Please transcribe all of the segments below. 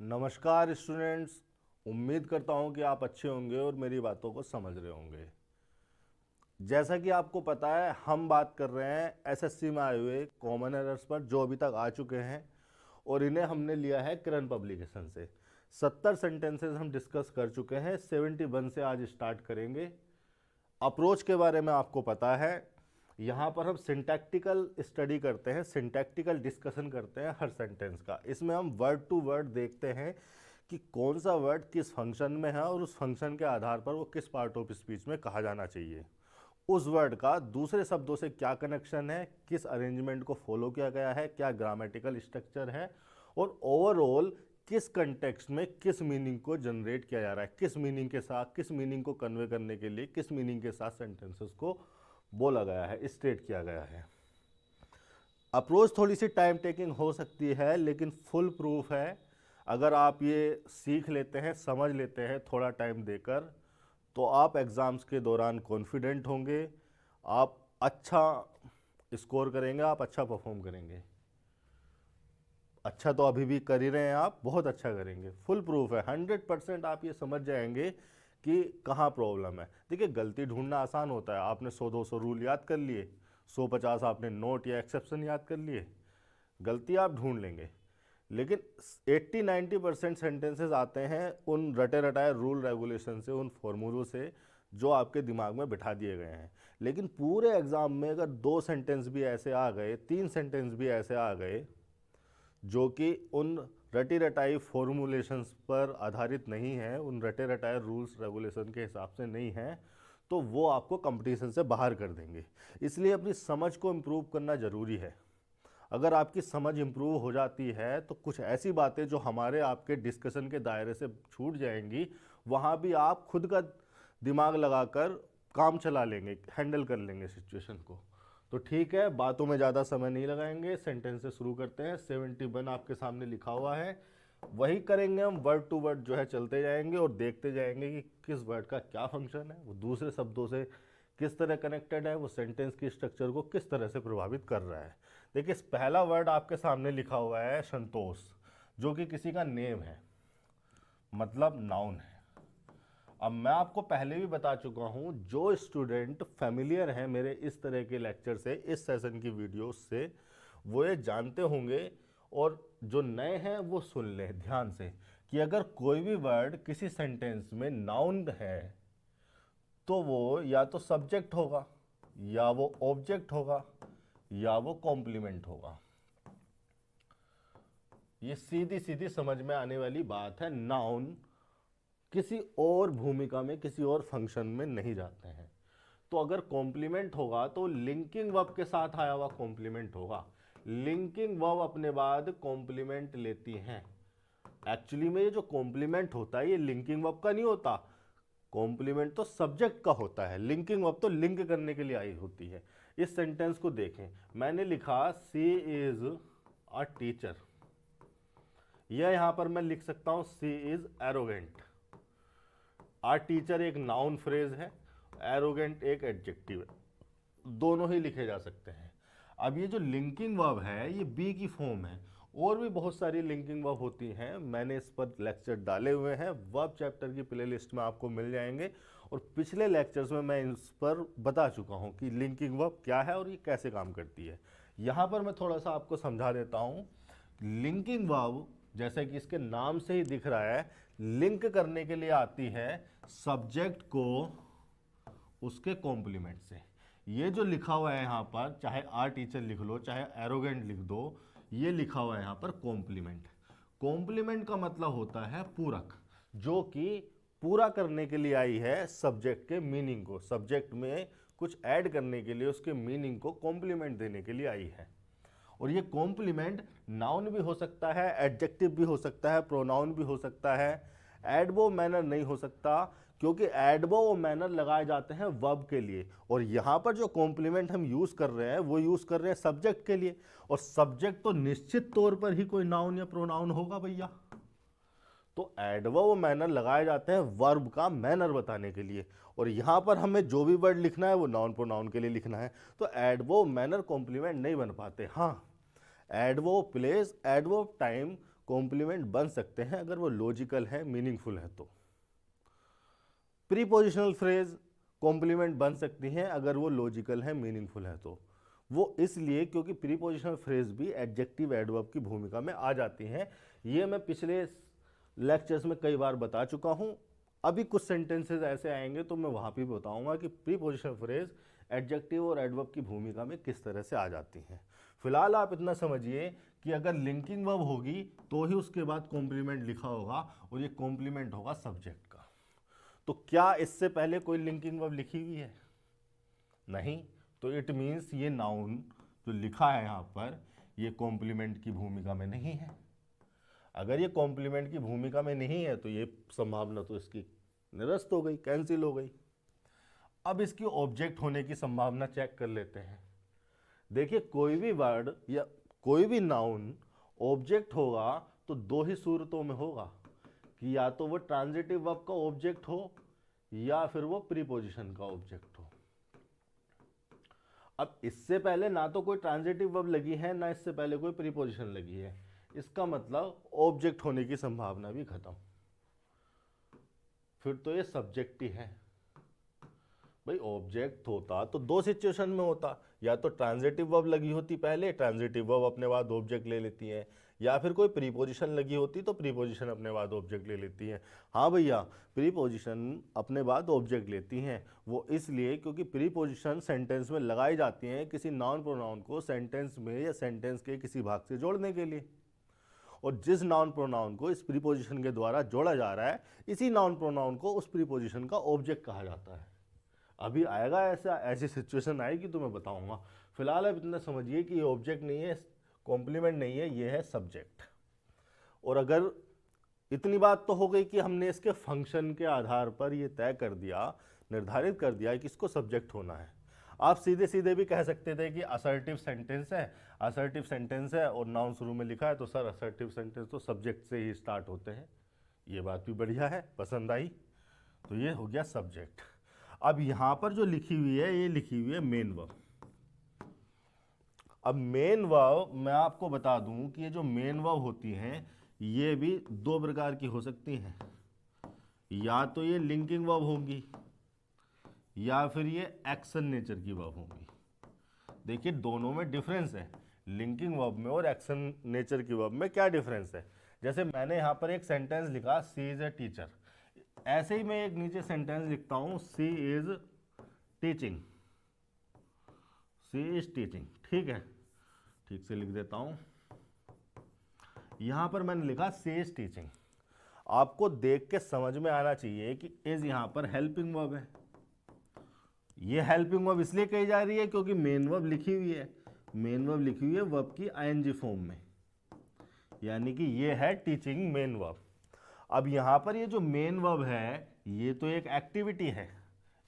नमस्कार स्टूडेंट्स। उम्मीद करता हूँ कि आप अच्छे होंगे और मेरी बातों को समझ रहे होंगे। जैसा कि आपको पता है, हम बात कर रहे हैं एसएससी में आए हुए कॉमन एरर्स पर जो अभी तक आ चुके हैं, और इन्हें हमने लिया है किरण पब्लिकेशन से। 70 सेंटेंसेस हम डिस्कस कर चुके हैं, 71 से आज स्टार्ट करेंगे। अप्रोच के बारे में आपको पता है, यहाँ पर हम सिंटैक्टिकल स्टडी करते हैं, सिंटैक्टिकल डिस्कशन करते हैं हर सेंटेंस का। इसमें हम वर्ड टू वर्ड देखते हैं कि कौन सा वर्ड किस फंक्शन में है और उस फंक्शन के आधार पर वो किस पार्ट ऑफ स्पीच में कहा जाना चाहिए। उस वर्ड का दूसरे शब्दों से क्या कनेक्शन है, किस अरेंजमेंट को फॉलो किया गया है, क्या ग्रामेटिकल स्ट्रक्चर है, और ओवरऑल किस कंटेक्स्ट में किस मीनिंग को जनरेट किया जा रहा है, किस मीनिंग के साथ, किस मीनिंग को कन्वे करने के लिए किस मीनिंग के साथ सेंटेंसेस को बोला गया है, स्टेट किया गया है। अप्रोच थोड़ी सी टाइम टेकिंग हो सकती है, लेकिन फुल प्रूफ है। अगर आप ये सीख लेते हैं, समझ लेते हैं थोड़ा टाइम देकर, तो आप एग्ज़ाम्स के दौरान कॉन्फिडेंट होंगे, आप अच्छा स्कोर करेंगे, आप अच्छा परफॉर्म करेंगे। अच्छा तो अभी भी कर ही रहे हैं, आप बहुत अच्छा करेंगे। फुल प्रूफ है, 100% आप ये समझ जाएंगे कि कहाँ प्रॉब्लम है। देखिए, गलती ढूंढना आसान होता है। आपने 100-200 रूल याद कर लिए, 150 आपने नोट या एक्सेप्शन याद कर लिए, गलती आप ढूंढ लेंगे। लेकिन 80-90% सेंटेंसेस आते हैं उन रटे रटाए रूल रेगुलेशन से, उन फॉर्मूलों से जो आपके दिमाग में बिठा दिए गए हैं। लेकिन पूरे एग्जाम में अगर 2 सेंटेंस भी ऐसे आ गए, 3 सेंटेंस भी ऐसे आ गए जो कि उन रटी रटाई फॉर्मूलेशंस पर आधारित नहीं है, उन रटे रटाए रूल्स रेगुलेशन के हिसाब से नहीं है, तो वो आपको कंपटीशन से बाहर कर देंगे। इसलिए अपनी समझ को इम्प्रूव करना ज़रूरी है। अगर आपकी समझ इम्प्रूव हो जाती है तो कुछ ऐसी बातें जो हमारे आपके डिस्कशन के दायरे से छूट जाएंगी, वहाँ भी आप खुद का दिमाग लगाकर काम चला लेंगे, हैंडल कर लेंगे सिचुएशन को। तो ठीक है, बातों में ज़्यादा समय नहीं लगाएंगे, सेंटेंस से शुरू करते हैं। 71 आपके सामने लिखा हुआ है, वही करेंगे हम। वर्ड टू वर्ड जो है चलते जाएंगे और देखते जाएंगे कि किस वर्ड का क्या फंक्शन है, वो दूसरे शब्दों से किस तरह कनेक्टेड है, वो सेंटेंस की स्ट्रक्चर को किस तरह से प्रभावित कर रहा है। देखिए, पहला वर्ड आपके सामने लिखा हुआ है संतोष, जो कि किसी का नेम है, मतलब नाउन है। अब मैं आपको पहले भी बता चुका हूं, जो स्टूडेंट फेमिलियर हैं मेरे इस तरह के लेक्चर से, इस सेशन की वीडियोस से, वो ये जानते होंगे, और जो नए हैं वो सुन लें ध्यान से, कि अगर कोई भी वर्ड किसी सेंटेंस में नाउन है तो वो या तो सब्जेक्ट होगा, या वो ऑब्जेक्ट होगा, या वो कॉम्प्लीमेंट होगा। ये सीधी सीधी समझ में आने वाली बात है। नाउन किसी और भूमिका में, किसी और फंक्शन में नहीं जाते हैं। तो अगर कॉम्प्लीमेंट होगा तो लिंकिंग वर्ब के साथ आया हुआ कॉम्प्लीमेंट होगा। लिंकिंग वर्ब अपने बाद कॉम्प्लीमेंट लेती हैं। एक्चुअली में ये जो कॉम्प्लीमेंट होता है, ये लिंकिंग वर्ब का नहीं होता। कॉम्प्लीमेंट तो सब्जेक्ट का होता है, लिंकिंग वर्ब तो लिंक करने के लिए आई होती है। इस सेंटेंस को देखें, मैंने लिखा सी इज अ टीचर, यह यहां पर मैं लिख सकता हूं सी इज एरोगेंट। आ टीचर एक नाउन फ्रेज है, एरोगेंट एक एडजेक्टिव है, दोनों ही लिखे जा सकते हैं। अब ये जो लिंकिंग वर्ब है, ये बी की फॉर्म है। और भी बहुत सारी लिंकिंग वर्ब होती हैं, मैंने इस पर लेक्चर डाले हुए हैं, वर्ब चैप्टर की प्लेलिस्ट में आपको मिल जाएंगे। और पिछले लेक्चर्स में मैं इस पर बता चुका हूं कि लिंकिंग वर्ब क्या है और ये कैसे काम करती है। यहाँ पर मैं थोड़ा सा आपको समझा देता हूँ। लिंकिंग वर्ब, जैसे कि इसके नाम से ही दिख रहा है, लिंक करने के लिए आती है सब्जेक्ट को उसके कॉम्प्लीमेंट से। ये जो लिखा हुआ है यहाँ पर, चाहे आर टीचर लिख लो, चाहे एरोगेंट लिख दो, ये लिखा हुआ है यहाँ पर कॉम्प्लीमेंट। कॉम्प्लीमेंट का मतलब होता है पूरक, जो कि पूरा करने के लिए आई है सब्जेक्ट के मीनिंग को, सब्जेक्ट में कुछ ऐड करने के लिए, उसके मीनिंग को कॉम्प्लीमेंट देने के लिए आई है। और ये कॉम्प्लीमेंट नाउन भी हो सकता है, एडजेक्टिव भी हो सकता है, प्रोनाउन भी हो सकता है। एडवर्ब मैनर नहीं हो सकता, क्योंकि एडवर्ब और मैनर लगाए जाते हैं वर्ब के लिए, और यहाँ पर जो कॉम्प्लीमेंट हम यूज़ कर रहे हैं वो यूज़ कर रहे हैं सब्जेक्ट के लिए। और सब्जेक्ट तो निश्चित तौर पर ही कोई नाउन या प्रोनाउन होगा भैया। तो एडवर्ब और मैनर लगाए जाते हैं वर्ब का मैनर बताने के लिए, और यहाँ पर हमें जो भी वर्ड लिखना है वो नाउन प्रोनाउन के लिए लिखना है। तो एडवर्ब मैनर कॉम्प्लीमेंट नहीं बन पाते। हाँ, adverb place, adverb time complement बन सकते हैं अगर वो लॉजिकल है, मीनिंगफुल है तो। प्रीपोजिशनल फ्रेज कॉम्प्लीमेंट बन सकती हैं अगर वो लॉजिकल है, मीनिंगफुल है तो। वो इसलिए क्योंकि प्रीपोजिशनल फ्रेज भी एडजेक्टिव एडवर्ब की भूमिका में आ जाती हैं। ये मैं पिछले लेक्चर्स में कई बार बता चुका हूँ। अभी कुछ सेंटेंसेस ऐसे आएंगे तो मैं वहाँ पे भी बताऊँगा कि प्रीपोजिशनल फ्रेज एडजेक्टिव और एडवर्ब की भूमिका में किस तरह से आ जाती हैं। फिलहाल आप इतना समझिए कि अगर लिंकिंग वर्ब होगी तो ही उसके बाद कॉम्प्लीमेंट लिखा होगा, और ये कॉम्प्लीमेंट होगा सब्जेक्ट का। तो क्या इससे पहले कोई लिंकिंग वर्ब लिखी हुई है? नहीं। तो इट मीन्स ये नाउन जो लिखा है यहाँ पर, ये कॉम्प्लीमेंट की भूमिका में नहीं है। अगर ये कॉम्प्लीमेंट की भूमिका में नहीं है तो ये संभावना तो इसकी निरस्त हो गई, कैंसिल हो गई। अब इसकी ऑब्जेक्ट होने की संभावना चेक कर लेते हैं। देखिए, कोई भी वर्ड या कोई भी नाउन ऑब्जेक्ट होगा तो दो ही सूरतों में होगा, कि या तो वो ट्रांजिटिव वर्ब का ऑब्जेक्ट हो या फिर वो प्रीपोजिशन का ऑब्जेक्ट हो। अब इससे पहले ना तो कोई ट्रांजिटिव वर्ब लगी है, ना इससे पहले कोई प्रीपोजिशन लगी है, इसका मतलब ऑब्जेक्ट होने की संभावना भी खत्म। फिर तो ये सब्जेक्ट ही है। भाई ऑब्जेक्ट होता तो दो सिचुएशन में होता, या तो ट्रांजिटिव वर्ब लगी होती पहले, ट्रांजिटिव वर्ब अपने बाद ऑब्जेक्ट ले लेती है, या फिर कोई प्रीपोजिशन लगी होती तो प्रीपोजिशन अपने बाद ऑब्जेक्ट ले लेती है। हाँ भैया, प्रीपोजिशन अपने बाद ऑब्जेक्ट लेती हैं। वो इसलिए क्योंकि प्रीपोजिशन सेंटेंस में लगाई जाती हैं किसी नाउन प्रोनाउन को सेंटेंस में या सेंटेंस के किसी भाग से जोड़ने के लिए, और जिस नाउन प्रोनाउन को इस प्रीपोजिशन के द्वारा जोड़ा जा रहा है, इसी नाउन प्रोनाउन को उस प्रीपोजिशन का ऑब्जेक्ट कहा जाता है। अभी आएगा ऐसी सिचुएशन आएगी तो मैं बताऊंगा। फिलहाल अब इतना समझिए कि ये ऑब्जेक्ट नहीं है, कॉम्प्लीमेंट नहीं है, ये है सब्जेक्ट। और अगर इतनी बात तो हो गई कि हमने इसके फंक्शन के आधार पर ये तय कर दिया, निर्धारित कर दिया कि इसको सब्जेक्ट होना है। आप सीधे सीधे भी कह सकते थे कि असर्टिव सेंटेंस है और नाउन शुरू में लिखा है, तो सर असर्टिव सेंटेंस तो सब्जेक्ट से ही स्टार्ट होते हैं। ये बात भी बढ़िया है, पसंद आई। तो ये हो गया सब्जेक्ट। अब यहाँ पर जो लिखी हुई है, ये लिखी हुई है मेन वर्ब। अब मेन वर्ब मैं आपको बता दूं कि ये जो मेन वर्ब होती हैं, ये भी दो प्रकार की हो सकती हैं। या तो ये लिंकिंग वर्ब होंगी, या फिर ये एक्शन नेचर की वर्ब होंगी। देखिए, दोनों में डिफरेंस है। लिंकिंग वर्ब में और एक्शन नेचर की वर्ब में क्या डिफरेंस है? जैसे मैंने यहाँ पर एक सेंटेंस लिखा, सी इज ए टीचर। ऐसे ही मैं एक नीचे सेंटेंस लिखता हूँ, she is teaching. She is teaching, ठीक है, ठीक से लिख देता हूँ। यहाँ पर मैंने लिखा सी इज टीचिंग। आपको देख के समझ में आना चाहिए कि इज यहाँ पर हेल्पिंग वर्ब है। ये हेल्पिंग वर्ब इसलिए कही जा रही है क्योंकि मेन वर्ब लिखी हुई है। मेन वर्ब लिखी हुई है वर्ब की आईएनजी फॉर्म में, यानी कि ये है टीचिंग मेन वर्ब। अब यहाँ पर ये जो मेन वर्ब है, ये तो एक एक्टिविटी है,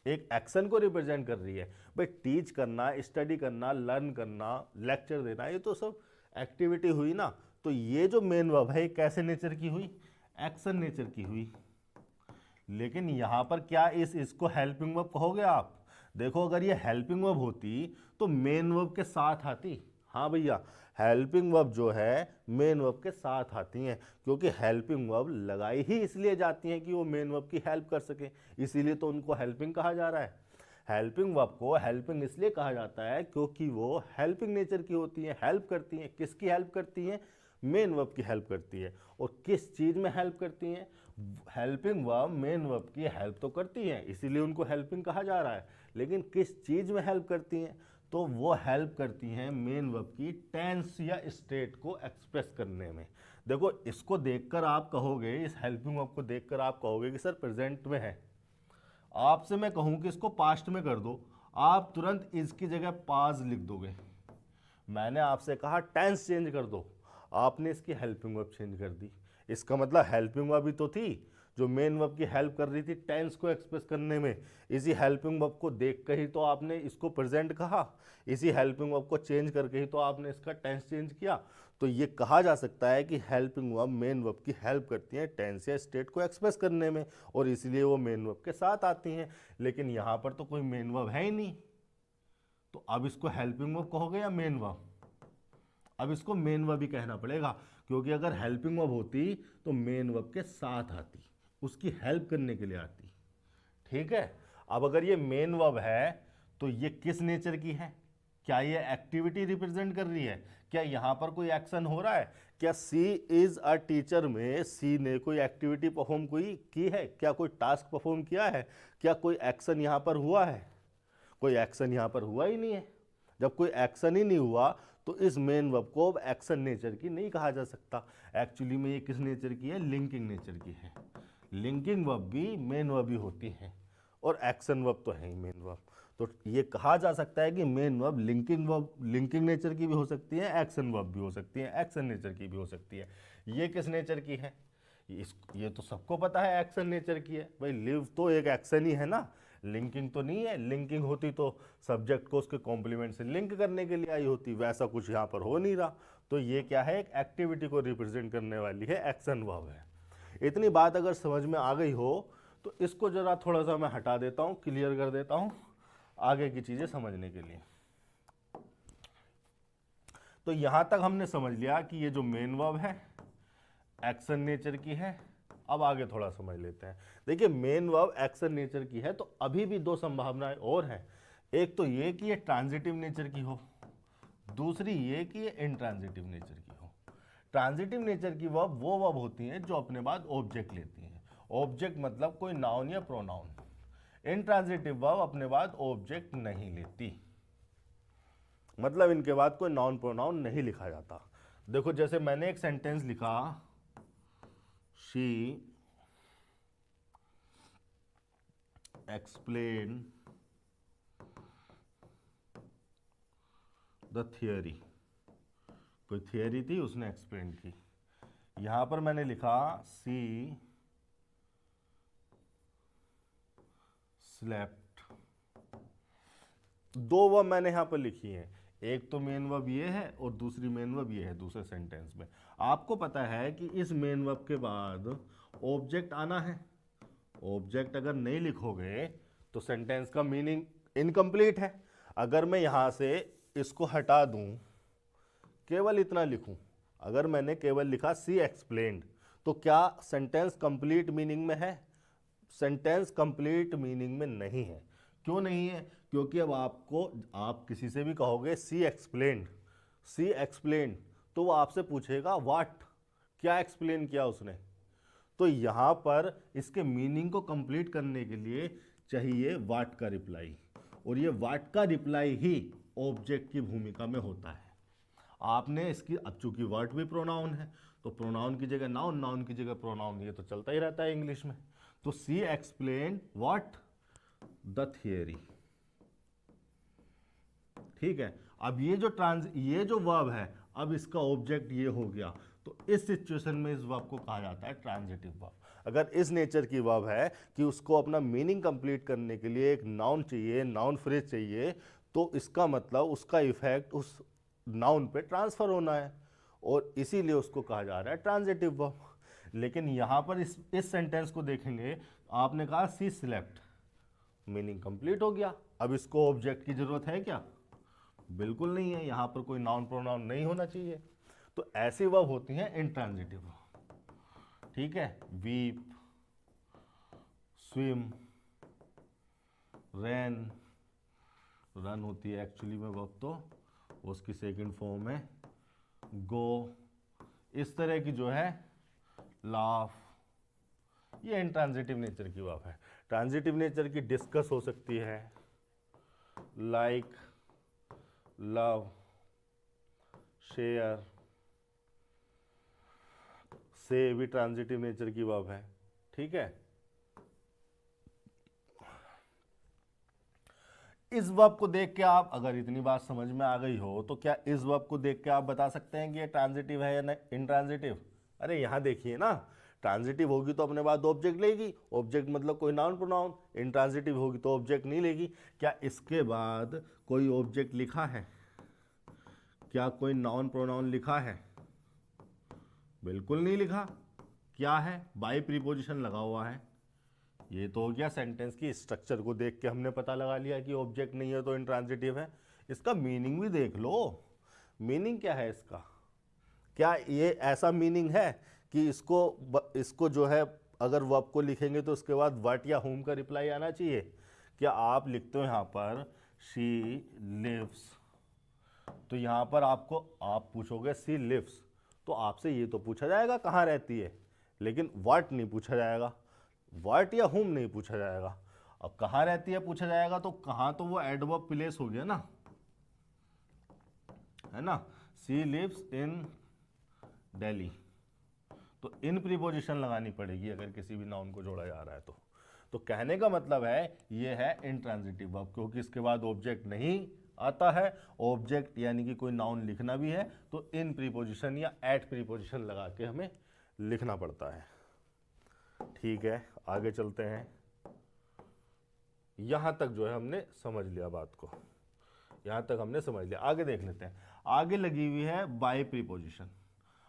एक एक्शन को रिप्रेजेंट कर रही है। भाई टीच करना, स्टडी करना, लर्न करना, लेक्चर देना, ये तो सब एक्टिविटी हुई ना। तो ये जो मेन वर्ब है, ये कैसे नेचर की हुई? एक्शन नेचर की हुई। लेकिन यहाँ पर क्या इसको हेल्पिंग वर्ब कहोगे आप? देखो, अगर ये हेल्पिंग वर्ब होती तो मेन वर्ब के साथ आती। हाँ भैया, हेल्पिंग वर्ब जो है मेन वर्ब के साथ आती हैं, क्योंकि हेल्पिंग वर्ब लगाई ही इसलिए जाती हैं कि वो मेन वर्ब की हेल्प कर सके, इसीलिए तो उनको हेल्पिंग कहा जा रहा है। हेल्पिंग वर्ब को हेल्पिंग इसलिए कहा जाता है क्योंकि वो हेल्पिंग नेचर की होती हैं, हेल्प करती हैं। किसकी हेल्प करती हैं? मेन वर्ब की हेल्प करती है। और किस चीज़ में हेल्प करती हैं? हेल्पिंग वर्ब मेन वर्ब की हेल्प तो करती हैं, इसीलिए उनको हेल्पिंग कहा जा रहा है। लेकिन किस चीज़ में हेल्प करती हैं? तो वो हेल्प करती हैं मेन वर्ब की टेंस या स्टेट को एक्सप्रेस करने में। देखो, इसको देखकर आप कहोगे, इस हेल्पिंग वर्ब को देखकर आप कहोगे कि सर प्रेजेंट में है। आपसे मैं कहूँ कि इसको पास्ट में कर दो, आप तुरंत इसकी जगह पास लिख दोगे। मैंने आपसे कहा टेंस चेंज कर दो, आपने इसकी हेल्पिंग वर्ब चेंज कर दी। इसका मतलब हेल्पिंग वर्ब ही तो थी जो मेन वर्ब की हेल्प कर रही थी टेंस को एक्सप्रेस करने में। इसी हेल्पिंग वर्ब को देख कर ही तो आपने इसको प्रेजेंट कहा, इसी हेल्पिंग वर्ब को चेंज करके ही तो आपने इसका टेंस चेंज किया। तो ये कहा जा सकता है कि हेल्पिंग वर्ब मेन वर्ब की हेल्प करती हैं टेंस या स्टेट को एक्सप्रेस करने में, और इसलिए वो मेन वर्ब के साथ आती हैं। लेकिन यहाँ पर तो कोई मेन वर्ब है ही नहीं, तो अब इसको हेल्पिंग वर्ब कहोगे या मेन वर्ब? अब इसको मेन वर्ब ही कहना पड़ेगा, क्योंकि अगर हेल्पिंग वर्ब होती तो मेन वर्ब के साथ आती, उसकी हेल्प करने के लिए आती। ठीक है, अब अगर ये मेन वर्ब है तो ये किस नेचर की है? क्या ये एक्टिविटी रिप्रेजेंट कर रही है? क्या यहां पर कोई एक्शन हो रहा है? क्या सी इज अ टीचर में सी ने कोई एक्टिविटी परफॉर्म की है? क्या कोई टास्क परफॉर्म किया है? क्या कोई एक्शन यहां पर हुआ है? कोई एक्शन यहां पर हुआ ही नहीं है। जब कोई एक्शन ही नहीं हुआ तो इस मेन वर्ब को अब एक्शन नेचर की नहीं कहा जा सकता। एक्चुअली में ये किस नेचर की है? लिंकिंग नेचर की है। लिंकिंग वर्ब भी मेन वर्ब ही होती है और एक्शन वर्ब तो है ही मेन वर्ब। तो ये कहा जा सकता है कि मेन वर्ब लिंकिंग नेचर की भी हो सकती है, एक्शन वर्ब भी हो सकती है, एक्शन नेचर की भी हो सकती है। ये किस नेचर की है? ये तो सबको पता है एक्शन नेचर की है भाई। लिव तो एक एक्शन ही है ना, लिंकिंग तो नहीं है। लिंकिंग होती तो सब्जेक्ट को उसके कॉम्प्लीमेंट से लिंक करने के लिए आई होती, वैसा कुछ यहाँ पर हो नहीं रहा। तो ये क्या है? एक एक्टिविटी को रिप्रेजेंट करने वाली है, एक्शन वर्ब है। इतनी बात अगर समझ में आ गई हो तो इसको जरा थोड़ा सा मैं हटा देता हूँ, क्लियर कर देता हूँ आगे की चीजें समझने के लिए। तो यहां तक हमने समझ लिया कि ये जो मेन वर्ब है एक्शन नेचर की है। अब आगे थोड़ा समझ लेते हैं। देखिए, मेन वर्ब एक्शन नेचर की है तो अभी भी दो संभावनाएं और हैं। एक तो ये कि ये ट्रांजिटिव नेचर की हो, दूसरी ये कि ये इनट्रांजिटिव नेचर की हो। ट्रांजिटिव नेचर की वर्ब वो वर्ब होती हैं जो अपने बाद ऑब्जेक्ट लेती हैं। ऑब्जेक्ट मतलब कोई नाउन या प्रोनाउन। इनट्रांजिटिव वर्ब अपने बाद ऑब्जेक्ट नहीं लेती, मतलब इनके बाद कोई नाउन प्रोनाउन नहीं लिखा जाता। देखो, जैसे मैंने एक सेंटेंस लिखा, शी एक्सप्लेन द थियरी। कोई थियरी थी, उसने एक्सप्लेन की। यहां पर मैंने लिखा सी स्लेप्ट। दो वर्ब मैंने यहां पर लिखी हैं, एक तो मेन वर्ब ये है और दूसरी मेन वर्ब ये है दूसरे सेंटेंस में। आपको पता है कि इस मेन वर्ब के बाद ऑब्जेक्ट आना है। ऑब्जेक्ट अगर नहीं लिखोगे तो सेंटेंस का मीनिंग इनकम्प्लीट है। अगर मैं यहां से इसको हटा दूं, केवल इतना लिखूं, अगर मैंने केवल लिखा सी एक्सप्लेन्ड, तो क्या सेंटेंस कंप्लीट मीनिंग में है? सेंटेंस कंप्लीट मीनिंग में नहीं है। क्यों नहीं है? क्योंकि अब आप किसी से भी कहोगे सी एक्सप्लेन्ड, तो वो आपसे पूछेगा व्हाट, क्या एक्सप्लेन किया उसने। तो यहां पर इसके मीनिंग को कंप्लीट करने के लिए चाहिए व्हाट का रिप्लाई, और ये व्हाट का रिप्लाई ही ऑब्जेक्ट की भूमिका में होता है। आपने इसकी, अब चूंकि वर्ड भी प्रोनाउन है तो प्रोनाउन की जगह नाउन, नाउन की जगह प्रोनाउन, ये तो चलता ही रहता है इंग्लिश में। तो सी एक्सप्लेन व्हाट द थियरी। ठीक है, अब ये जो वर्ब है, अब इसका ऑब्जेक्ट ये हो गया, तो इस सिचुएशन में इस वर्ब को कहा जाता है ट्रांजिटिव वर्ब। अगर इस नेचर की वर्ब है कि उसको अपना मीनिंग कंप्लीट करने के लिए एक नाउन चाहिए, नाउन फ्रेज चाहिए, तो इसका मतलब उसका इफेक्ट उस नाउन पे ट्रांसफर होना है, और इसीलिए उसको कहा जा रहा है ट्रांजिटिव वर्ब। लेकिन यहां पर इस सेंटेंस को देखेंगे, आपने कहा सी स्लेप्ट, मीनिंग कंप्लीट हो गया। अब इसको ऑब्जेक्ट की जरूरत है क्या? बिल्कुल नहीं है, यहां पर कोई नाउन प्रोनाउन नहीं होना चाहिए। तो ऐसी वर्ब होती हैं इंट्रांजिटिव। ठीक है, वीप, स्विम, रन होती है एक्चुअली में वर्ब, तो उसकी सेकंड फॉर्म है गो। इस तरह की जो है लाफ, ये इंट्रांजिटिव नेचर की वर्ब है। ट्रांजिटिव नेचर की डिस्कस हो सकती है, लाइक, लव, शेयर, से भी ट्रांजिटिव नेचर की वर्ब है। ठीक है, इस वर्ब को देख के आप, अगर इतनी बात समझ में आ गई हो, तो क्या इस वर्ब को देख के आप बता सकते हैं कि ये ट्रांजिटिव है या इनट्रांजिटिव? अरे यहां देखिए ना, ट्रांजिटिव होगी तो अपने बाद ऑब्जेक्ट लेगी, ऑब्जेक्ट मतलब कोई नाउन प्रोनाउन। इनट्रांजिटिव होगी तो ऑब्जेक्ट नहीं लेगी। क्या इसके बाद कोई ऑब्जेक्ट लिखा है? क्या कोई नाउन प्रोनाउन लिखा है? बिल्कुल नहीं लिखा। क्या है? बाई प्रीपोजिशन लगा हुआ है। ये तो हो गया सेंटेंस की स्ट्रक्चर को देख के हमने पता लगा लिया कि ऑब्जेक्ट नहीं है तो इंट्रांजिटिव है। इसका मीनिंग भी देख लो, मीनिंग क्या है इसका? क्या ये ऐसा मीनिंग है कि इसको जो है अगर वर्ब को लिखेंगे तो उसके बाद व्हाट या होम का रिप्लाई आना चाहिए? क्या आप लिखते हो यहाँ पर शी लिव्स, तो यहाँ पर आपको आप पूछोगे सी लिव्स, तो आपसे ये तो पूछा जाएगा कहाँ रहती है, लेकिन व्हाट नहीं पूछा जाएगा, व्हाट या होम नहीं पूछा जाएगा। अब कहाँ रहती है पूछा जाएगा, तो कहाँ तो वो एडवर्ब प्लेस हो गया ना, है ना। सी लिव्स इन दिल्ली, तो इन प्रीपोजिशन लगानी पड़ेगी अगर किसी भी नाउन को जोड़ा जा रहा है तो कहने का मतलब है ये है इंट्रांजिटिव वर्ब, क्योंकि इसके बाद ऑब्जेक्ट नहीं आता है। ऑब्जेक्ट यानी कि कोई नाउन लिखना भी है तो इन प्रीपोजिशन या एट प्रीपोजिशन लगा के हमें लिखना पड़ता है। ठीक है, आगे चलते हैं। यहां तक जो है हमने समझ लिया बात को, यहां तक हमने समझ लिया। आगे देख लेते हैं, आगे लगी हुई है बाय प्रीपोजिशन।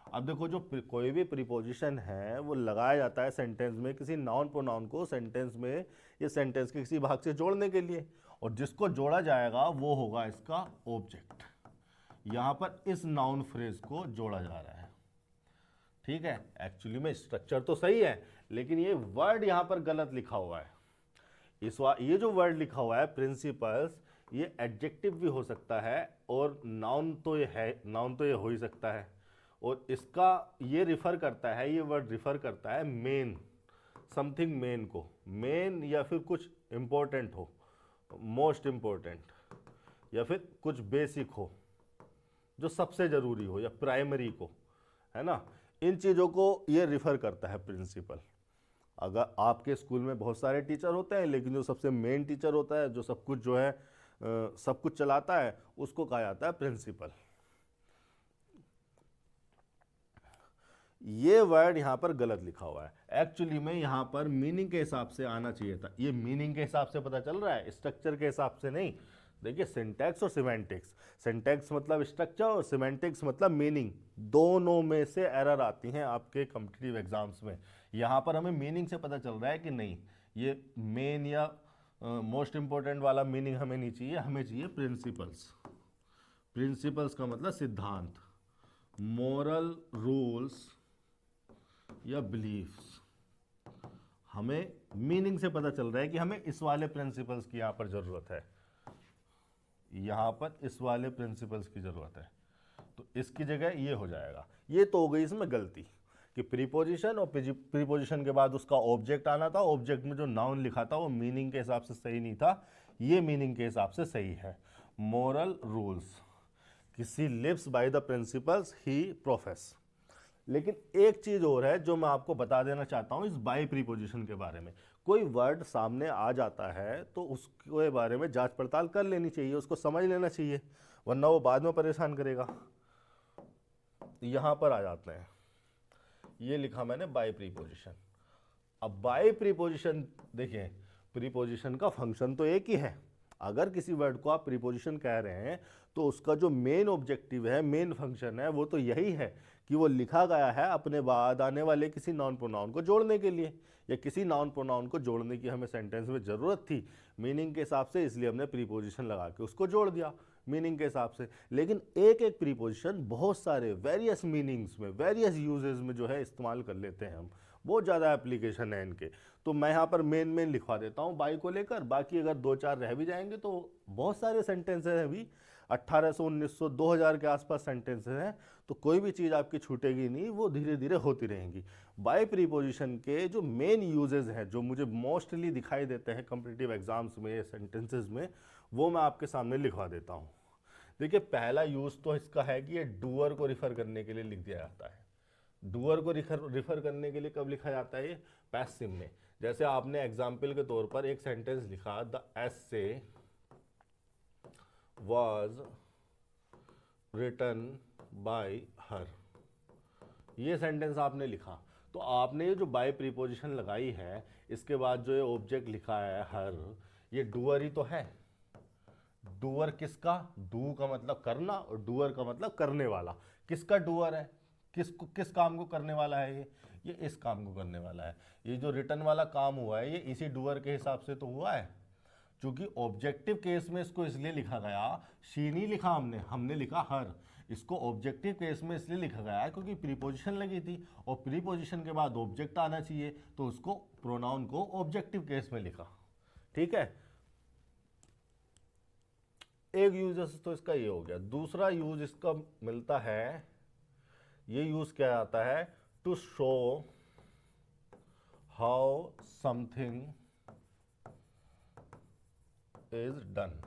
अब देखो, जो कोई भी प्रीपोजिशन है वो लगाया जाता है सेंटेंस में किसी नाउन प्रोनाउन को सेंटेंस में या सेंटेंस के किसी भाग से जोड़ने के लिए, और जिसको जोड़ा जाएगा वो होगा इसका ऑब्जेक्ट। यहाँ पर इस नाउन फ्रेज को जोड़ा जा रहा है। ठीक है, एक्चुअली में स्ट्रक्चर तो सही है, लेकिन ये वर्ड यहाँ पर गलत लिखा हुआ है। ये जो वर्ड लिखा हुआ है प्रिंसिपल्स, ये एडजेक्टिव भी हो सकता है और नाउन तो ये है, नाउन तो ये हो ही सकता है। और इसका ये रिफ़र करता है, ये वर्ड रिफ़र करता है मेन, समथिंग मेन को, मेन या फिर कुछ इम्पोर्टेंट हो, मोस्ट इम्पोर्टेंट, या फिर कुछ बेसिक हो जो सबसे ज़रूरी हो, या प्राइमरी को, है ना। इन चीज़ों को ये रिफ़र करता है प्रिंसिपल। अगर आपके स्कूल में बहुत सारे टीचर होते हैं, लेकिन जो सबसे मेन टीचर होता है, जो सब कुछ जो है सब कुछ चलाता है, उसको कहा जाता है प्रिंसिपल। ये वर्ड यहाँ पर गलत लिखा हुआ है। एक्चुअली में यहाँ पर मीनिंग के हिसाब से आना चाहिए था। ये मीनिंग के हिसाब से पता चल रहा है, स्ट्रक्चर के हिसाब से नहीं। देखिए, सिंटैक्स और सिमेंटिक्स, सिंटैक्स मतलब स्ट्रक्चर और सिमेंटिक्स मतलब मीनिंग, दोनों में से एरर आती हैं आपके कॉम्पिटिटिव एग्जाम्स में। यहाँ पर हमें मीनिंग से पता चल रहा है कि नहीं, ये मेन या मोस्ट इंपॉर्टेंट वाला मीनिंग हमें नहीं चाहिए, हमें चाहिए प्रिंसिपल्स। प्रिंसिपल्स का मतलब सिद्धांत, मोरल रूल्स या बिलीफ्स। हमें मीनिंग से पता चल रहा है कि हमें इस वाले प्रिंसिपल्स की यहाँ पर ज़रूरत है, यहाँ पर इस वाले प्रिंसिपल्स की ज़रूरत है, तो इसकी जगह ये हो जाएगा। ये तो हो गई इसमें गलती कि प्रीपोजिशन और प्रीपोजिशन के बाद उसका ऑब्जेक्ट आना था, ऑब्जेक्ट में जो नाउन लिखा था वो मीनिंग के हिसाब से सही नहीं था, ये मीनिंग के हिसाब से सही है। मोरल रूल्स, किसी लिव्स बाय द प्रिंसिपल्स ही प्रोफेस। लेकिन एक चीज़ और है जो मैं आपको बता देना चाहता हूँ इस बाय प्रीपोजिशन के बारे में। कोई वर्ड सामने आ जाता है तो उसके बारे में जांच पड़ताल कर लेनी चाहिए, उसको समझ लेना चाहिए, वरना वो बाद में परेशान करेगा। यहाँ पर आ जाते हैं, ये लिखा मैंने बाय प्रीपोजिशन। अब बाय प्रीपोजिशन देखिए, प्रीपोजिशन का फंक्शन तो एक ही है। अगर किसी वर्ड को आप प्रीपोजिशन कह रहे हैं तो उसका जो मेन ऑब्जेक्टिव है, मेन फंक्शन है, वो तो यही है कि वो लिखा गया है अपने बाद आने वाले किसी नाउन प्रोनाउन को जोड़ने के लिए, या किसी नाउन प्रोनाउन को जोड़ने की हमें सेंटेंस में ज़रूरत थी मीनिंग के हिसाब से, इसलिए हमने प्रीपोजिशन लगा के उसको जोड़ दिया मीनिंग के हिसाब से। लेकिन एक एक प्रीपोजिशन बहुत सारे वेरियस मीनिंग्स में, वेरियस यूजेस में जो है इस्तेमाल कर लेते हैं हम, बहुत ज़्यादा एप्लीकेशन है इनके। तो मैं यहाँ पर मेन लिखवा देता हूँ बाई को लेकर, बाकी अगर दो चार रह भी जाएंगे तो बहुत सारे सेंटेंसेस हैं, अभी 1800, 1900, 2000 के आसपास सेंटेंसेस हैं, तो कोई भी चीज़ आपकी छूटेगी नहीं, वो धीरे धीरे होती रहेंगी। बाय प्रीपोजिशन के जो मेन यूजेस हैं, जो मुझे मोस्टली दिखाई देते हैं कॉम्पिटिटिव एग्जाम्स में, सेंटेंसेस में, वो मैं आपके सामने लिखवा देता हूँ। देखिए, पहला यूज़ तो इसका है कि ये डूअर को रिफ़र करने के लिए लिख दिया जाता है। डूअर को रिफ़र करने के लिए कब लिखा जाता है? ये पैसिव में। जैसे आपने एग्जाम्पल के तौर पर एक सेंटेंस लिखा, the essay was written by her, ये सेंटेंस आपने लिखा, तो आपने ये जो बाय प्रीपोजिशन लगाई है, इसके बाद जो ये ऑब्जेक्ट लिखा है हर, ये डूअर ही तो है। डूअर किसका? डू का मतलब करना और डूअर का मतलब करने वाला। किसका डूअर है? किस काम को करने वाला है? ये इस काम को करने वाला है। ये जो रिटर्न वाला काम हुआ है, ये इसी डूअर के हिसाब से तो हुआ है। क्योंकि ऑब्जेक्टिव केस में इसको इसलिए लिखा गया, शी नहीं लिखा हमने लिखा हर। इसको ऑब्जेक्टिव केस में इसलिए लिखा गया है क्योंकि प्रीपोजिशन लगी थी और प्रीपोजिशन के बाद ऑब्जेक्ट आना चाहिए, तो उसको प्रोनाउन को ऑब्जेक्टिव केस में लिखा। ठीक है, एक यूज तो इसका ये हो गया। दूसरा यूज इसका मिलता है, ये यूज क्या आता है, to show how something is done.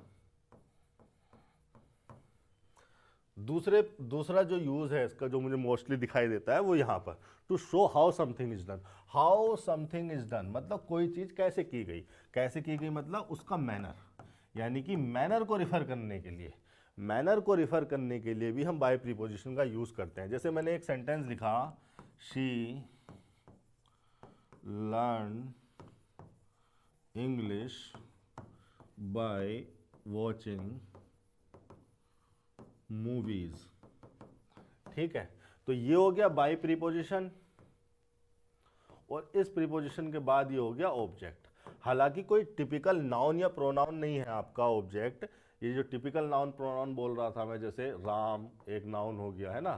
दूसरा जो यूज है इसका, जो मुझे मोस्टली दिखाई देता है, वो यहां पर to show how something is done. How something is done मतलब कोई चीज कैसे की गई, कैसे की गई मतलब उसका मैनर, यानी कि मैनर को रिफर करने के लिए, मैनर को रिफर करने के लिए भी हम बाय प्रीपोजिशन का यूज करते हैं। जैसे मैंने एक सेंटेंस लिखा, she learn English by watching movies. ठीक है, तो ये हो गया बाय प्रीपोजिशन, और इस प्रीपोजिशन के बाद ये हो गया ऑब्जेक्ट। हालांकि कोई टिपिकल नाउन या प्रोनाउन नहीं है आपका ऑब्जेक्ट। ये जो टिपिकल नाउन प्रोनाउन बोल रहा था मैं, जैसे राम एक नाउन हो गया है ना,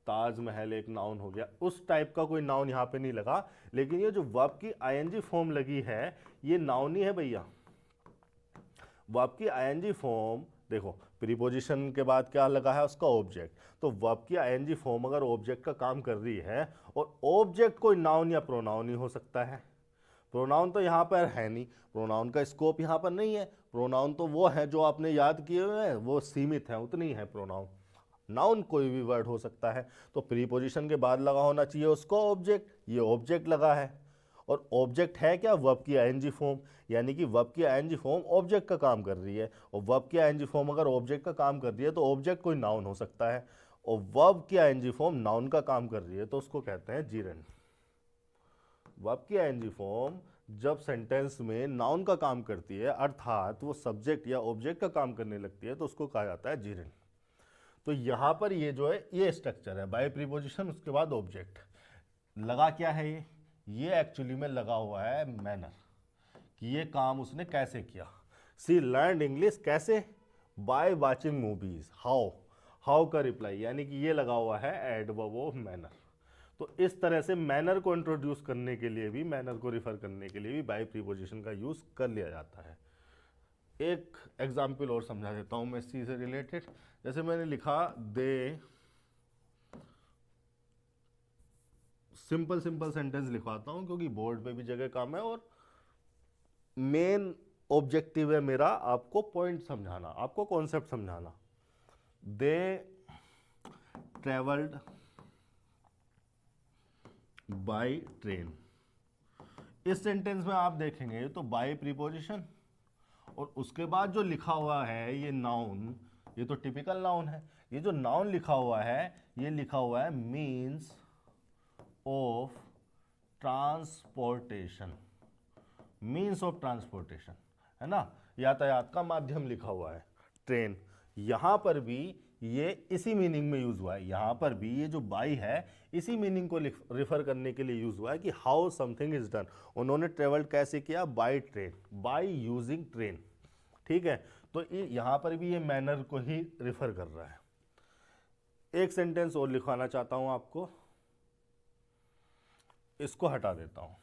ताजमहल एक नाउन हो गया, उस टाइप का कोई नाउन यहाँ पे नहीं लगा। लेकिन ये जो वर्ब की आईएनजी फॉर्म लगी है, ये नाउन ही है भैया। वर्ब की आईएनजी फॉर्म देखो, प्रीपोजिशन के बाद क्या लगा है, उसका ऑब्जेक्ट। तो वर्ब की आईएनजी फॉर्म अगर ऑब्जेक्ट का काम कर रही है, और ऑब्जेक्ट कोई नाउन या प्रोनाउन ही हो सकता है। प्रोनाउन तो यहाँ पर है नहीं, प्रोनाउन का स्कोप यहाँ पर नहीं है। प्रोनाउन तो वो है जो आपने याद किए हुए हैं, वो सीमित है, उतनी है प्रोनाउन। नाउन कोई भी वर्ड हो सकता है। तो प्रीपोजिशन के बाद लगा होना चाहिए उसको ऑब्जेक्ट, ये ऑब्जेक्ट लगा है। और ऑब्जेक्ट है क्या, वर्ब की आईएनजी फॉर्म, यानी कि वर्ब की आईएनजी फॉर्म ऑब्जेक्ट का काम कर रही है। और वर्ब की आईएनजी फॉर्म अगर ऑब्जेक्ट का काम कर रही है, तो ऑब्जेक्ट कोई नाउन हो सकता है, और वर्ब की आईएनजी फॉर्म नाउन का काम कर रही है, तो उसको कहते हैं जीरेंड। वर्ब की आईएनजी फॉर्म जब सेंटेंस में नाउन का काम करती है, अर्थात वो सब्जेक्ट या ऑब्जेक्ट का काम करने लगती है, तो उसको कहा जाता है जीरेंड। तो यहां पर ये जो है, ये स्ट्रक्चर है, बाय प्रीपोजिशन उसके बाद ऑब्जेक्ट। लगा क्या है ये एक्चुअली में लगा हुआ है मैनर, कि ये काम उसने कैसे किया। सी लर्न इंग्लिश कैसे, by watching movies. How, how का रिप्लाई, यानी कि ये लगा हुआ है एडवर्ब ऑफ मैनर। तो इस तरह से मैनर को इंट्रोड्यूस करने के लिए भी, मैनर को रिफर करने के लिए भी बाय प्रीपोजिशन का यूज कर लिया जाता है। एक एग्जाम्पल और समझा देता हूं मैं इस चीज से रिलेटेड। जैसे मैंने लिखा दे, सिंपल सेंटेंस लिखवाता हूं क्योंकि बोर्ड पे भी जगह कम है, और मेन ऑब्जेक्टिव है मेरा आपको पॉइंट समझाना, आपको कॉन्सेप्ट समझाना। दे ट्रेवल्ड बाय ट्रेन। इस सेंटेंस में आप देखेंगे तो बाय प्रीपोजिशन, और उसके बाद जो लिखा हुआ है ये नाउन, ये तो टिपिकल नाउन है। ये जो नाउन लिखा हुआ है, ये लिखा हुआ है means of transportation. Means of transportation है ना, यातायात का माध्यम लिखा हुआ है ट्रेन। यहां पर भी ये इसी मीनिंग में यूज हुआ है। यहां पर भी ये जो बाई है, इसी मीनिंग को रिफर करने के लिए यूज हुआ है कि हाउ समथिंग इज डन। उन्होंने ट्रेवल्ड कैसे किया, by train, by using train. ठीक है, तो यहां पर भी ये मैनर को ही रिफर कर रहा है। एक सेंटेंस और लिखवाना चाहता हूं आपको, इसको हटा देता हूं।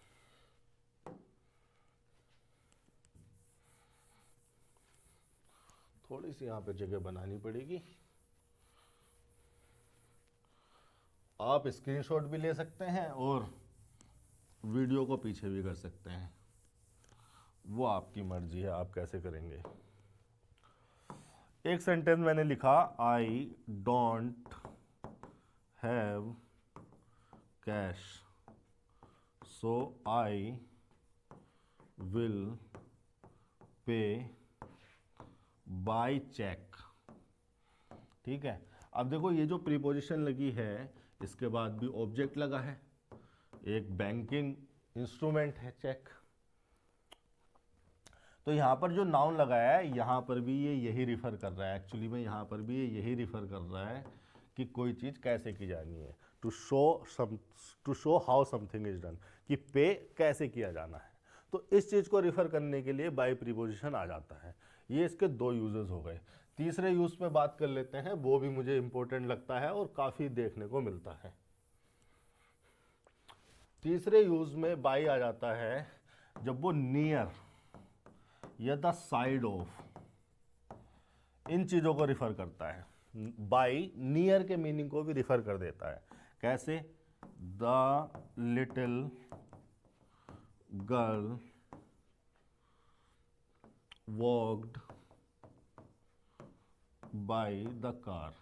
थोड़ी सी यहां पे जगह बनानी पड़ेगी। आप स्क्रीनशॉट भी ले सकते हैं और वीडियो को पीछे भी कर सकते हैं, वो आपकी मर्जी है, आप कैसे करेंगे। एक सेंटेंस मैंने लिखा, I don't have cash so I will pay by cheque. ठीक है, अब देखो ये जो प्रीपोजिशन लगी है, इसके बाद भी ऑब्जेक्ट लगा है, एक बैंकिंग इंस्ट्रूमेंट है चेक। तो यहां पर जो नाउन लगाया है, यहां पर भी ये यही रिफर कर रहा है, एक्चुअली में यहां पर भी ये यही रिफर कर रहा है कि कोई चीज कैसे की जानी है, to show how something is done, कि पे कैसे किया जाना है। तो इस चीज को रिफर करने के लिए बाय प्रीपोजिशन आ जाता है। ये इसके दो यूजेस हो गए। तीसरे यूज पे बात कर लेते हैं, वो भी मुझे इंपॉर्टेंट लगता है और काफी देखने को मिलता है। तीसरे यूज में बाई आ जाता है जब वो नियर या द साइड ऑफ, इन चीजों को रिफर करता है। बाई नियर के मीनिंग को भी रिफर कर देता है। कैसे? The little girl walked by the car.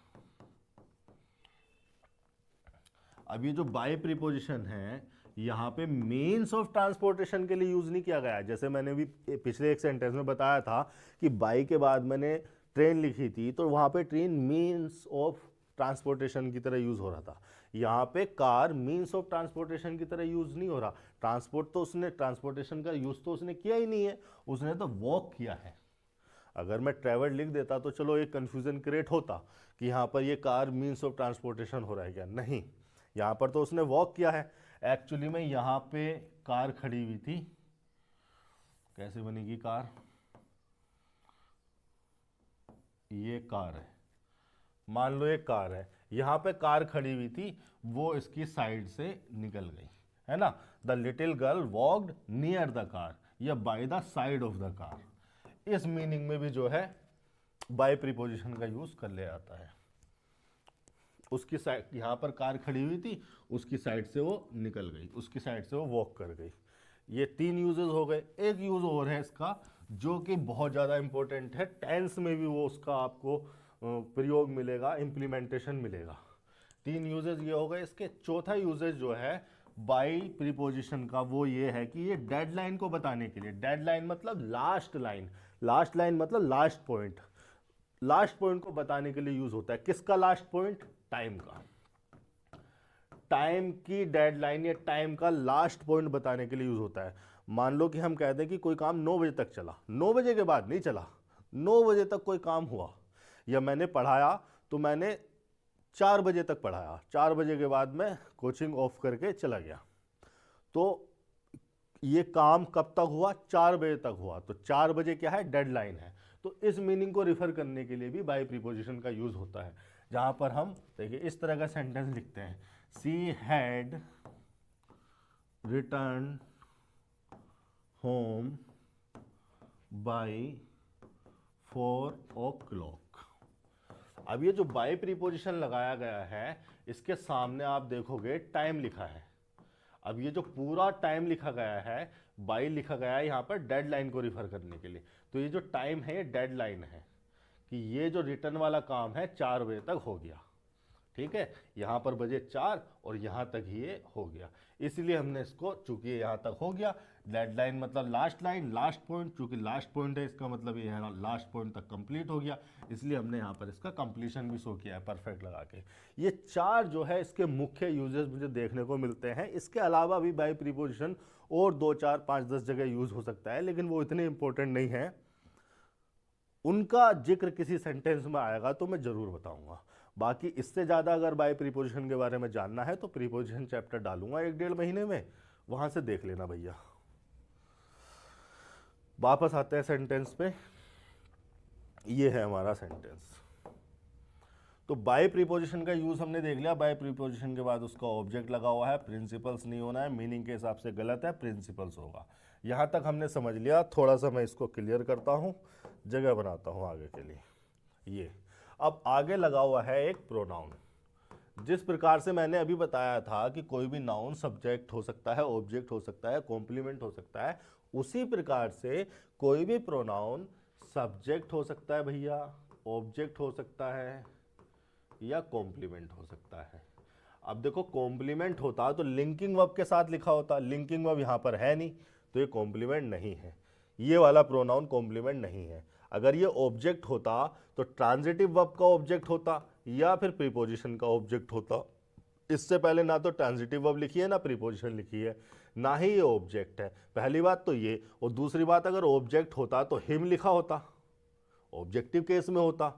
अब ये जो बाय प्रीपोजिशन है यहाँ पे मीन्स ऑफ ट्रांसपोर्टेशन के लिए यूज नहीं किया गया है। जैसे मैंने भी पिछले एक सेंटेंस में बताया था कि बाय के बाद मैंने ट्रेन लिखी थी, तो वहाँ पे ट्रेन मीन्स ऑफ ट्रांसपोर्टेशन की तरह यूज हो रहा था। यहाँ पे कार मीन्स ऑफ ट्रांसपोर्टेशन की तरह यूज नहीं हो रहा। ट्रांसपोर्टेशन का यूज तो उसने किया ही नहीं है, उसने तो वॉक किया है। अगर मैं ट्रैवल लिख देता तो चलो एक कंफ्यूजन क्रिएट होता कि यहाँ पर ये कार मीन्स ऑफ ट्रांसपोर्टेशन हो रहा है क्या। नहीं, यहाँ पर तो उसने वॉक किया है। एक्चुअली में यहाँ पे कार खड़ी हुई थी। कैसे बनेगी कार? ये कार है, मान लो एक कार है, यहाँ पे कार खड़ी हुई थी, वो इसकी साइड से निकल गई, है ना। The little girl walked near the car या by the side of the car. इस मीनिंग में भी जो है बाय प्रीपोजिशन का यूज कर लिया जाता है। उसकी साइड, यहाँ पर कार खड़ी हुई थी, उसकी साइड से वो निकल गई, उसकी साइड से वो वॉक कर गई। ये 3 यूजेस हो गए। एक यूज और है इसका जो कि बहुत ज़्यादा इंपॉर्टेंट है, टेंस में भी वो उसका आपको प्रयोग मिलेगा, इम्प्लीमेंटेशन मिलेगा। 3 यूजेस ये हो गए इसके। चौथा यूजेस जो है बाय प्रीपोजिशन का वो ये है कि ये डेडलाइन को बताने के लिए, डेडलाइन मतलब लास्ट लाइन, लास्ट लाइन मतलब लास्ट पॉइंट, लास्ट पॉइंट को बताने के लिए यूज होता है। किसका लास्ट पॉइंट? टाइम का। टाइम की डेडलाइन या टाइम का लास्ट पॉइंट बताने के लिए यूज होता है। मान लो कि हम कहते हैं कि कोई काम 9 बजे तक चला, 9 बजे के बाद नहीं चला, 9 बजे तक कोई काम हुआ, या मैंने पढ़ाया तो मैंने 4 बजे तक पढ़ाया, 4 बजे के बाद मैं कोचिंग ऑफ करके चला गया, तो ये काम कब तक हुआ? 4 बजे तक हुआ। तो 4 बजे क्या है? डेडलाइन है। तो इस मीनिंग को रिफर करने के लिए भी बाय प्रीपोजिशन का यूज होता है। जहां पर हम देखिए इस तरह का सेंटेंस लिखते हैं, she had return home by 4 o'clock। अब ये जो बाय प्रीपोजिशन लगाया गया है, इसके सामने आप देखोगे टाइम लिखा है। अब ये जो पूरा टाइम लिखा गया है, बाय लिखा गया है यहाँ पर डेडलाइन को रिफर करने के लिए। तो ये जो टाइम है ये डेडलाइन है कि ये जो रिटर्न वाला काम है 4 बजे तक हो गया, ठीक है। यहाँ पर बजे 4 और यहाँ तक ही ये हो गया, इसलिए हमने इसको, चूंकि यहाँ तक हो गया, डेडलाइन मतलब लास्ट लाइन, लास्ट पॉइंट, चूंकि लास्ट पॉइंट है इसका मतलब ये है लास्ट पॉइंट तक कंप्लीट हो गया, इसलिए हमने यहाँ पर इसका कंप्लीशन भी शो किया है परफेक्ट लगा के। ये 4 जो है इसके मुख्य यूजेस मुझे देखने को मिलते हैं। इसके अलावा भी बाय प्रीपोजिशन और 2, 4, 5, 10 जगह यूज हो सकता है, लेकिन वो इतने इंपॉर्टेंट नहीं है। उनका जिक्र किसी सेंटेंस में आएगा तो मैं जरूर बताऊंगा। बाकी इससे ज़्यादा अगर बाय प्रीपोजिशन के बारे में जानना है तो प्रीपोजिशन चैप्टर डालूंगा 1-1.5 महीने में, वहां से देख लेना भैया। वापस आते हैं सेंटेंस पे। ये है हमारा सेंटेंस। तो बाय प्रीपोजिशन का यूज हमने देख लिया। बाय प्रीपोजिशन के बाद उसका ऑब्जेक्ट लगा हुआ है, प्रिंसिपल्स नहीं होना है, मीनिंग के हिसाब से गलत है, प्रिंसिपल्स होगा। यहां तक हमने समझ लिया। थोड़ा सा मैं इसको क्लियर करता हूं, जगह बनाता हूं आगे के लिए। ये अब आगे लगा हुआ है एक प्रोनाउन। जिस प्रकार से मैंने अभी बताया था कि कोई भी नाउन सब्जेक्ट हो सकता है, ऑब्जेक्ट हो सकता है, कॉम्प्लीमेंट हो सकता है, उसी प्रकार से कोई भी प्रोनाउन सब्जेक्ट हो सकता है भैया, ऑब्जेक्ट हो सकता है या कॉम्प्लीमेंट हो सकता है। अब देखो कॉम्प्लीमेंट होता तो लिंकिंग वर्ब के साथ लिखा होता, लिंकिंग वर्ब यहाँ पर है नहीं, तो ये कॉम्प्लीमेंट नहीं है। ये वाला प्रोनाउन कॉम्प्लीमेंट नहीं है। अगर ये ऑब्जेक्ट होता तो ट्रांजिटिव वर्ब का ऑब्जेक्ट होता या फिर प्रीपोजिशन का ऑब्जेक्ट होता। इससे पहले ना तो ट्रांजिटिव वर्ब लिखी है ना प्रीपोजिशन लिखी है, ना ही ये ऑब्जेक्ट है। पहली बात तो ये, और दूसरी बात अगर ऑब्जेक्ट होता तो हिम लिखा होता, ऑब्जेक्टिव केस में होता।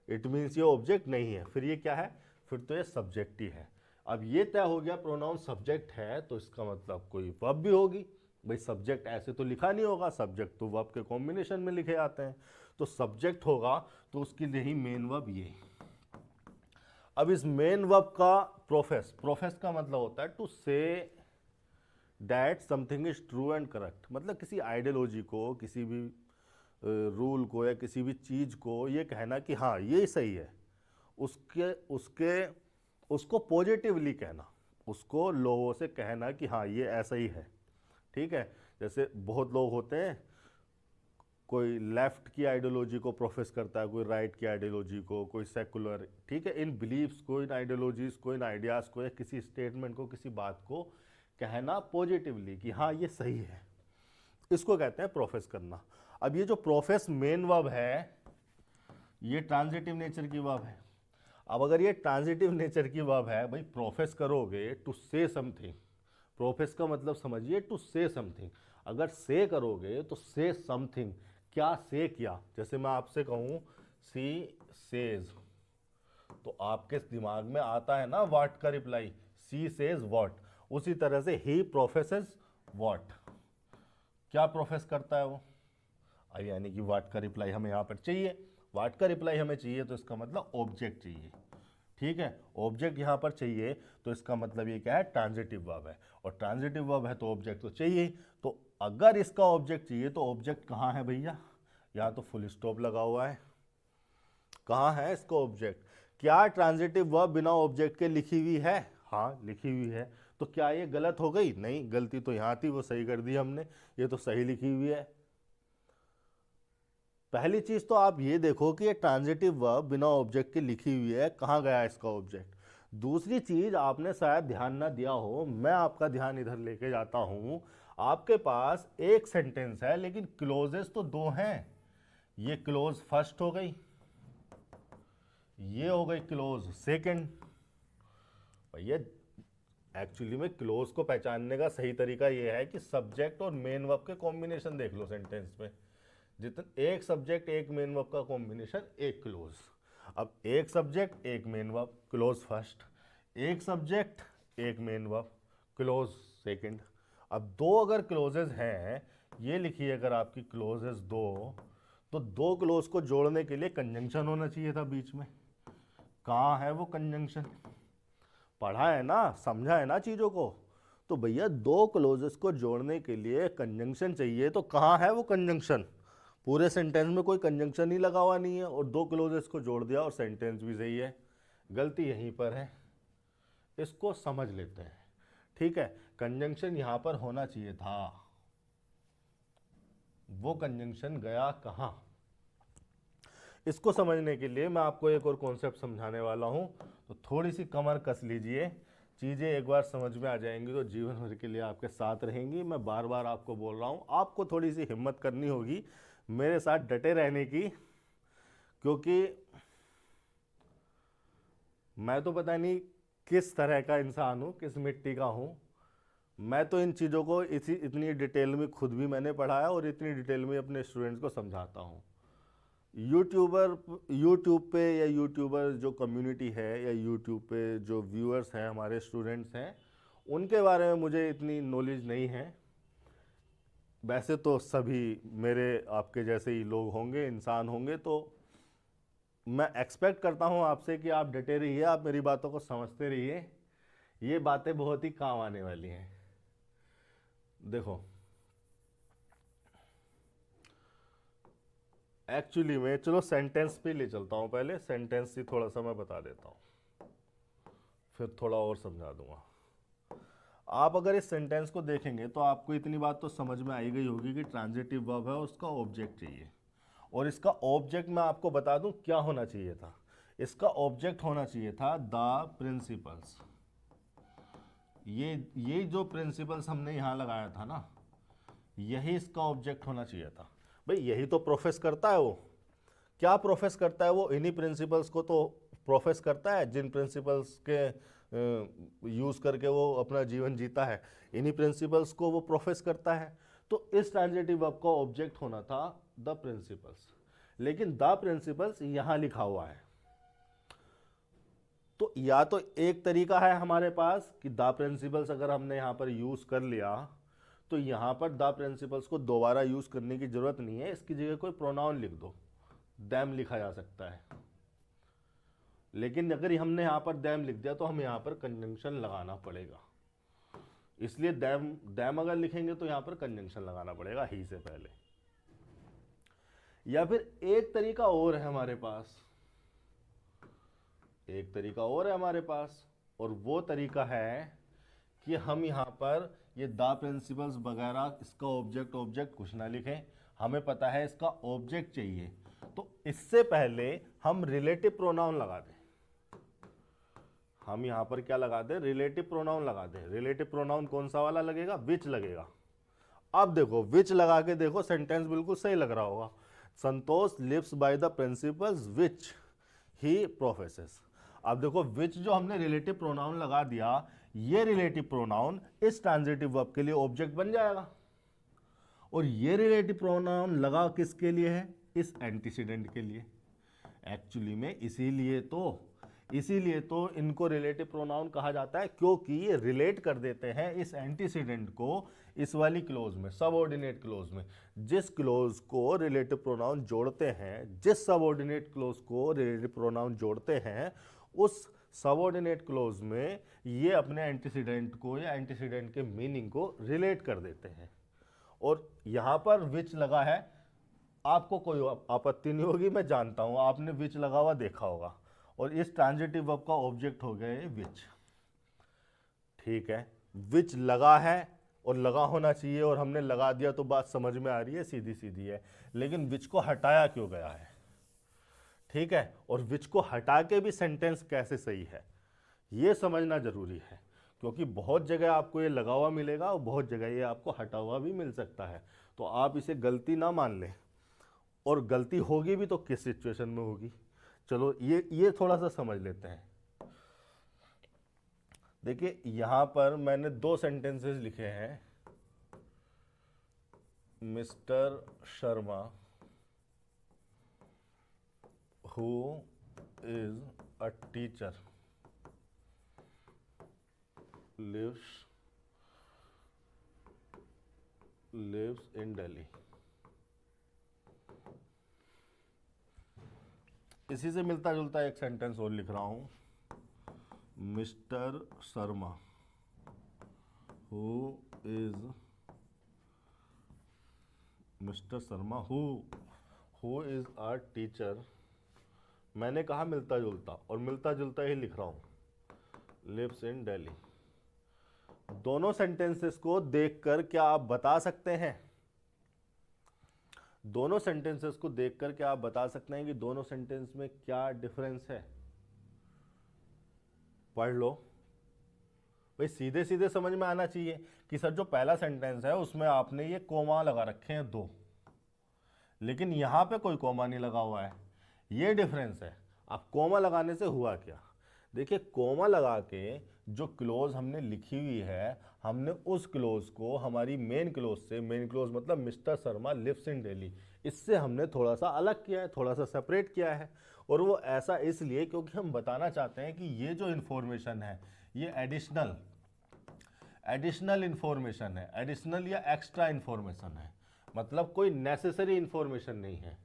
इट मीन्स ये ऑब्जेक्ट नहीं है, फिर ये क्या है? फिर तो ये सब्जेक्ट ही है। अब ये तय हो गया प्रोनाउन सब्जेक्ट है तो इसका मतलब कोई वर्ब भी होगी भाई सब्जेक्ट ऐसे तो लिखा नहीं होगा, सब्जेक्ट तो वर्ब के कॉम्बिनेशन में लिखे जाते हैं, तो सब्जेक्ट होगा तो उसके लिए ही मेन वर्ब ये। अब इस मेन वर्ब का प्रोफेस, प्रोफेस का मतलब होता है to say that something is true and correct, मतलब किसी आइडियोलॉजी को, किसी भी रूल को या किसी भी चीज़ को ये कहना कि हाँ ये सही है, उसके उसके उसको पॉजिटिवली कहना, उसको लोगों से कहना कि हाँ ये ऐसा ही है। ठीक है, जैसे बहुत लोग होते हैं, कोई लेफ्ट की आइडियोलॉजी को प्रोफेस करता है, कोई राइट की आइडियोलॉजी को, कोई सेकुलर, ठीक है, इन बिलीव्स को, इन आइडियोलॉजीज़ को, इन आइडियाज़ को या किसी स्टेटमेंट को, किसी बात को कहना पॉजिटिवली कि हाँ ये सही है, इसको कहते हैं प्रोफेस करना। अब ये जो प्रोफेस मेन वर्ब है, ये ट्रांजिटिव नेचर की वर्ब है। अब अगर ये ट्रांजिटिव नेचर की वर्ब है, भाई प्रोफेस करोगे टू से समथिंग, प्रोफेस का मतलब समझिए टू से समथिंग, अगर से करोगे तो से समथिंग, क्या से किया, जैसे मैं आपसे कहूँ सी सेज, तो आपके दिमाग में आता है ना व्हाट का रिप्लाई, सी सेज व्हाट, उसी तरह से ही प्रोफेसेस व्हाट, क्या प्रोफेस करता है वो, यानी कि व्हाट का रिप्लाई हमें यहाँ पर चाहिए, व्हाट का रिप्लाई हमें चाहिए तो इसका मतलब ऑब्जेक्ट चाहिए। ठीक है, ऑब्जेक्ट यहाँ पर चाहिए तो इसका मतलब ये क्या है, ट्रांजिटिव वर्ब है, और ट्रांजिटिव वर्ब है तो ऑब्जेक्ट तो चाहिए। तो अगर इसका ऑब्जेक्ट चाहिए तो ऑब्जेक्ट कहाँ है भैया, यहाँ तो फुल स्टॉप लगा हुआ है, कहाँ है इसका ऑब्जेक्ट, क्या ट्रांजिटिव वर्ब बिना ऑब्जेक्ट के लिखी हुई है, हाँ लिखी हुई है, तो क्या ये गलत हो गई, नहीं, गलती तो यहाँ थी, वो सही कर दी हमने, ये तो सही लिखी हुई है। पहली चीज तो आप ये देखो कि ये ट्रांजिटिव वर्ब बिना ऑब्जेक्ट के लिखी हुई है, कहाँ गया इसका ऑब्जेक्ट। दूसरी चीज आपने शायद ध्यान ना दिया हो, मैं आपका ध्यान इधर लेके जाता हूं, आपके पास एक सेंटेंस है लेकिन क्लोजेस तो दो हैं, ये क्लोज फर्स्ट हो गई, ये हो गई क्लोज सेकंड। भैया एक्चुअली में क्लोज को पहचानने का सही तरीका ये है कि सब्जेक्ट और मेन वर्ब के कॉम्बिनेशन देख लो सेंटेंस में, जितना एक सब्जेक्ट एक मेन वर्ब का कॉम्बिनेशन एक क्लोज। अब एक सब्जेक्ट एक मेन वर्ब क्लोज फर्स्ट, एक सब्जेक्ट एक मेन वर्ब क्लोज सेकंड। अब दो अगर क्लोजेज हैं, ये लिखिए अगर आपकी क्लोजेज दो, तो दो क्लोज को जोड़ने के लिए कंजंक्शन होना चाहिए था बीच में, कहाँ है वो कंजंक्शन, पढ़ा है ना, समझा है ना चीज़ों को, तो भैया दो क्लोजेस को जोड़ने के लिए कंजंक्शन चाहिए, तो कहाँ है वो कंजंक्शन, पूरे सेंटेंस में कोई कंजंक्शन ही लगा हुआ नहीं है और दो क्लोजेस को जोड़ दिया और सेंटेंस भी सही है, गलती यहीं पर है, इसको समझ लेते हैं। ठीक है, कंजंक्शन यहां पर होना चाहिए था, वो कंजंक्शन गया कहां, इसको समझने के लिए मैं आपको एक और कॉन्सेप्ट समझाने वाला हूं, तो थोड़ी सी कमर कस लीजिए, चीज़ें एक बार समझ में आ जाएंगी तो जीवन भर के लिए आपके साथ रहेंगी। मैं बार बार आपको बोल रहा हूं, आपको थोड़ी सी हिम्मत करनी होगी मेरे साथ डटे रहने की, क्योंकि मैं तो पता नहीं किस तरह का इंसान हूँ, किस मिट्टी का हूँ, मैं तो इन चीज़ों को इतनी डिटेल में खुद भी मैंने पढ़ा है और इतनी डिटेल में अपने स्टूडेंट्स को समझाता हूँ। यूट्यूब पे या यूट्यूबर जो कम्युनिटी है या यूट्यूब पे जो व्यूअर्स हैं, हमारे स्टूडेंट्स हैं, उनके बारे में मुझे इतनी नॉलेज नहीं है। वैसे तो सभी मेरे आपके जैसे ही लोग होंगे, इंसान होंगे, तो मैं एक्सपेक्ट करता हूँ आपसे कि आप डटे रहिए, आप मेरी बातों को समझते रहिए, ये बातें बहुत ही काम आने वाली हैं। देखो एक्चुअली में, चलो सेंटेंस पे ले चलता हूँ, पहले सेंटेंस ही थोड़ा सा मैं बता देता हूँ, फिर थोड़ा और समझा दूंगा। आप अगर इस सेंटेंस को देखेंगे तो आपको इतनी बात तो समझ में आई गई होगी कि ट्रांजिटिव वर्ब है, उसका ऑब्जेक्ट चाहिए, और इसका ऑब्जेक्ट मैं आपको बता दूं क्या होना चाहिए था, इसका ऑब्जेक्ट होना चाहिए था द प्रिंसिपल्स। ये जो प्रिंसिपल्स हमने यहाँ लगाया था ना, यही इसका ऑब्जेक्ट होना चाहिए था। भाई यही तो प्रोफेस करता है वो, क्या प्रोफेस करता है वो, इन्हीं प्रिंसिपल्स को तो प्रोफेस करता है, जिन प्रिंसिपल्स के यूज़ करके वो अपना जीवन जीता है, इन्हीं प्रिंसिपल्स को वो प्रोफेस करता है। तो इस ट्रांजिटिव वर्ब का ऑब्जेक्ट होना था द प्रिंसिपल्स, लेकिन द प्रिंसिपल्स यहाँ लिखा हुआ है, तो या तो एक तरीका है हमारे पास कि द प्रिंसिपल्स अगर हमने यहाँ पर यूज़ कर लिया तो यहाँ पर द प्रिंसिपल्स को दोबारा यूज करने की जरूरत नहीं है, इसकी जगह कोई प्रोनाउन लिख दो, देम लिखा जा सकता है। लेकिन अगर हमने यहाँ पर देम लिख दिया तो हमें यहाँ पर कंजंक्शन लगाना पड़ेगा, इसलिए देम अगर लिखेंगे तो यहाँ पर कंजंक्शन लगाना पड़ेगा ही से पहले। या फिर एक तरीका और है हमारे पास, एक तरीका और है हमारे पास, और वो तरीका है कि हम यहाँ पर ये द प्रिंसिपल्स वगैरह इसका ऑब्जेक्ट कुछ ना लिखें, हमें पता है इसका ऑब्जेक्ट चाहिए, तो इससे पहले हम रिलेटिव प्रोनाउन लगा दें। हम यहाँ पर क्या लगा दें, रिलेटिव प्रोनाउन लगा दें। रिलेटिव प्रोनाउन कौन सा वाला लगेगा, विच लगेगा। अब देखो विच लगा के देखो, सेंटेंस बिल्कुल सही लग रहा होगा। Santosh lives by the principles which he professes. अब देखो विच जो हमने रिलेटिव प्रोनाउन लगा दिया, ये रिलेटिव प्रोनाउन इस ट्रांजिटिव वर्ब के लिए ऑब्जेक्ट बन जाएगा। और ये रिलेटिव प्रोनाउन लगा किसके लिए है, इस एंटीसीडेंट के लिए। एक्चुअली में इसीलिए तो इनको रिलेटिव प्रोनाउन कहा जाता है, क्योंकि ये रिलेट कर देते हैं इस एंटीसीडेंट को इस वाली क्लोज में, सबऑर्डिनेट क्लोज में। जिस क्लोज को रिलेटिव प्रोनाउन जोड़ते हैं, जिस सबऑर्डिनेट क्लोज को रिलेटिव प्रोनाउन जोड़ते हैं, उस सबऑर्डिनेट क्लोज में ये अपने एंटीसीडेंट को या एंटीसीडेंट के मीनिंग को रिलेट कर देते हैं। और यहाँ पर विच लगा है, आपको कोई आपत्ति नहीं होगी, मैं जानता हूँ आपने विच लगा हुआ देखा होगा, और इस ट्रांजिटिव वर्ब का ऑब्जेक्ट हो गया ये विच। ठीक है, विच लगा है और लगा होना चाहिए, और हमने लगा दिया तो बात समझ में आ रही है, सीधी सीधी है। लेकिन विच को हटाया क्यों गया है, ठीक है, और विच को हटा के भी सेंटेंस कैसे सही है, ये समझना जरूरी है। क्योंकि बहुत जगह आपको ये लगा हुआ मिलेगा और बहुत जगह ये आपको हटा हुआ भी मिल सकता है। तो आप इसे गलती ना मान लें, और गलती होगी भी तो किस सिचुएशन में होगी। चलो ये थोड़ा सा समझ लेते हैं। देखिए यहां पर मैंने 2 सेंटेंसेस लिखे हैं। Mister Sharma who is a teacher lives in Delhi। इसी से मिलता जुलता एक सेंटेंस और लिख रहा हूं, mister Sharma who is a teacher। मैंने कहा मिलता जुलता, और मिलता जुलता ही लिख रहा हूं, लिव्स इन दिल्ली। दोनों सेंटेंसेस को देखकर क्या आप बता सकते हैं, दोनों सेंटेंसेस को देखकर क्या आप बता सकते हैं कि दोनों सेंटेंस में क्या डिफरेंस है। पढ़ लो भाई, सीधे सीधे समझ में आना चाहिए कि सर जो पहला सेंटेंस है उसमें आपने ये कोमा लगा रखे हैं 2, लेकिन यहां पे कोई कोमा नहीं लगा हुआ है, ये डिफरेंस है। अब कोमा लगाने से हुआ क्या, देखिए कोमा लगा के जो क्लोज हमने लिखी हुई है, हमने उस क्लोज को हमारी मेन क्लोज से, मेन क्लोज मतलब Mr Sharma lives in Delhi, इससे हमने थोड़ा सा अलग किया है, थोड़ा सा सेपरेट किया है। और वो ऐसा इसलिए क्योंकि हम बताना चाहते हैं कि ये जो इन्फॉर्मेशन है ये एडिशनल इन्फॉर्मेशन है, एडिशनल या एक्स्ट्रा इन्फॉर्मेशन है, मतलब कोई नेसेसरी इन्फॉर्मेशन नहीं है।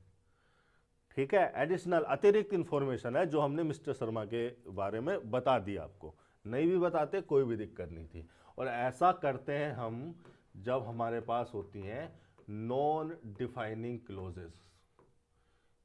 ठीक है, एडिशनल अतिरिक्त इन्फॉर्मेशन है जो हमने मिस्टर शर्मा के बारे में बता दी, आपको नहीं भी बताते कोई भी दिक्कत नहीं थी। और ऐसा करते हैं हम जब हमारे पास होती हैं नॉन डिफाइनिंग क्लोजेस।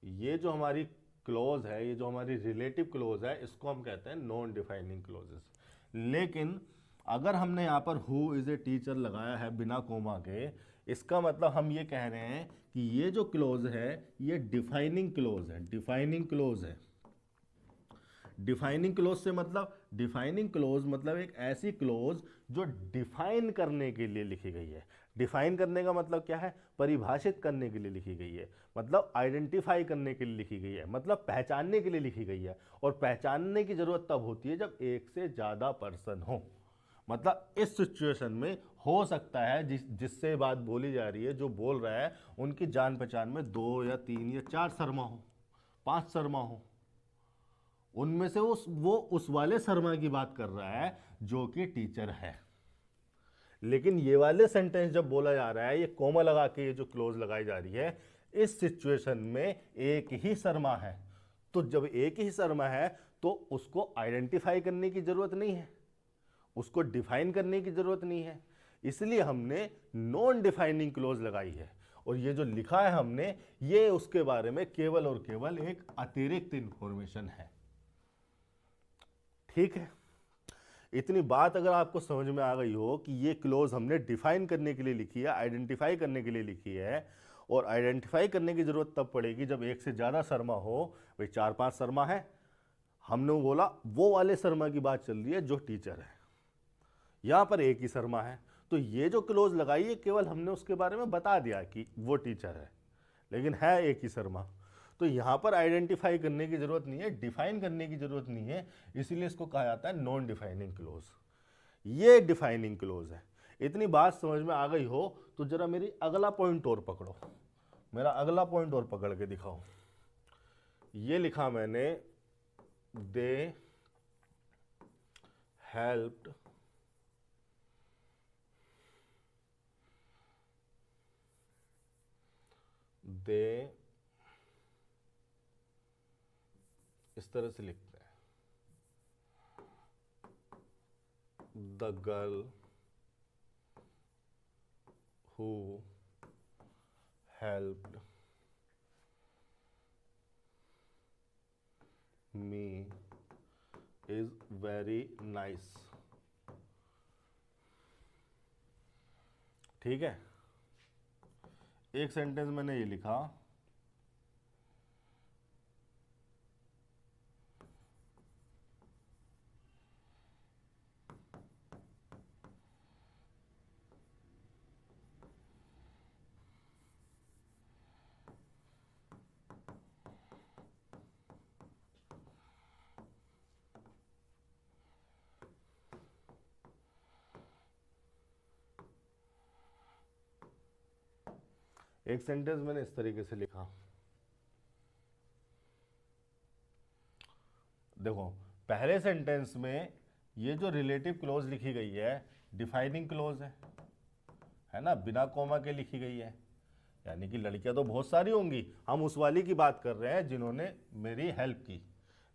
ये जो हमारी क्लोज है, ये जो हमारी रिलेटिव क्लोज है, इसको हम कहते हैं नॉन डिफाइनिंग क्लोजेस। लेकिन अगर हमने यहाँ पर हु इज ए टीचर लगाया है बिना कोमा के, इसका मतलब हम ये कह रहे हैं कि ये जो क्लोज है ये डिफाइनिंग क्लोज है, डिफाइनिंग क्लोज है। डिफाइनिंग क्लोज से मतलब, डिफाइनिंग क्लोज मतलब एक ऐसी क्लोज जो डिफाइन करने के लिए लिखी गई है। डिफाइन करने का मतलब क्या है, परिभाषित करने के लिए लिखी गई है, मतलब आइडेंटिफाई करने के लिए लिखी गई है, मतलब पहचानने के लिए लिखी गई है। और पहचानने की जरूरत तब होती है जब एक से ज्यादा पर्सन हो। मतलब इस सिचुएशन में हो सकता है जिससे बात बोली जा रही है, जो बोल रहा है, उनकी जान पहचान में 2 या 3 या 4 शर्मा हो, 5 शर्मा हो, उनमें से वो उस वाले शर्मा की बात कर रहा है जो कि टीचर है। लेकिन ये वाले सेंटेंस जब बोला जा रहा है, ये कोमा लगा के ये जो क्लोज लगाई जा रही है, इस सिचुएशन में एक ही शर्मा है। तो जब एक ही शर्मा है तो उसको आइडेंटिफाई करने की जरूरत नहीं है, उसको डिफाइन करने की जरूरत नहीं है, इसलिए हमने नॉन डिफाइनिंग क्लोज लगाई है। और ये जो लिखा है हमने, ये उसके बारे में केवल और केवल एक अतिरिक्त इंफॉर्मेशन है। ठीक है, इतनी बात अगर आपको समझ में आ गई हो कि ये क्लोज हमने डिफाइन करने के लिए लिखी है, आइडेंटिफाई करने के लिए लिखी है, और आइडेंटिफाई करने की जरूरत तब पड़ेगी जब एक से ज्यादा शर्मा हो। भाई 4-5 शर्मा है, हमने बोला वो वाले शर्मा की बात चल रही है जो टीचर है, यहां पर एक ही शर्मा है, तो ये जो क्लोज लगाई है केवल हमने उसके बारे में बता दिया कि वो टीचर है, लेकिन है एक ही शर्मा। तो यहां पर आइडेंटिफाई करने की जरूरत नहीं है, डिफाइन करने की जरूरत नहीं है, इसीलिए इसको कहा जाता है नॉन डिफाइनिंग क्लोज। ये डिफाइनिंग क्लोज है। इतनी बात समझ में आ गई हो तो जरा मेरी अगला पॉइंट और पकड़ो, मेरा अगला पॉइंट और पकड़ के दिखाओ। ये लिखा मैंने, दे हेल्प्ड दे, इस तरह से लिखते हैं, the girl who helped me is very nice. ठीक है, एक सेंटेंस मैंने ये लिखा, एक सेंटेंस मैंने इस तरीके से लिखा। देखो, पहले सेंटेंस में ये जो रिलेटिव क्लोज लिखी गई है डिफाइनिंग क्लोज है ना, बिना कोमा के लिखी गई है, यानी कि लड़कियां तो बहुत सारी होंगी, हम उस वाली की बात कर रहे हैं जिन्होंने मेरी हेल्प की।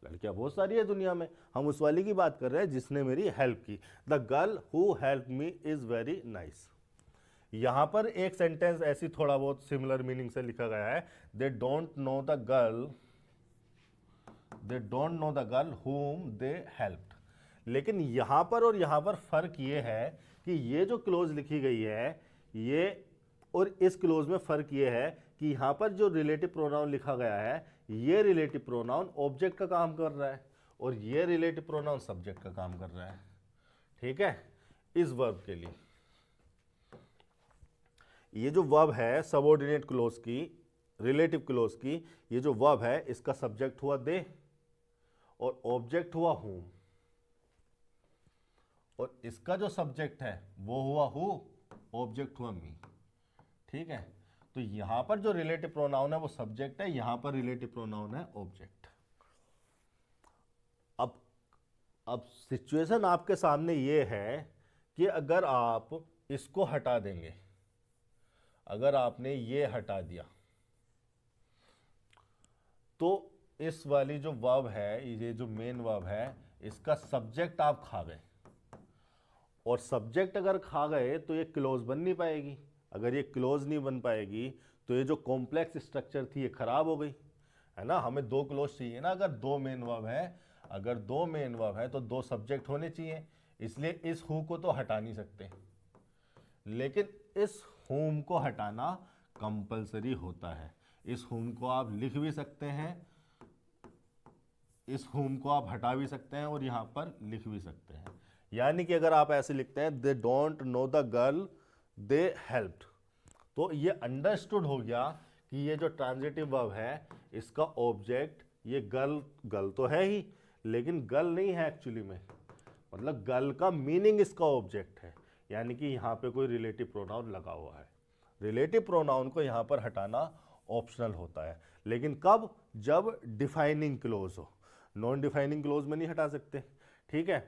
लड़कियां बहुत सारी है दुनिया में, हम उस वाली की बात कर रहे हैं जिसने मेरी हेल्प की। The girl who help me is very nice. यहां पर एक सेंटेंस ऐसी थोड़ा बहुत सिमिलर मीनिंग से लिखा गया है, they don't know the girl, they don't know the girl whom they helped। लेकिन यहां पर और यहां पर फर्क ये है कि ये जो क्लोज लिखी गई है ये, और इस क्लोज में फर्क ये है कि यहां पर जो रिलेटिव प्रोनाउन लिखा गया है, ये रिलेटिव प्रोनाउन ऑब्जेक्ट का काम कर रहा है और ये रिलेटिव प्रोनाउन सब्जेक्ट का काम कर रहा है। ठीक है, इस वर्ब के लिए ये जो वर्ब है सबऑर्डिनेट क्लोज की, रिलेटिव क्लोज की, ये जो वर्ब है इसका सब्जेक्ट हुआ दे और ऑब्जेक्ट हुआ हूम, और इसका जो सब्जेक्ट है वो हुआ हु, ऑब्जेक्ट हुआ मी। ठीक है, तो यहां पर जो रिलेटिव प्रोनाउन है वो सब्जेक्ट है, यहां पर रिलेटिव प्रोनाउन है ऑब्जेक्ट। अब सिचुएशन आपके सामने ये है कि अगर आप इसको हटा देंगे, अगर आपने ये हटा दिया तो इस वाली जो वर्ब है, ये जो मेन वर्ब है, इसका सब्जेक्ट आप खा गए, और सब्जेक्ट अगर खा गए तो ये क्लोज बन नहीं पाएगी। अगर ये क्लोज नहीं बन पाएगी तो ये जो कॉम्प्लेक्स स्ट्रक्चर थी ये खराब हो गई, है ना। हमें दो क्लोज चाहिए ना, अगर दो मेन वर्ब है, अगर दो मेन वर्ब है तो दो सब्जेक्ट होने चाहिए, इसलिए इस हु को तो हटा नहीं सकते, लेकिन इस हुम को हटाना कंपलसरी होता है। इस हुम को आप लिख भी सकते हैं, इस हुम को आप हटा भी सकते हैं और यहां पर लिख भी सकते हैं। यानी कि अगर आप ऐसे लिखते हैं, they don't know the girl they helped, तो ये अंडरस्टूड हो गया कि ये जो ट्रांजिटिव वर्ब है इसका ऑब्जेक्ट ये गर्ल, गर्ल तो है ही लेकिन गर्ल नहीं है एक्चुअली में, मतलब गर्ल का मीनिंग इसका ऑब्जेक्ट है, यानी कि यहां पे कोई रिलेटिव प्रोनाउन लगा हुआ है। रिलेटिव प्रोनाउन को यहां पर हटाना ऑप्शनल होता है, लेकिन कब, जब डिफाइनिंग क्लोज हो, नॉन डिफाइनिंग क्लोज में नहीं हटा सकते। ठीक है,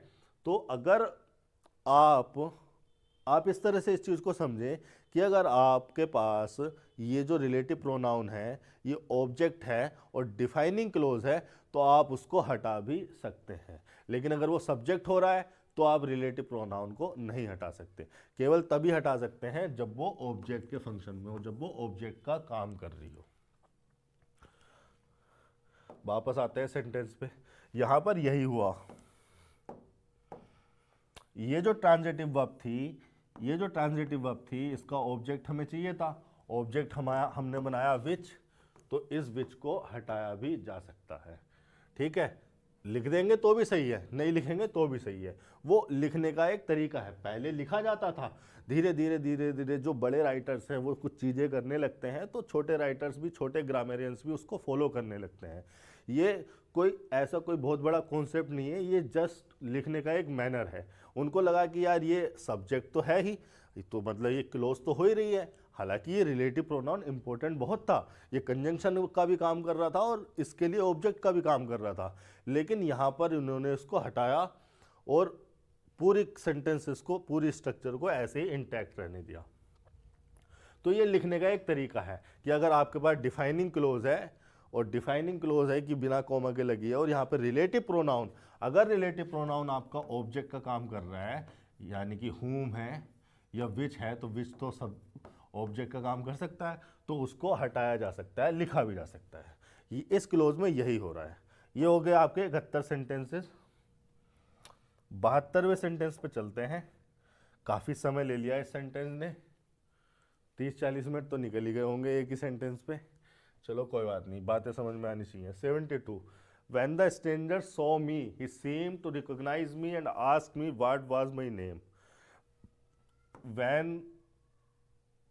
तो अगर आप आप इस तरह से इस चीज़ को समझें कि अगर आपके पास ये जो रिलेटिव प्रोनाउन है ये ऑब्जेक्ट है और डिफाइनिंग क्लोज है तो आप उसको हटा भी सकते हैं, लेकिन अगर वो सब्जेक्ट हो रहा है तो आप रिलेटिव प्रोनाउन को नहीं हटा सकते। केवल तभी हटा सकते हैं जब वो ऑब्जेक्ट के फंक्शन में हो, जब वो ऑब्जेक्ट का काम कर रही हो। वापस आते हैं सेंटेंस पे। यहां पर यही हुआ, ये जो ट्रांजिटिव वर्ब थी, ये जो ट्रांजिटिव वर्ब थी इसका ऑब्जेक्ट हमें चाहिए था, ऑब्जेक्ट हमारा हमने बनाया विच, तो इस विच को हटाया भी जा सकता है। ठीक है, लिख देंगे तो भी सही है, नहीं लिखेंगे तो भी सही है। वो लिखने का एक तरीका है, पहले लिखा जाता था, धीरे धीरे धीरे धीरे जो बड़े राइटर्स हैं वो कुछ चीज़ें करने लगते हैं तो छोटे राइटर्स भी, छोटे ग्रामेरियंस भी उसको फॉलो करने लगते हैं। ये कोई ऐसा कोई बहुत बड़ा कॉन्सेप्ट नहीं है, ये जस्ट लिखने का एक मैनर है। उनको लगा कि यार ये सब्जेक्ट तो है ही, तो मतलब ये क्लोज तो हो ही रही है, हालांकि ये रिलेटिव प्रोनाउन इंपॉर्टेंट बहुत था, ये कंजंक्शन का भी काम कर रहा था और इसके लिए ऑब्जेक्ट का भी काम कर रहा था, लेकिन यहाँ पर उन्होंने इसको हटाया और पूरी सेंटेंसेस को, पूरी स्ट्रक्चर को ऐसे ही इंटैक्ट रहने दिया। तो ये लिखने का एक तरीका है कि अगर आपके पास डिफाइनिंग क्लोज है और डिफाइनिंग क्लोज है कि बिना कॉमा के लगी है और यहाँ पर रिलेटिव प्रोनाउन, अगर रिलेटिव प्रोनाउन आपका ऑब्जेक्ट का काम कर रहा है यानी कि हुम है या विच है, तो विच तो सब ऑब्जेक्ट का काम कर सकता है, तो उसको हटाया जा सकता है, लिखा भी जा सकता है। ये इस क्लोज में यही हो रहा है। ये हो गए आपके 71 सेंटेंसेस। 72वें सेंटेंस पे चलते हैं। काफ़ी समय ले लिया इस सेंटेंस ने, 30-40 मिनट तो निकल ही गए होंगे एक ही सेंटेंस पे। चलो कोई बात नहीं, बातें समझ में आनी चाहिए। 72, When the stranger saw me, he seemed to recognize me and asked me what was my name. When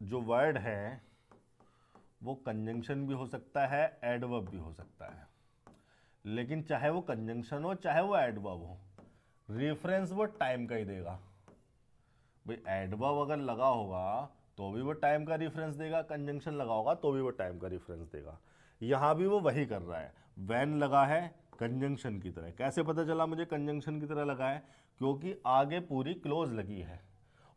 जो वर्ड है वो कंजंक्शन भी हो सकता है, एडवर्ब भी हो सकता है, लेकिन चाहे वो कंजंक्शन हो चाहे वो एडवर्ब हो, रेफरेंस वो टाइम का ही देगा। भाई एडवर्ब अगर लगा होगा तो भी वो टाइम का रेफरेंस देगा, कंजंक्शन लगा होगा तो भी वो टाइम का रेफरेंस देगा। यहाँ भी वो वही कर रहा है, वैन लगा है कंजंक्शन की तरह। कैसे पता चला मुझे कंजंक्शन की तरह लगा है? क्योंकि आगे पूरी क्लोज लगी है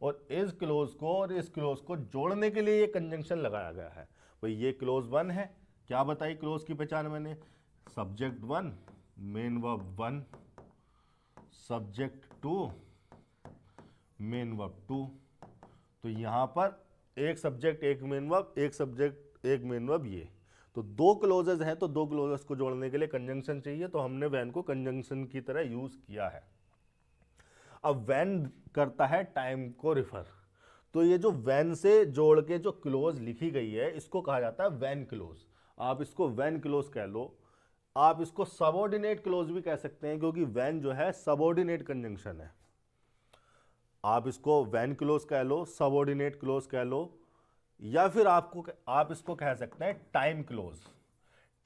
और इस क्लोज को और इस क्लोज को जोड़ने के लिए ये कंजंक्शन लगाया गया है। भाई ये क्लोज 1 है, क्या बताई क्लोज की पहचान मैंने? Subject 1, main verb 1, subject 2, main verb 2। तो यहाँ पर एक सब्जेक्ट एक मेन वर्ब, एक सब्जेक्ट एक मेन वर्ब, ये तो दो क्लोजेज हैं, तो दो क्लोजेस को जोड़ने के लिए कंजंक्शन चाहिए, तो हमने वैन को कंजंक्शन की तरह यूज किया है। अब वैन करता है टाइम को रिफर, तो ये जो वैन से जोड़ के जो क्लोज लिखी गई है इसको कहा जाता है वैन क्लोज। आप इसको वैन क्लोज कह लो, आप इसको सबऑर्डिनेट क्लोज भी कह सकते हैं, क्योंकि वैन जो है सबऑर्डिनेट कंजंक्शन है। आप इसको वैन क्लोज कह लो, सबऑर्डिनेट क्लोज कह लो, या फिर आप इसको कह सकते हैं टाइम क्लोज।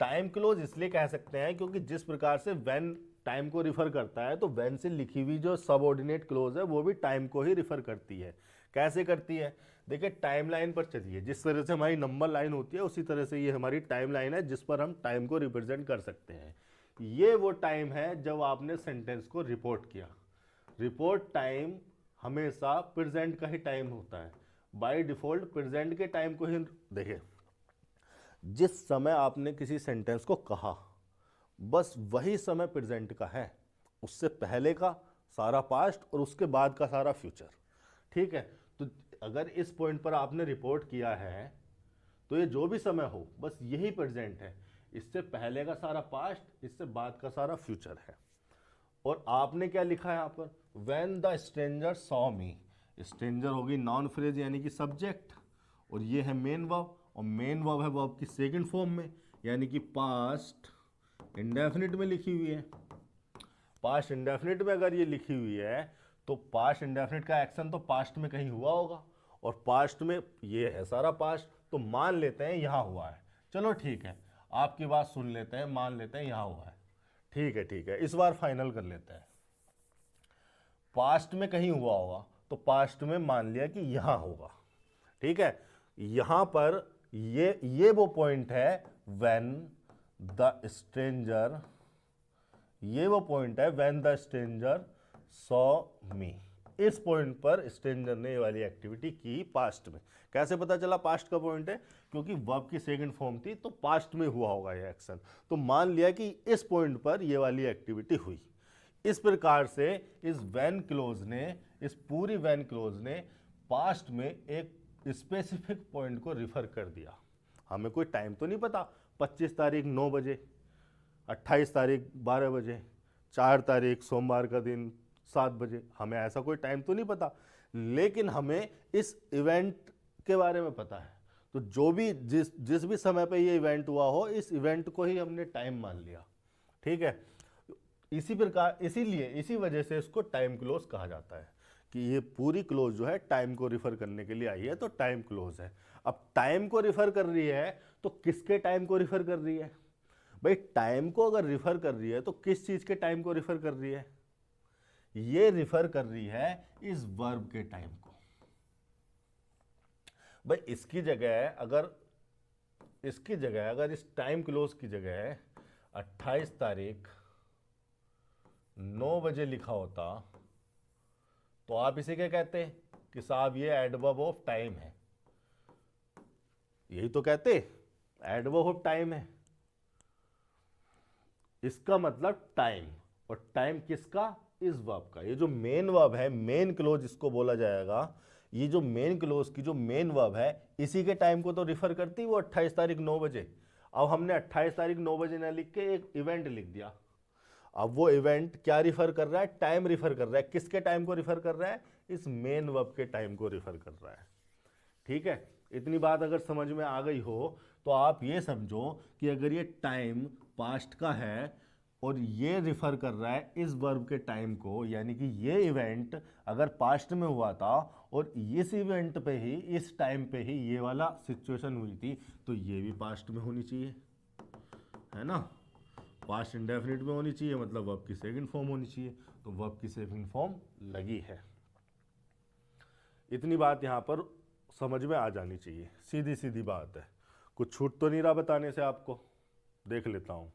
टाइम क्लोज इसलिए कह सकते हैं क्योंकि जिस प्रकार से वैन टाइम को रिफर करता है, तो वैन से लिखी हुई जो सबऑर्डिनेट क्लोज है वो भी टाइम को ही रिफर करती है। कैसे करती है? देखिए टाइमलाइन पर चलिए, जिस तरह से हमारी नंबर लाइन होती है उसी तरह से ये हमारी टाइम लाइन है जिस पर हम टाइम को रिप्रेजेंट कर सकते हैं। ये वो टाइम है जब आपने सेंटेंस को रिपोर्ट किया। रिपोर्ट टाइम हमेशा प्रेजेंट का ही टाइम होता है, बाय डिफॉल्ट प्रेजेंट के टाइम को ही। देखिए जिस समय आपने किसी सेंटेंस को कहा बस वही समय प्रेजेंट का है, उससे पहले का सारा पास्ट और उसके बाद का सारा फ्यूचर। ठीक है, तो अगर इस पॉइंट पर आपने रिपोर्ट किया है तो ये जो भी समय हो बस यही प्रेजेंट है, इससे पहले का सारा पास्ट, इससे बाद का सारा फ्यूचर है। और आपने क्या लिखा है यहाँ पर? When the stranger saw me. Stranger होगी नाउन फ्रेज यानी कि सब्जेक्ट, और ये है मेन वर्ब, और मेन वर्ब है वर्ब की सेकंड फॉर्म में यानी कि पास्ट इंडेफिनिट में लिखी हुई है। पास्ट इंडेफिनिट में अगर ये लिखी हुई है तो पास्ट इंडेफिनिट का एक्शन तो पास्ट में कहीं हुआ होगा, और पास्ट में ये है सारा पास्ट, तो मान लेते हैं यहाँ हुआ है। चलो ठीक है, आपकी बात सुन लेते हैं, मान लेते हैं यहाँ हुआ है। ठीक है, इस बार फाइनल कर लेते हैं। पास्ट में कहीं हुआ होगा तो पास्ट में मान लिया कि यहां होगा। ठीक है, यहां पर ये वो पॉइंट है व्हेन द स्ट्रेंजर, ये वो पॉइंट है when the stranger saw me. इस पॉइंट पर स्ट्रेंजर ने ये वाली एक्टिविटी की पास्ट में। कैसे पता चला पास्ट का पॉइंट है? क्योंकि वर्ब की सेकंड फॉर्म थी तो पास्ट में हुआ होगा ये एक्शन, तो मान लिया कि इस पॉइंट पर ये वाली एक्टिविटी हुई। इस प्रकार से इस व्हेन क्लोज ने, इस पूरी व्हेन क्लोज ने पास्ट में एक स्पेसिफिक पॉइंट को रिफर कर दिया। हमें कोई टाइम तो नहीं पता, 25 तारीख 9 बजे, 28 तारीख 12 बजे, 4 तारीख सोमवार का दिन 7 बजे, हमें ऐसा कोई टाइम तो नहीं पता, लेकिन हमें इस इवेंट के बारे में पता है। तो जो भी जिस भी समय पे ये इवेंट हुआ हो, इस इवेंट को ही हमने टाइम मान लिया। ठीक है, इसी प्रकार, इसीलिए इसी वजह से इसको टाइम क्लोज कहा जाता है कि ये पूरी क्लोज जो है टाइम को रिफर करने के लिए आई है, तो टाइम क्लोज है। अब टाइम को रिफर कर रही है तो किसके टाइम को रिफर कर रही है? भाई टाइम को अगर रिफर कर रही है तो किस चीज के टाइम को रिफर कर रही है? ये रिफर कर रही है इस वर्ब के टाइम को। भाई इसकी जगह अगर इस टाइम क्लोज की जगह 28 तारीख 9 बजे लिखा होता तो आप इसे क्या कहते कि साहब ये एडवर्ब ऑफ टाइम है। यही तो कहते, एडवर्ब ऑफ टाइम है। इसका मतलब टाइम, और टाइम किसका? इस वर्ब का। ये जो मेन वर्ब है, मेन क्लोज इसको बोला जाएगा। ये जो मेन क्लोज की जो मेन वर्ब है, इसी के टाइम को तो रिफर करती वो 28 तारीख 9 बजे। अब हमने 28 तारीख 9 बजे ना लिख के एक इवेंट लिख दिया। अब वो इवेंट क्या रिफर कर रहा है? टाइम रिफर कर रहा है। किसके टाइम को रिफर कर रहा है? इस मेन वर्ब के टाइम को रिफर कर रहा है। ठीक है, इतनी बात अगर समझ में आ गई हो तो आप ये समझो कि अगर ये टाइम पास्ट का है और ये रिफर कर रहा है इस वर्ब के टाइम को, यानी कि ये इवेंट अगर पास्ट में हुआ था और इस इवेंट पे ही, इस टाइम पे ही ये वाला सिचुएशन हुई थी, तो ये भी पास्ट में होनी चाहिए, है ना? पास्ट इंडेफिनिट में होनी चाहिए, मतलब वर्ब की सेकंड फॉर्म होनी चाहिए। तो वर्ब की सेकंड फॉर्म लगी है। इतनी बात यहां पर समझ में आ जानी चाहिए, सीधी सीधी बात है। कुछ छूट तो नहीं रहा बताने से आपको? देख लेता हूं।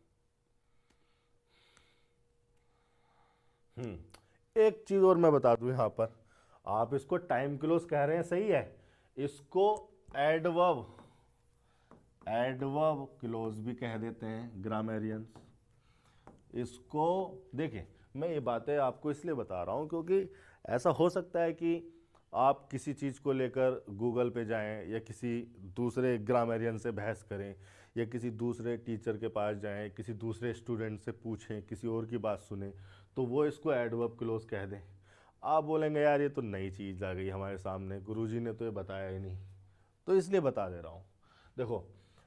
एक चीज और मैं बता दूं यहां पर, आप इसको टाइम क्लोज कह रहे हैं, सही है, इसको एडवर्ब क्लोज भी कह देते हैं ग्रामेरियंस। इसको देखिए, मैं ये बातें आपको इसलिए बता रहा हूं क्योंकि ऐसा हो सकता है कि आप किसी चीज़ को लेकर गूगल पे जाएं या किसी दूसरे ग्रामेरियन से बहस करें या किसी दूसरे टीचर के पास जाएं, किसी दूसरे स्टूडेंट से पूछें, किसी और की बात सुने, तो वो इसको एडवर्ब क्लोज कह दें। आप बोलेंगे यार ये तो नई चीज़ आ गई हमारे सामने, गुरुजी ने तो ये बताया ही नहीं, तो इसलिए बता दे रहा हूँ। देखो,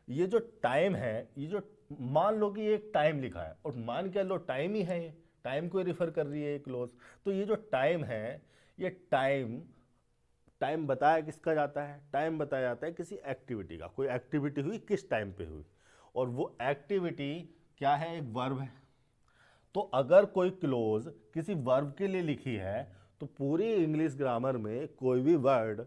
ये जो टाइम है, ये जो मान लो कि एक टाइम लिखा है और मान के लो टाइम ही है, ये टाइम को रिफर कर रही है ये क्लोज। तो ये जो टाइम है, ये टाइम बताया किसका जाता है? टाइम बताया जाता है किसी एक्टिविटी का। कोई एक्टिविटी हुई, किस टाइम पे हुई, और वो एक्टिविटी क्या है? एक वर्ब है। तो अगर कोई क्लोज किसी वर्ब के लिए लिखी है तो पूरी इंग्लिश ग्रामर में कोई भी वर्ड,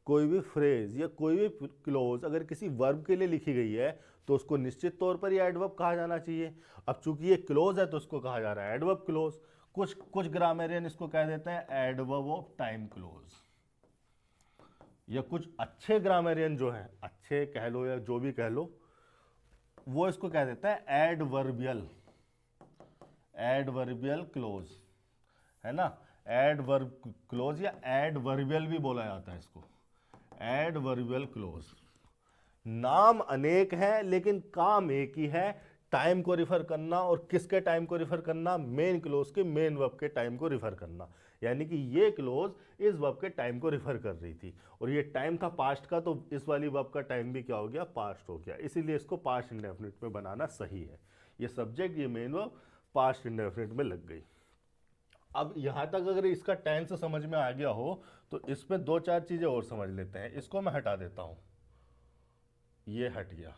कोई भी फ्रेज या कोई भी क्लोज अगर किसी वर्ब के लिए लिखी गई है तो उसको निश्चित तौर पर ये एडवर्ब कहा जाना चाहिए। अब चूंकि ये क्लोज है तो उसको कहा जा रहा है एडवर्ब क्लोज। कुछ ग्रामेरियन इसको कह देते हैं एडवर्ब ऑफ टाइम क्लोज, या कुछ अच्छे ग्रामेरियन जो हैं, अच्छे कह लो या जो भी कह लो, वो इसको कह देता है एडवर्बियल क्लोज, है ना? एडवर्ब क्लोज या एडवर्बियल भी बोला जाता है इसको, एडवर्बियल क्लोज। नाम अनेक है लेकिन काम एक ही है, टाइम को रिफर करना। और किसके टाइम को रिफर करना? मेन क्लोज के मेन वर्ब के टाइम को रिफर करना। यानी कि ये क्लोज इस वर्ब के टाइम को रिफर कर रही थी और ये टाइम था पास्ट का, तो इस वाली वर्ब का टाइम भी क्या हो गया? पास्ट हो गया। इसीलिए इसको पास्ट इंडेफिनिट में बनाना सही है। ये सब्जेक्ट, ये मेन वर्ब पास्ट इंडेफिनिट में लग गई। अब यहां तक अगर इसका टेंस समझ में आ गया हो तो इसमें दो चार चीजें और समझ लेते हैं। इसको मैं हटा देता हूं, ये हट गया।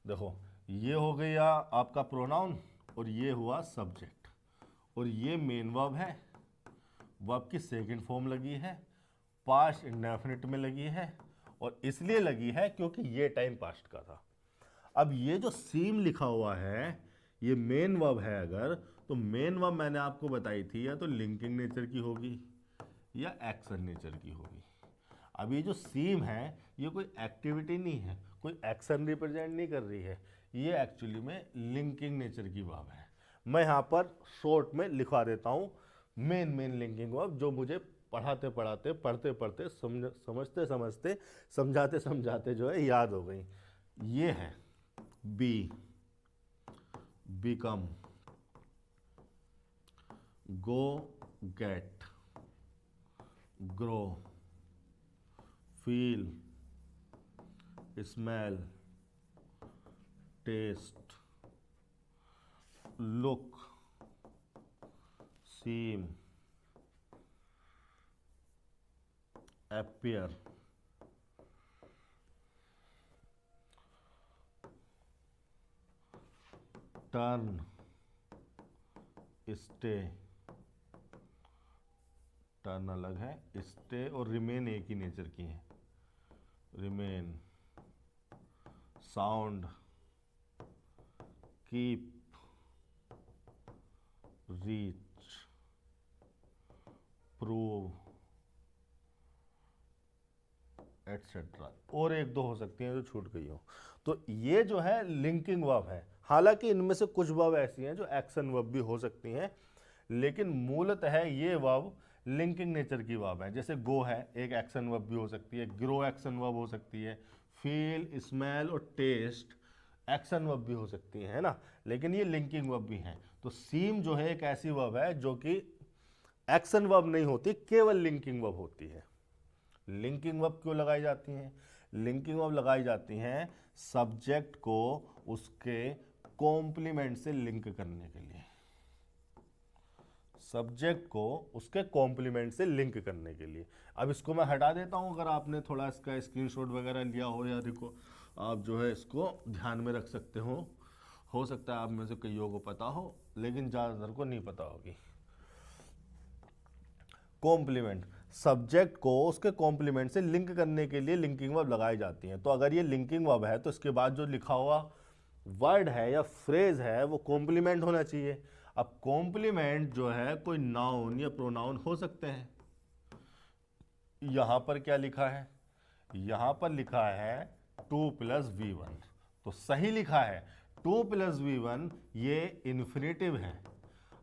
देखो, ये हो गया आपका प्रोनाउन और ये हुआ सब्जेक्ट, और ये मेन वर्ब है। वर्ब की सेकंड फॉर्म लगी है, पास्ट इंडेफिनिट में लगी है, और इसलिए लगी है क्योंकि ये टाइम पास्ट का था। अब ये जो सीम लिखा हुआ है, ये मेन वर्ब है अगर, तो मेन वर्ब मैंने आपको बताई थी या तो लिंकिंग नेचर की होगी या एक्शन नेचर की होगी। अब ये जो सीम है ये कोई एक्टिविटी नहीं है, कोई एक्शन रिप्रेजेंट नहीं कर रही है, ये एक्चुअली में लिंकिंग नेचर की वर्ब है। मैं यहाँ पर शॉर्ट में लिखवा देता हूँ मेन लिंकिंग वर्ब, जो मुझे पढ़ाते पढ़ाते पढ़ते पढ़ते समझते समझते समझाते समझाते जो है याद हो गई। ये है be, become, go, get, grow, feel, smell, taste, look, seem, appear, turn, stay, turn अलग है, स्टे और रिमेन एक ही नेचर की है, remain, sound, keep, reach, prove, etcetera, और एक दो हो सकती हैं जो छूट गई हो। तो ये जो है लिंकिंग वर्ब है। हालांकि इनमें से कुछ वर्ब ऐसी हैं जो एक्शन वर्ब भी हो सकती हैं, लेकिन मूलतः ये वर्ब लिंकिंग नेचर की वर्ब है। जैसे गो है, एक एक्शन वर्ब भी हो सकती है, ग्रो एक्शन वर्ब हो सकती है, फील, स्मेल और टेस्ट एक्शन वर्ब भी हो सकती है ना, लेकिन ये लिंकिंग वर्ब भी हैं। तो सीम जो है एक ऐसी वर्ब है जो कि एक्शन वर्ब नहीं होती, केवल लिंकिंग वर्ब होती है। लिंकिंग वर्ब क्यों लगाई जाती हैं? लिंकिंग वर्ब लगाई जाती हैं सब्जेक्ट को उसके कॉम्प्लीमेंट से लिंक करने के लिए, सब्जेक्ट को उसके कॉम्प्लीमेंट से लिंक करने के लिए। अब इसको मैं हटा देता हूं, अगर आपने थोड़ा इसका स्क्रीनशॉट वगैरह लिया हो या देखो आप जो है इसको ध्यान में रख सकते हो सकता है आप में से कईयों को पता हो, लेकिन ज़्यादातर को नहीं पता होगी। कॉम्प्लीमेंट, सब्जेक्ट को उसके कॉम्प्लीमेंट से लिंक करने के लिए लिंकिंग वर्ब लगाई जाती हैं। तो अगर ये लिंकिंग वर्ब है तो इसके बाद जो लिखा हुआ वर्ड है या फ्रेज है वो कॉम्प्लीमेंट होना चाहिए। अब कॉम्प्लीमेंट जो है कोई नाउन या प्रोनाउन हो सकते हैं। यहां पर क्या लिखा है? यहां पर लिखा है 2 + V1, तो सही लिखा है 2 + V1, ये इन्फिनेटिव है।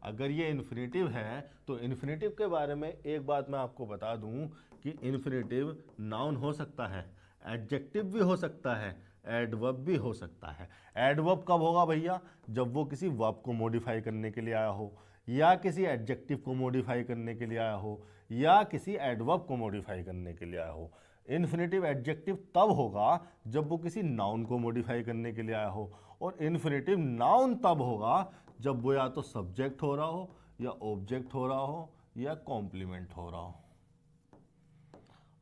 अगर ये इन्फिनेटिव है तो इन्फिनेटिव के बारे में एक बात मैं आपको बता दूं कि इन्फिनेटिव नाउन हो सकता है, एडजेक्टिव भी हो सकता है, एडवर्ब भी हो सकता है। एडवर्ब कब होगा भैया? जब वो किसी वर्ब को मॉडिफाई करने के लिए आया हो, या किसी एडजेक्टिव को मॉडिफाई करने के लिए आया हो, या किसी एडवर्ब को मॉडिफाई करने के लिए आया हो। इन्फिनेटिव एडजेक्टिव तब होगा जब वो किसी नाउन को मॉडिफाई करने के लिए आया हो, और इन्फिनेटिव नाउन तब होगा जब वो या तो सब्जेक्ट हो रहा हो, या ऑब्जेक्ट हो रहा हो, या कॉम्प्लीमेंट हो रहा हो।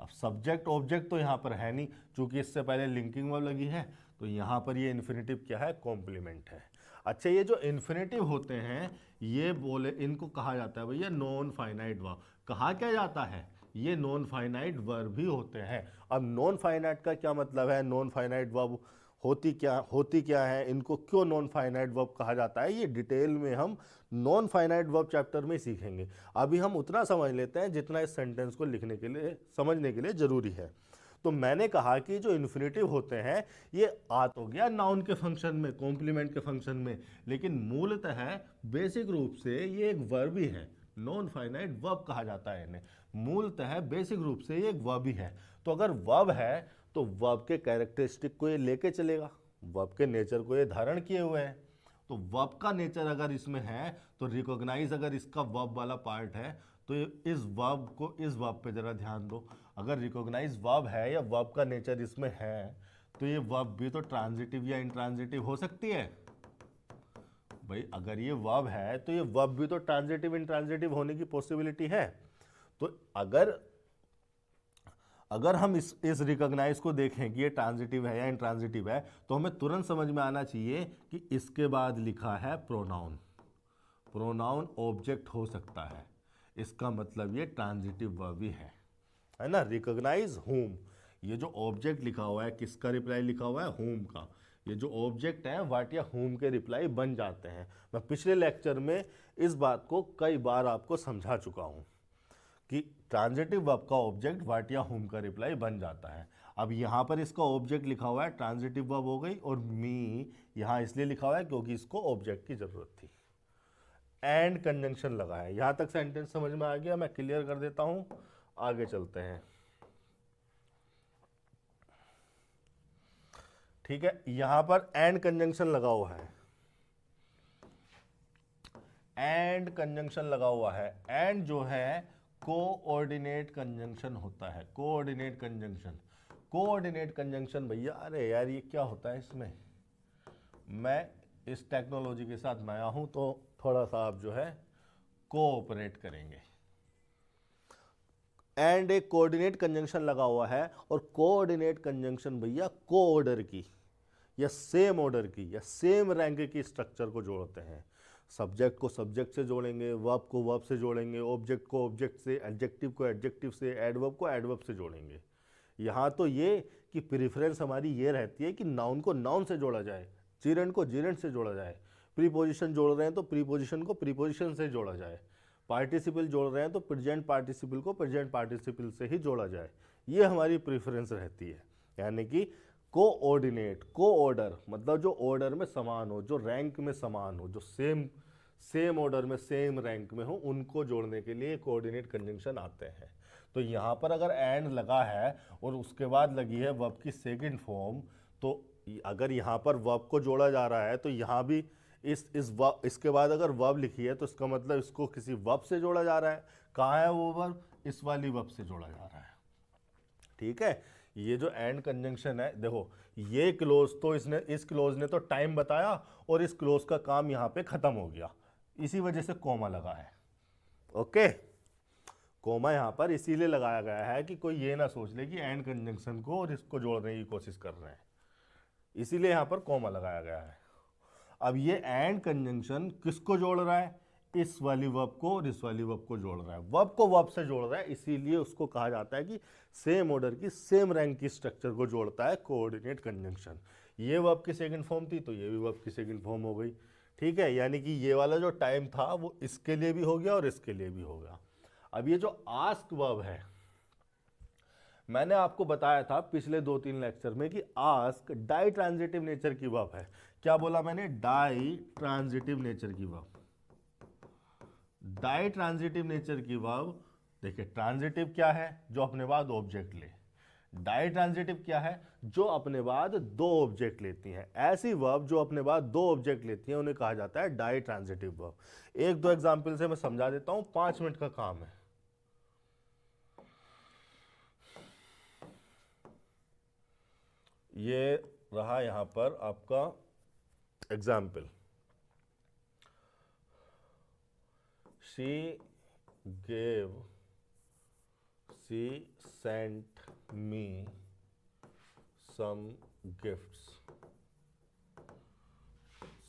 अब सब्जेक्ट ऑब्जेक्ट तो यहाँ पर है नहीं, क्योंकि इससे पहले लिंकिंग वर्ब लगी है, तो यहाँ पर ये इन्फिनेटिव क्या है? कॉम्प्लीमेंट है। अच्छा, ये जो इन्फिनेटिव होते हैं ये बोले इनको कहा जाता है भैया नॉन फाइनाइट वर्ब। कहा क्या जाता है? ये नॉन फाइनाइट वर्ब भी होते हैं। अब नॉन फाइनाइट का क्या मतलब है? नॉन फाइनाइट वर्ब होती क्या है, इनको क्यों नॉन फाइनाइट वर्ब कहा जाता है, ये डिटेल में हम नॉन फाइनाइट वर्ब चैप्टर में सीखेंगे। अभी हम उतना समझ लेते हैं जितना इस सेंटेंस को लिखने के लिए, समझने के लिए ज़रूरी है। तो मैंने कहा कि जो इन्फिनेटिव होते हैं ये आ तो गया नाउन के फंक्शन में, कॉम्प्लीमेंट के फंक्शन में, लेकिन मूलतः बेसिक रूप से ये एक वर्ब ही है। नॉन फाइनाइट वर्ब कहा जाता है इन्हें। मूलतः बेसिक रूप से ये एक वर्ब ही है। तो अगर वर्ब है तो वर्ब के कैरेक्टरिस्टिक को ये लेके चलेगा, वर्ब के नेचर को ये धारण किए हुए है। तो वर्ब का नेचर अगर इसमें है तो रिकॉग्नाइज, अगर इसका वर्ब वाला पार्ट है तो इस वर्ब पे जरा ध्यान दो। अगर रिकॉग्नाइज वर्ब है या वर्ब का नेचर इसमें है तो ये वर्ब भी तो ट्रांजिटिव या इंट्रांजिटिव हो सकती है। भाई अगर ये वर्ब है तो ये वर्ब भी तो ट्रांजिटिव इंट्रांजिटिव होने की पॉसिबिलिटी है। तो अगर हम इस रिकॉग्नाइज को देखें कि ये ट्रांजिटिव है या इंट्रांजिटिव है, तो हमें तुरंत समझ में आना चाहिए कि इसके बाद लिखा है प्रोनाउन। प्रोनाउन ऑब्जेक्ट हो सकता है, इसका मतलब ये ट्रांजिटिव वर्ब ही है ना। रिकॉग्नाइज होम, ये जो ऑब्जेक्ट लिखा हुआ है किसका रिप्लाई लिखा हुआ है? होम का। ये जो ऑब्जेक्ट हैं व्हाट या whom के रिप्लाई बन जाते हैं। मैं पिछले लेक्चर में इस बात को कई बार आपको समझा चुका हूं कि ट्रांजिटिव वर्ब का ऑब्जेक्ट व्हाट या whom का रिप्लाई बन जाता है। अब यहाँ पर इसका ऑब्जेक्ट लिखा हुआ है, ट्रांजिटिव वर्ब हो गई, और मी यहाँ इसलिए लिखा हुआ है क्योंकि इसको ऑब्जेक्ट की जरूरत थी। एंड कंजंक्शन लगा है। यहाँ तक सेंटेंस समझ में आ गया? मैं क्लियर कर देता हूँ, आगे चलते हैं। ठीक है, यहां पर एंड कंजंक्शन लगा हुआ है, एंड कंजंक्शन लगा हुआ है। एंड जो है कोऑर्डिनेट कंजंक्शन होता है, कोऑर्डिनेट कंजंक्शन। कोऑर्डिनेट कंजंक्शन भैया, अरे यार ये क्या होता है इसमें, मैं इस टेक्नोलॉजी के साथ नया हूं तो थोड़ा सा आप जो है कोऑपरेट करेंगे। एंड एक कोऑर्डिनेट कंजंक्शन लगा हुआ है, और कोऑर्डिनेट कंजंक्शन भैया कोऑर्डर की या सेम ऑर्डर की या सेम रैंक की स्ट्रक्चर को जोड़ते हैं। सब्जेक्ट को सब्जेक्ट से जोड़ेंगे, वर्ब को वर्ब से जोड़ेंगे, ऑब्जेक्ट को ऑब्जेक्ट से, एडजेक्टिव को एडजेक्टिव से, एडवर्ब को एडवर्ब से जोड़ेंगे। यहाँ तो ये कि प्रेफरेंस हमारी ये रहती है कि नाउन को नाउन से जोड़ा जाए, जिरेंट को जिरेंट से जोड़ा जाए, प्रीपोजिशन जोड़ रहे हैं तो प्रीपोजिशन को प्रीपोजिशन से जोड़ा जाए, पार्टिसिपल जोड़ रहे हैं तो प्रेजेंट पार्टिसिपल को प्रेजेंट पार्टिसिपल से ही जोड़ा जाए। ये हमारी प्रेफरेंस रहती है। यानी कि कोऑर्डिनेट, कोऑर्डर मतलब जो ऑर्डर में समान हो, जो रैंक में समान हो, जो सेम ऑर्डर में सेम रैंक में हो, उनको जोड़ने के लिए कोऑर्डिनेट कंजंक्शन आते हैं। तो यहाँ पर अगर एंड लगा है और उसके बाद लगी है वर्ब की सेकंड फॉर्म, तो अगर यहाँ पर वर्ब को जोड़ा जा रहा है तो यहाँ भी इसके बाद अगर वर्ब लिखी है तो इसका मतलब इसको किसी वर्ब से जोड़ा जा रहा है। कहाँ है वो वर्ब? इस वाली वर्ब से जोड़ा जा रहा है। ठीक है, ये जो एंड कंजंक्शन है, देखो ये क्लोज तो इस क्लोज ने तो टाइम बताया और इस क्लोज का काम यहाँ पे खत्म हो गया, इसी वजह से कोमा लगा है। ओके, कोमा यहाँ पर इसीलिए लगाया गया है कि कोई ये ना सोच ले कि एंड कंजंक्शन को और इसको जोड़ने की कोशिश कर रहे हैं, इसीलिए यहाँ पर कोमा लगाया गया है। अब ये एंड कंजंक्शन किसको जोड़ रहा है? इस वाली वर्ब को और इस वाली वर्ब को जोड़ रहा है, वर्ब को वर्ब से जोड़ रहा है, इसीलिए उसको कहा जाता है कि सेम ऑर्डर की सेम रैंक की स्ट्रक्चर को जोड़ता है कोऑर्डिनेट कंजंक्शन। ये वर्ब की सेकंड फॉर्म थी तो ये भी वर्ब की सेकंड फॉर्म हो गई। ठीक है, यानी कि ये वाला जो टाइम था वो इसके लिए भी हो गया और इसके लिए भी हो गया। अब ये जो आस्क वर्ब है, मैंने आपको बताया था पिछले 2-3 लेक्चर में कि आस्क डाई ट्रांजिटिव नेचर की वर्ब है। क्या बोला मैंने? डाई ट्रांजिटिव नेचर की वर्ब। डाई ट्रांजिटिव नेचर की वर्ब, देखिए ट्रांजिटिव क्या है? जो अपने बाद ऑब्जेक्ट ले। डाई ट्रांजिटिव क्या है? जो अपने बाद दो ऑब्जेक्ट लेती हैं। ऐसी वर्ब जो अपने बाद दो ऑब्जेक्ट लेती हैं उन्हें कहा जाता है डाई ट्रांजिटिव वर्ब। एक दो एग्जांपल से मैं समझा देता हूं, 5 मिनट का काम है। ये रहा यहां पर आपका example. She sent me some gifts.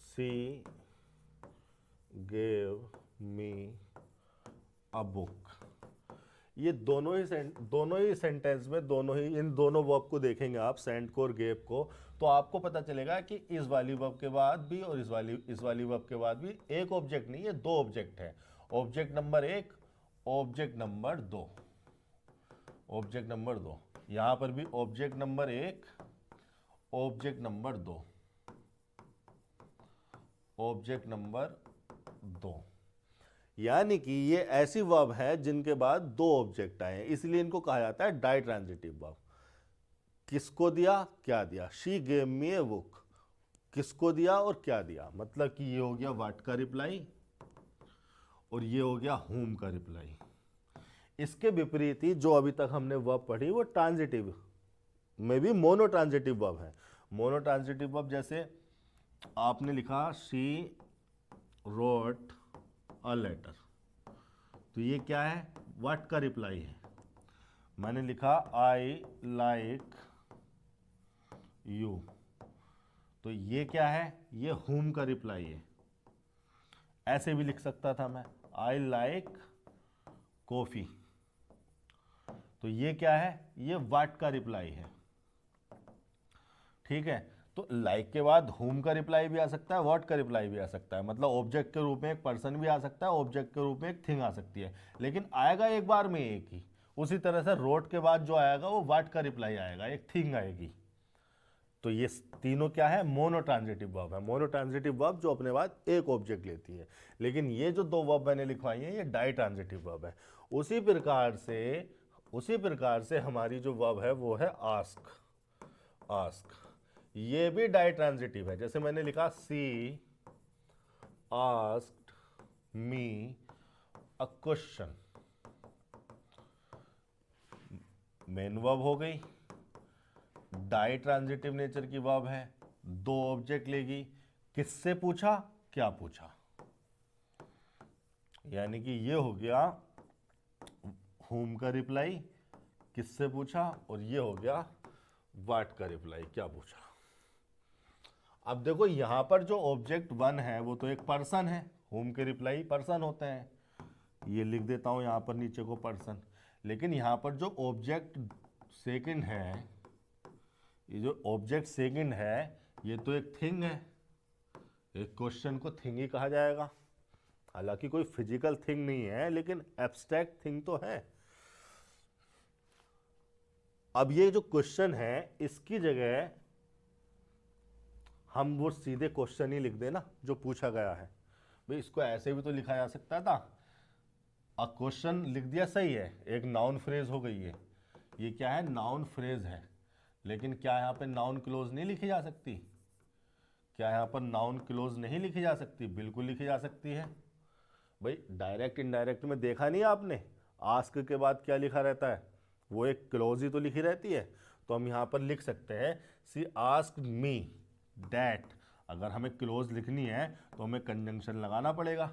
She gave me a book. ये दोनों ही सेंटेंस में इन दोनों वर्ब को देखेंगे आप, सेंट को और गेव को, तो आपको पता चलेगा कि इस वाली वर्ब के बाद भी और इस वाली वर्ब के बाद भी एक ऑब्जेक्ट नहीं है, दो ऑब्जेक्ट है। Object number 1, object number 2, object number 2। यहां पर भी object number 1, object number 2, object number 2। यानी कि ये ऐसी वर्ब है जिनके बाद दो ऑब्जेक्ट आए हैं, इसलिए इनको कहा जाता है डाई ट्रांजिटिव वर्ब। किसको दिया, क्या दिया? She gave me a book. किसको दिया और क्या दिया? मतलब कि ये हो गया व्हाट का रिप्लाई और ये हो गया whom का रिप्लाई। इसके विपरीत ही जो अभी तक हमने वर्ब पढ़ी वो ट्रांजिटिव में भी मोनो ट्रांजिटिव वर्ब है। मोनो ट्रांजिटिव वर्ब जैसे आपने लिखा शी रोट अ लेटर, तो ये क्या है? व्हाट का रिप्लाई है। मैंने लिखा आई लाइक यू, तो ये क्या है? ये whom का रिप्लाई है। ऐसे भी लिख सकता था मैं, आई लाइक कॉफी, तो ये क्या है? ये व्हाट का रिप्लाई है। ठीक है, तो लाइक के बाद हुम का रिप्लाई भी आ सकता है, व्हाट का रिप्लाई भी आ सकता है, मतलब ऑब्जेक्ट के रूप में एक पर्सन भी आ सकता है, ऑब्जेक्ट के रूप में एक थिंग आ सकती है, लेकिन आएगा एक बार में एक ही। उसी तरह से रोट के बाद जो आएगा वो व्हाट का रिप्लाई आएगा, एक थिंग आएगी। तो ये तीनों क्या है, मोनोट्रांजिटिव वर्ब है। मोनोट्रांजिटिव वर्ब जो अपने बाद एक ऑब्जेक्ट लेती है। लेकिन ये जो दो वर्ब मैंने लिखवाई है ये डाइट्रांजिटिव वर्ब है। उसी प्रकार से हमारी जो वर्ब है वो है आस्क। आस्क ये भी डाइट्रांजिटिव है। जैसे मैंने लिखा she asked me a question, main verb हो गई, डाई ट्रांजिटिव नेचर की वर्ब है, दो ऑब्जेक्ट लेगी, किससे पूछा, क्या पूछा, यानी कि ये हो गया हुम का रिप्लाई, किससे पूछा, और ये हो गया व्हाट का रिप्लाई, क्या पूछा। अब देखो यहां पर जो ऑब्जेक्ट वन है वो तो एक पर्सन है, हुम के रिप्लाई पर्सन होते हैं, ये लिख देता हूं यहां पर नीचे को पर्सन। लेकिन यहां पर जो ऑब्जेक्ट सेकंड है, ये जो ऑब्जेक्ट सेकंड है ये तो एक थिंग है, एक क्वेश्चन को थिंग ही कहा जाएगा। हालांकि कोई फिजिकल थिंग नहीं है लेकिन एब्स्ट्रैक्ट थिंग तो है। अब ये जो क्वेश्चन है इसकी जगह हम वो सीधे क्वेश्चन ही लिख देना जो पूछा गया है। भाई इसको ऐसे भी तो लिखा जा सकता था, अ क्वेश्चन लिख दिया, सही है, एक नाउन फ्रेज हो गई है। ये क्या है, नाउन फ्रेज है। लेकिन क्या यहाँ पे नाउन क्लोज नहीं लिखी जा सकती? क्या यहाँ पर नाउन क्लोज नहीं लिखी जा सकती? बिल्कुल लिखी जा सकती है। भाई डायरेक्ट इनडायरेक्ट में देखा नहीं आपने, आस्क के बाद क्या लिखा रहता है, वो एक क्लोज ही तो लिखी रहती है। तो हम यहाँ पर लिख सकते हैं सी आस्क्ड मी दैट। अगर हमें क्लोज लिखनी है तो हमें कंजंक्शन लगाना पड़ेगा,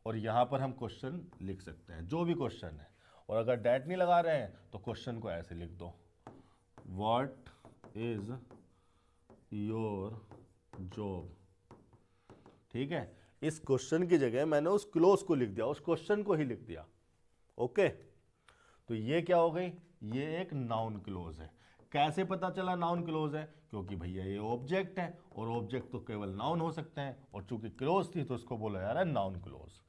और यहाँ पर हम क्वेश्चन लिख सकते हैं, जो भी क्वेश्चन है। और अगर डैट नहीं लगा रहे हैं तो क्वेश्चन को ऐसे लिख दो, व्हाट इज योर जॉब। ठीक है, इस क्वेश्चन की जगह मैंने उस क्लोज को लिख दिया, उस क्वेश्चन को ही लिख दिया। ओके, तो ये क्या हो गई, ये एक नाउन क्लोज है। कैसे पता चला नाउन क्लोज है? क्योंकि भैया ये ऑब्जेक्ट है और ऑब्जेक्ट तो केवल नाउन हो सकते हैं, और चूंकि क्लोज थी तो इसको बोला जा रहा है नाउन क्लोज।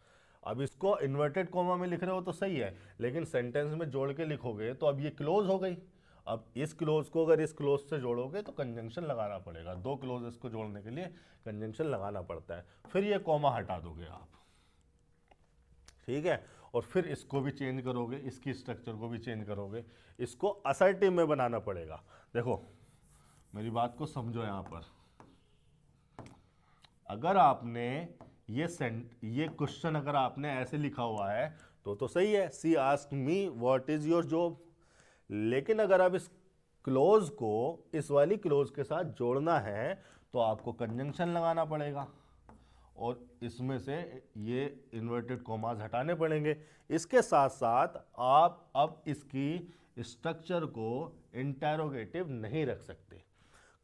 अब इसको इन्वर्टेड कॉमा में लिख रहे हो तो सही है, लेकिन सेंटेंस में जोड़ के लिखोगे तो अब ये क्लोज हो गई। अब इस क्लोज को अगर इस क्लोज से जोड़ोगे तो कंजंक्शन लगाना पड़ेगा, दो क्लोजेस को जोड़ने के लिए कंजंक्शन लगाना पड़ता है। फिर ये कॉमा हटा दोगे आप, ठीक है, और फिर इसको भी चेंज करोगे, इसकी स्ट्रक्चर को भी चेंज करोगे, इसको असर्टिव में बनाना पड़ेगा। देखो मेरी बात को समझो, यहां पर अगर आपने ये क्वेश्चन अगर आपने ऐसे लिखा हुआ है तो सही है, she asked me what is your job. लेकिन अगर आप इस क्लोज को इस वाली क्लोज के साथ जोड़ना है तो आपको कंजंक्शन लगाना पड़ेगा, और इसमें से ये इन्वर्टेड कॉमास हटाने पड़ेंगे। इसके साथ साथ आप अब इसकी स्ट्रक्चर को इंटेरोगेटिव नहीं रख सकते,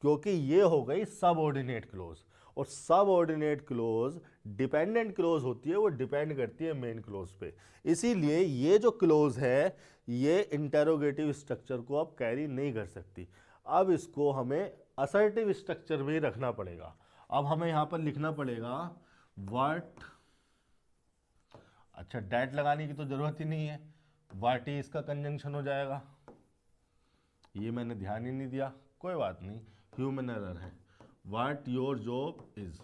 क्योंकि ये हो गई सबऑर्डिनेट क्लोज, और सबऑर्डिनेट क्लोज डिपेंडेंट क्लोज होती है, वो डिपेंड करती है मेन क्लोज पे। इसीलिए ये जो क्लोज है ये इंटेरोगेटिव स्ट्रक्चर को अब कैरी नहीं कर सकती। अब इसको हमें असर्टिव स्ट्रक्चर में ही रखना पड़ेगा। अब हमें यहां पर लिखना पड़ेगा व्हाट, अच्छा डैट लगाने की तो जरूरत ही नहीं है, व्हाट ही इसका कंजंक्शन हो जाएगा। ये मैंने ध्यान ही नहीं दिया, कोई बात नहीं, ह्यूमन एरर है। व्हाट योर जॉब इज,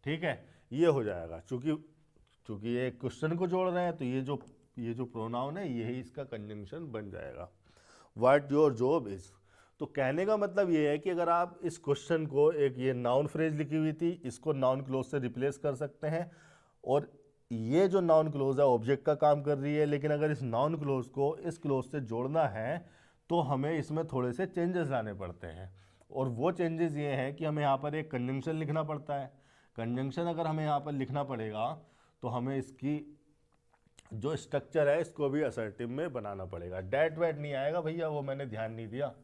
ठीक है, ये हो जाएगा। चूंकि ये क्वेश्चन को जोड़ रहे हैं तो ये जो प्रोनाउन है यही इसका कंजंक्शन बन जाएगा, व्हाट योर जॉब इज। तो कहने का मतलब ये है कि अगर आप इस क्वेश्चन को, एक ये नाउन फ्रेज लिखी हुई थी, इसको नाउन क्लोज से रिप्लेस कर सकते हैं, और ये जो नाउन क्लोज है ऑब्जेक्ट का काम कर रही है, लेकिन अगर इस नाउन क्लोज को इस क्लोज से जोड़ना है तो हमें इसमें थोड़े से चेंजेस लाने पड़ते हैं। और वो चेंजेस ये हैं कि हमें यहाँ पर एक कंजंक्शन लिखना पड़ता है। कंजंक्शन अगर हमें यहाँ पर लिखना पड़ेगा तो हमें इसकी जो स्ट्रक्चर है इसको भी असर्टिव में बनाना पड़ेगा। डैट वैट नहीं आएगा भैया, वो मैंने ध्यान नहीं दिया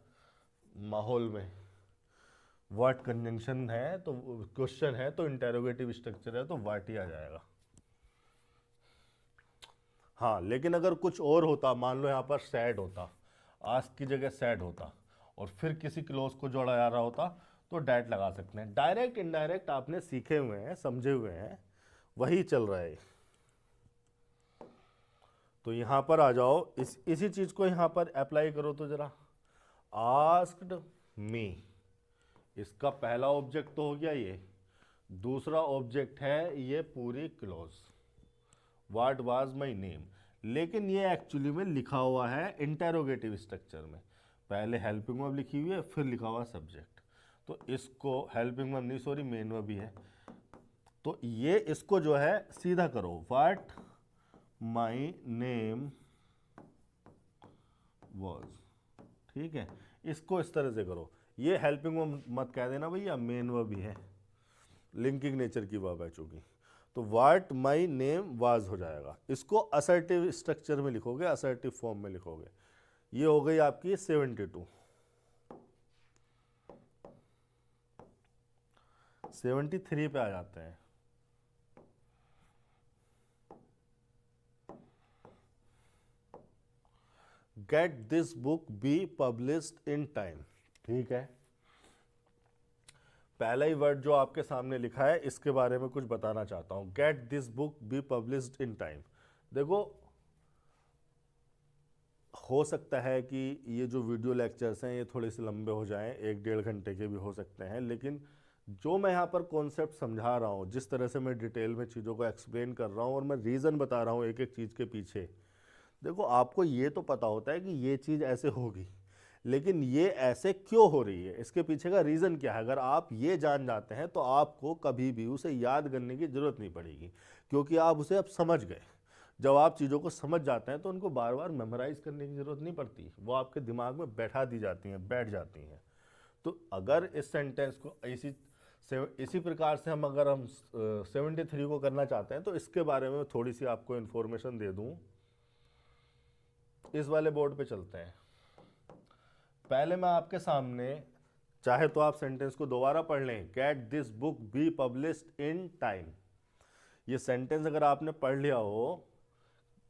माहौल में। व्हाट कंजंक्शन है तो क्वेश्चन है तो इंटेरोगेटिव स्ट्रक्चर है तो व्हाट ही आ जाएगा। हाँ, लेकिन अगर कुछ और होता, मान लो यहाँ पर सैड होता, आस्क की जगह सैड होता, और फिर किसी क्लोज को जोड़ा जा रहा होता तो डैट लगा सकते हैं। डायरेक्ट इनडायरेक्ट आपने सीखे हुए हैं, समझे हुए हैं, वही चल रहा है। तो यहां पर आ जाओ, इसी चीज को यहां पर अप्लाई करो तो जरा। आस्क्ड मी, इसका पहला ऑब्जेक्ट तो हो गया ये, दूसरा ऑब्जेक्ट है ये पूरी close, what was my name. लेकिन ये एक्चुअली में लिखा हुआ है इंटेरोगेटिव स्ट्रक्चर में, पहले हेल्पिंग वर्ब लिखी हुई है, फिर लिखा हुआ सब्जेक्ट। तो इसको हेल्पिंग वर्ब नहीं, सॉरी, मेन वर्ब ही है। तो ये इसको जो है सीधा करो, व्हाट माई नेम वॉज, ठीक है। इसको इस तरह से करो, ये हेल्पिंग वर्ब मत कह देना भैया, मेन वर्ब ही है, लिंकिंग नेचर की वर्ब है चूंकि। तो व्हाट माई नेम वाज हो जाएगा। इसको असर्टिव स्ट्रक्चर में लिखोगे, असर्टिव फॉर्म में लिखोगे। ये हो गई आपकी 72। 73 पे आ जाते हैं। Get this book be published in time, ठीक है। पहला ही वर्ड जो आपके सामने लिखा है इसके बारे में कुछ बताना चाहता हूं, get this book be published in time. देखो, हो सकता है कि ये जो वीडियो लेक्चर्स हैं ये थोड़े से लंबे हो जाएं, 1-1.5 घंटे के भी हो सकते हैं, लेकिन जो मैं यहाँ पर कॉन्सेप्ट समझा रहा हूँ, जिस तरह से मैं डिटेल में चीज़ों को एक्सप्लेन कर रहा हूँ और मैं रीज़न बता रहा हूँ एक एक चीज़ के पीछे, देखो आपको ये तो पता होता है कि ये चीज़ ऐसे होगी, लेकिन ये ऐसे क्यों हो रही है, इसके पीछे का रीज़न क्या है। अगर आप ये जान जाते हैं तो आपको कभी भी उसे याद करने की ज़रूरत नहीं पड़ेगी, क्योंकि आप उसे अब समझ गए। जब आप चीज़ों को समझ जाते हैं तो उनको बार बार मेमोराइज करने की ज़रूरत नहीं पड़ती, वो आपके दिमाग में बैठा दी जाती हैं, बैठ जाती हैं। तो अगर इस सेंटेंस को इसी प्रकार से अगर हम 73 को करना चाहते हैं तो इसके बारे में थोड़ी सी आपको इन्फॉर्मेशन दे दूं। इस वाले बोर्ड पे चलते हैं। पहले मैं आपके सामने, चाहे तो आप सेंटेंस को दोबारा पढ़ लें, get this book be published in time. ये सेंटेंस अगर आपने पढ़ लिया हो,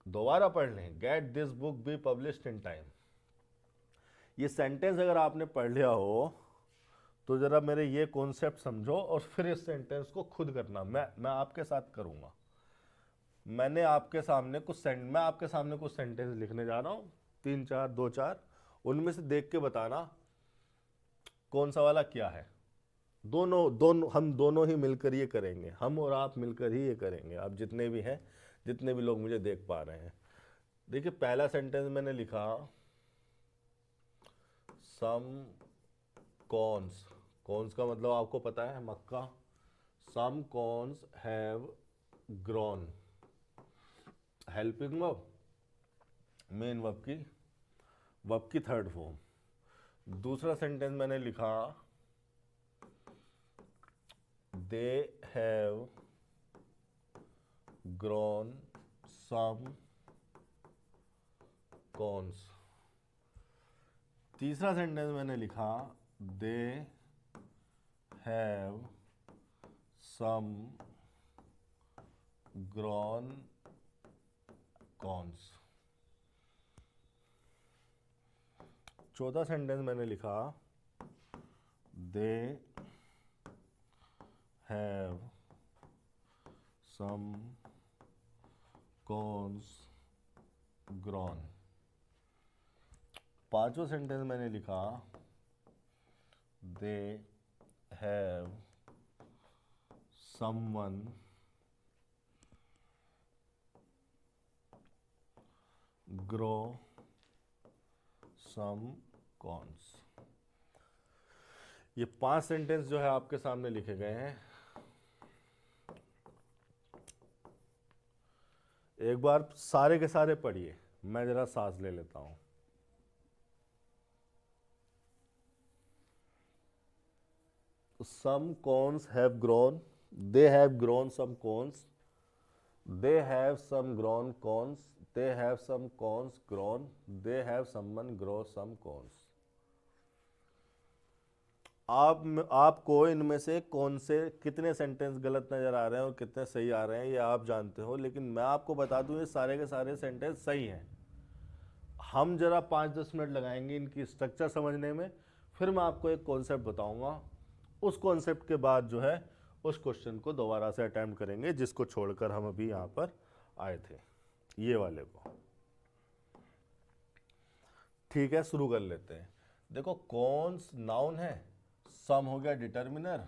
दोबारा पढ़ लें, get this book be published in time. ये सेंटेंस अगर आपने पढ़ लिया हो तो जरा मेरे ये कॉन्सेप्ट समझो और फिर इस सेंटेंस को खुद करना। मैं आपके साथ करूंगा। मैं आपके सामने कुछ सेंटेंस लिखने जा रहा हूँ, 3-4, 2-4, उनमें से देख के बताना कौन सा वाला क्या है। हम दोनों ही मिलकर ये करेंगे, हम और आप मिलकर ही ये करेंगे। आप जितने भी हैं, जितने भी लोग मुझे देख पा रहे हैं, देखिए पहला सेंटेंस मैंने लिखा, सम कॉर्न्स। कॉर्न्स का मतलब आपको पता है, मक्का। Some corns have grown, helping verb, main verb की थर्ड फॉर्म। दूसरा सेंटेंस मैंने लिखा, they have grown some corns. तीसरा सेंटेंस मैंने लिखा, they have some grown corns. चौथा सेंटेंस मैंने लिखा, they have some corns grown. पांचवा सेंटेंस मैंने लिखा, they have someone grow some corns. ये 5 सेंटेंस जो है आपके सामने लिखे गए हैं। एक बार सारे के सारे पढ़िए, मैं जरा सांस ले लेता हूं। Some corns have grown, they have grown some corns, they have some grown corns, they have some corns grown, they have someone grow some corns। आपको इनमें से कौन से कितने सेंटेंस गलत नजर आ रहे हैं और कितने सही आ रहे हैं ये आप जानते हो, लेकिन मैं आपको बता दूं ये सारे के सारे सेंटेंस सही हैं। हम जरा 5-10 मिनट लगाएंगे इनकी स्ट्रक्चर समझने में, फिर मैं आपको एक कॉन्सेप्ट बताऊंगा, उस कॉन्सेप्ट के बाद जो है उस क्वेश्चन को दोबारा से अटेम्प्ट करेंगे जिसको छोड़कर हम अभी यहाँ पर आए थे, ये वाले को। ठीक है, शुरू कर लेते हैं। देखो कौन्स नाउन है, सम हो गया डिटर्मिनर,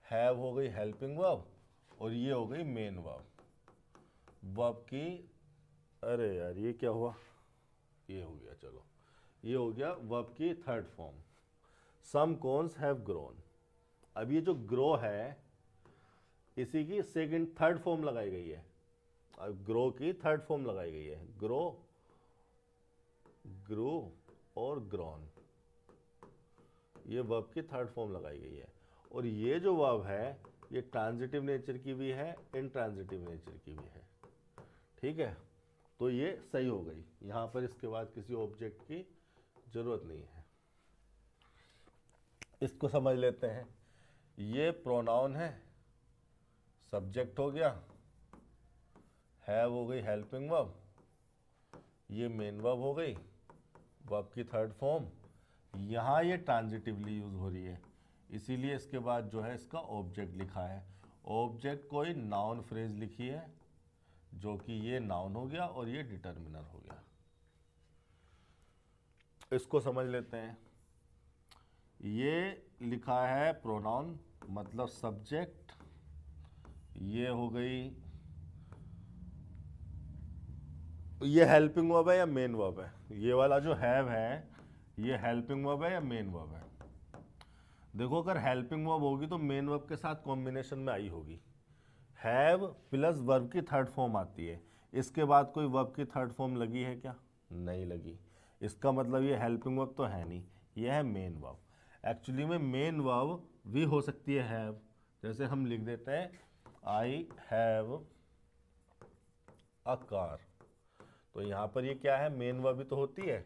हैव हो गई हेल्पिंग वर्ब, और ये हो गई मेन वर्ब। वर्ब की, अरे यार ये क्या हुआ, ये हो गया, चलो ये हो गया वर्ब की third form. Some corns have grown. अब ये जो ग्रो है इसी की सेकंड थर्ड फॉर्म लगाई गई है। अब ग्रो की थर्ड फॉर्म लगाई गई है, ग्रो, ग्रो और ग्रोन, ये वर्ब की थर्ड फॉर्म लगाई गई है। और ये जो वर्ब है ये ट्रांजिटिव नेचर की भी है, इनट्रांजिटिव नेचर की भी है। ठीक है, तो ये सही हो गई, यहां पर इसके बाद किसी ऑब्जेक्ट की जरूरत नहीं है। इसको समझ लेते हैं। ये प्रोनाउन है, सब्जेक्ट हो गया, हैव हो गई हेल्पिंग वर्ब, ये मेन वर्ब हो गई, वर्ब की थर्ड फॉर्म। यहाँ ये ट्रांजिटिवली यूज हो रही है, इसीलिए इसके बाद जो है इसका ऑब्जेक्ट लिखा है। ऑब्जेक्ट कोई नाउन फ्रेज लिखी है, जो कि ये नाउन हो गया और ये डिटर्मिनर हो गया। इसको समझ लेते हैं। ये लिखा है प्रोनाउन मतलब सब्जेक्ट, ये हो गई, ये हेल्पिंग वर्ब है या मेन वर्ब है, ये वाला जो हैव है ये हेल्पिंग वर्ब है या मेन वर्ब है। देखो अगर हेल्पिंग वर्ब होगी तो मेन वर्ब के साथ कॉम्बिनेशन में आई होगी। हैव प्लस वर्ब की थर्ड फॉर्म आती है, इसके बाद कोई वर्ब की थर्ड फॉर्म लगी है क्या, नहीं लगी। इसका मतलब ये हेल्पिंग वर्ब तो है नहीं, ये है मेन वर्ब। एक्चुअली में मेन वर्ब भी हो सकती है हैव, जैसे हम लिख देते हैं आई हैव अ कार, तो यहाँ पर ये क्या है, मेन वर्ब भी तो होती है।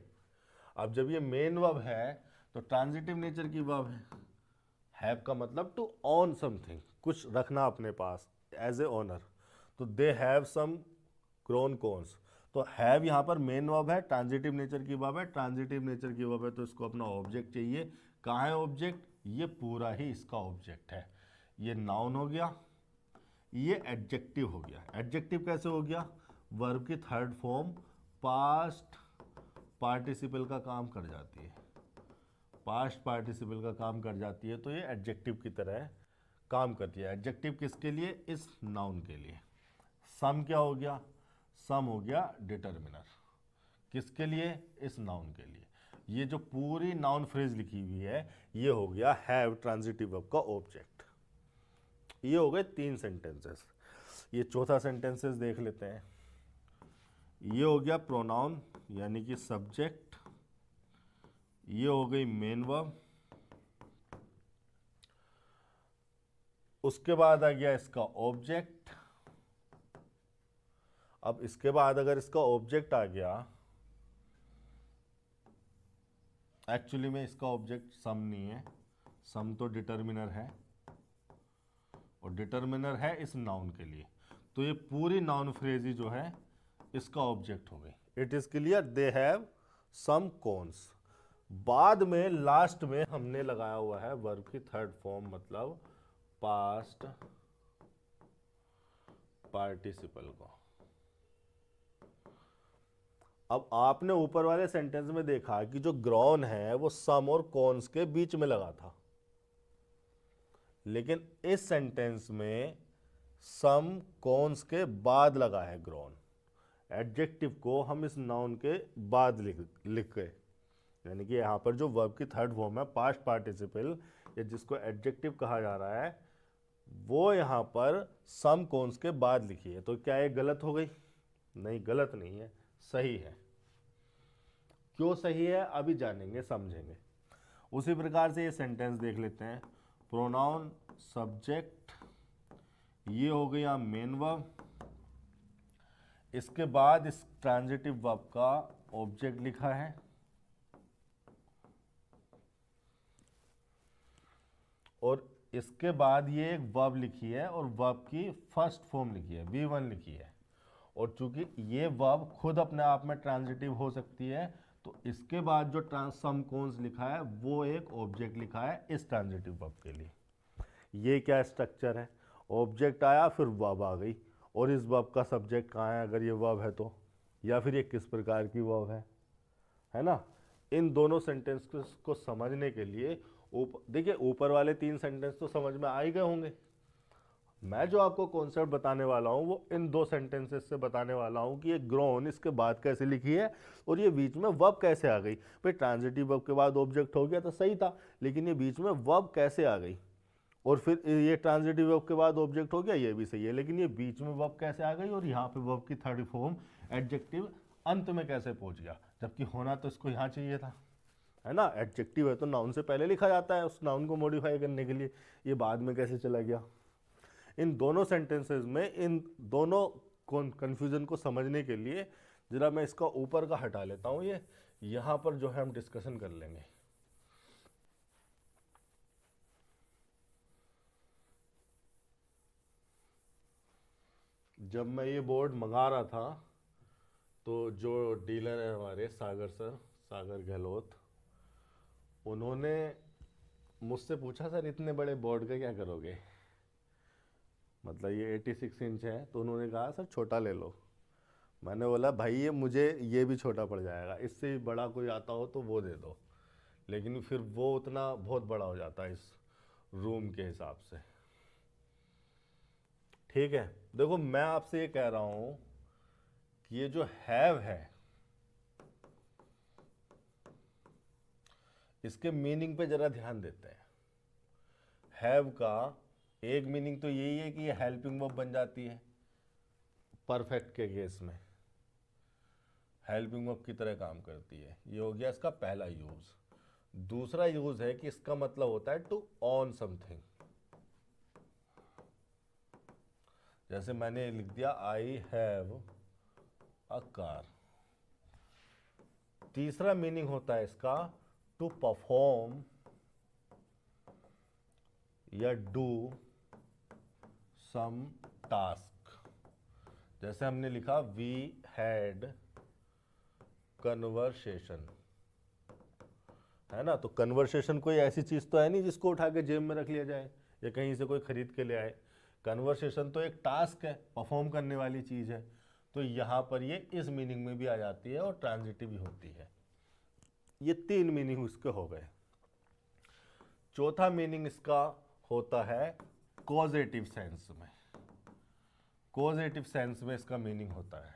अब जब ये मेन वर्ब है तो ट्रांजिटिव नेचर की वर्ब है। हैव का मतलब टू ऑन समथिंग, कुछ रखना अपने पास एज ए ऑनर, तो they have some grown corns. तो हैव यहाँ पर मेन वर्ब है, ट्रांजिटिव नेचर की वर्ब है, ट्रांजिटिव नेचर की वर्ब है तो इसको अपना ऑब्जेक्ट चाहिए। कहाँ है ऑब्जेक्ट, ये पूरा ही इसका ऑब्जेक्ट है। ये नाउन हो गया, ये एडजेक्टिव हो गया। एडजेक्टिव कैसे हो गया, वर्ब की थर्ड फॉर्म पास्ट पार्टिसिपल का काम कर जाती है, पास्ट पार्टिसिपल का काम कर जाती है, तो ये एडजेक्टिव की तरह काम करती है। एडजेक्टिव किसके लिए, इस नाउन के लिए। सम क्या हो गया, सम हो गया डिटर्मिनर, किसके लिए, इस नाउन के लिए। ये जो पूरी नाउन फ्रेज लिखी हुई है ये हो गया हैव ट्रांजिटिव वर्ब का ऑब्जेक्ट। ये हो गए 3 सेंटेंसेस। ये चौथा सेंटेंसेस देख लेते हैं। ये हो गया प्रोनाउन यानी कि सब्जेक्ट, ये हो गई मेन वर्ब, उसके बाद आ गया इसका ऑब्जेक्ट। अब इसके बाद अगर इसका ऑब्जेक्ट आ गया, एक्चुअली में इसका ऑब्जेक्ट सम नहीं है, सम तो डिटर्मिनर है और डिटर्मिनर है इस नाउन के लिए, तो ये पूरी नाउन फ्रेज ही जो है इसका ऑब्जेक्ट हो गई। It is clear, they have some corns. बाद में लास्ट में हमने लगाया हुआ है वर्ब की थर्ड फॉर्म मतलब पास्ट पार्टिसिपल को। अब आपने ऊपर वाले सेंटेंस में देखा कि जो ग्रॉन है वो सम और कॉन्स के बीच में लगा था, लेकिन इस सेंटेंस में सम कॉन्स के बाद लगा है ग्रॉन। एडजेक्टिव को हम इस नाउन के बाद लिख गए, यानी कि यहाँ पर जो वर्ब की थर्ड फॉर्म है पास्ट पार्टिसिपल या जिसको एडजेक्टिव कहा जा रहा है वो यहाँ पर सम कॉन्स के बाद लिखी है। तो क्या ये गलत हो गई, नहीं गलत नहीं है, सही है। क्यों सही है अभी जानेंगे समझेंगे। उसी प्रकार से ये सेंटेंस देख लेते हैं। प्रोनाउन सब्जेक्ट, ये हो गया मेन वर्ब, इसके बाद इस ट्रांजिटिव वर्ब का ऑब्जेक्ट लिखा है, और इसके बाद ये एक वर्ब लिखी है और वर्ब की फर्स्ट फॉर्म लिखी है, V1 लिखी है। और चूंकि ये वर्ब खुद अपने आप में ट्रांजिटिव हो सकती है तो इसके बाद जो सम कोन्स लिखा है वो एक ऑब्जेक्ट लिखा है इस ट्रांजिटिव वर्ब के लिए। ये क्या स्ट्रक्चर है, ऑब्जेक्ट आया फिर वर्ब आ गई, और इस वर्ब का सब्जेक्ट कहाँ है अगर ये वर्ब है तो, या फिर ये किस प्रकार की वर्ब है ना। इन दोनों सेंटेंस को समझने के लिए देखिए ऊपर वाले 3 सेंटेंस तो समझ में आ ही गए होंगे। मैं जो आपको कॉन्सेप्ट बताने वाला हूँ वो इन 2 सेंटेंसेस से बताने वाला हूँ कि ये ग्रोन इसके बाद कैसे लिखी है और ये बीच में वर्ब कैसे आ गई। भाई ट्रांजिटिव वर्ब के बाद ऑब्जेक्ट हो गया तो सही था, लेकिन ये बीच में वर्ब कैसे आ गई, और फिर ये ट्रांजिटिव वर्ब के बाद ऑब्जेक्ट हो गया ये भी सही है, लेकिन ये बीच में वर्ब कैसे आ गई और यहाँ पे वर्ब की थर्ड फॉर्म एडजेक्टिव अंत में कैसे पहुँच गया, जबकि होना तो इसको यहाँ चाहिए था, है ना। एडजेक्टिव है तो नाउन से पहले लिखा जाता है उस नाउन को मॉडिफाई करने के लिए, ये बाद में कैसे चला गया। इन दोनों सेंटेंसेस में इन दोनों कन्फ्यूजन को समझने के लिए जरा मैं इसका ऊपर का हटा लेता हूँ, ये यहाँ पर जो है हम डिस्कशन कर लेंगे। जब मैं ये बोर्ड मंगा रहा था तो जो डीलर है हमारे सागर सर, सागर गहलोत, उन्होंने मुझसे पूछा सर इतने बड़े बोर्ड का क्या करोगे, मतलब ये 86 इंच है, तो उन्होंने कहा सर छोटा ले लो। मैंने बोला भाई ये मुझे ये भी छोटा पड़ जाएगा, इससे बड़ा कोई आता हो तो वो दे दो, लेकिन फिर वो उतना बहुत बड़ा हो जाता है इस रूम के हिसाब से। ठीक है, देखो मैं आपसे ये कह रहा हूं कि ये जो हैव है इसके मीनिंग पे जरा ध्यान देते हैं। हैव का एक मीनिंग तो यही है कि ये हेल्पिंग वर्ब बन जाती है परफेक्ट के केस में, हेल्पिंग वर्ब की तरह काम करती है, ये हो गया इसका पहला यूज। दूसरा यूज है कि इसका मतलब होता है टू ऑन समथिंग, जैसे मैंने लिख दिया आई हैव अ कार। तीसरा मीनिंग होता है इसका टू परफॉर्म या डू सम टास्क, जैसे हमने लिखा वी हैड कन्वर्सेशन, है ना। तो कन्वर्सेशन कोई ऐसी चीज तो है नहीं जिसको उठा के जेब में रख लिया जाए या कहीं से कोई खरीद के ले आए। कन्वर्सेशन तो एक टास्क है, परफॉर्म करने वाली चीज है, तो यहां पर ये इस मीनिंग में भी आ जाती है और ट्रांजिटिव भी होती है। ये 3 मीनिंग इसके हो गए। चौथा मीनिंग इसका होता है कॉजेटिव सेंस में, कॉजेटिव सेंस में इसका मीनिंग होता है,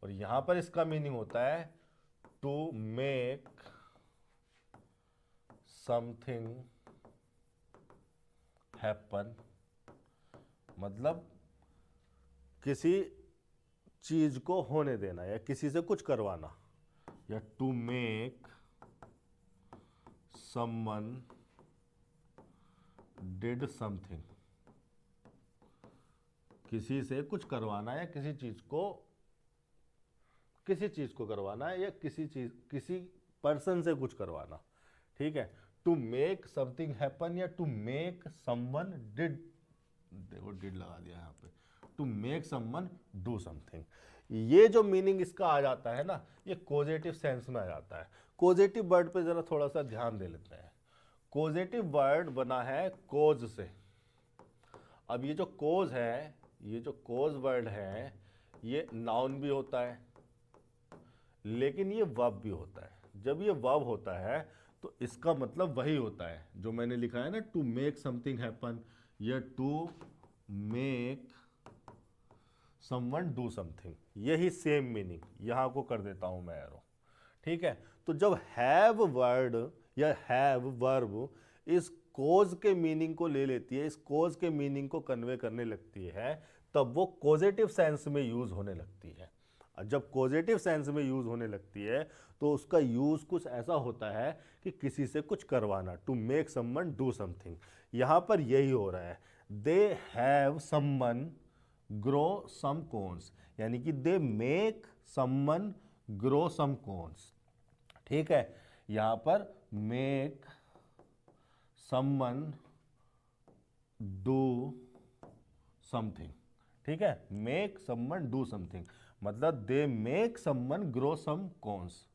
और यहां पर इसका मीनिंग होता है टू मेक समथिंग हैपन, मतलब किसी चीज को होने देना या किसी से कुछ करवाना, या to make someone did something, किसी से कुछ करवाना या किसी चीज को करवाना है या किसी पर्सन से कुछ करवाना। ठीक है, टू मेक समथिंग हैपन या टू मेक समवन डिड, देखो डिड लगा दिया यहाँ पे, to make someone do something. ये जो मीनिंग इसका आ जाता है ना, ये कॉजेटिव सेंस में आ जाता है। कॉजेटिव वर्ड पे जरा थोड़ा सा ध्यान दे लेते हैं। कॉजेटिव वर्ड बना है कोज से। अब ये जो कोज है, ये जो कोज वर्ड है, ये नाउन भी होता है लेकिन ये वर्ब भी होता है। जब ये वर्ब होता है तो इसका मतलब वही होता है जो मैंने लिखा है ना, टू मेक समथिंग हैपन या to make someone do something, यही सेम मीनिंग यहां को कर देता हूं मैं एरो। ठीक है, तो जब हैव वर्ड या हैव वर्ब इस कोज के मीनिंग को ले लेती है, इस कोज के मीनिंग को कन्वे करने लगती है, तब वो कॉजेटिव सेंस में यूज होने लगती है। जब कॉजेटिव सेंस में यूज होने लगती है तो उसका यूज कुछ ऐसा होता है कि किसी से कुछ करवाना, to make someone do something. यहां पर यही हो रहा है, they have someone grow some corns, यानी कि they make someone grow some corns. ठीक है, यहां पर मेक समवन डू समथिंग। ठीक है, मेक समवन डू समथिंग मतलब they make someone grow some corns,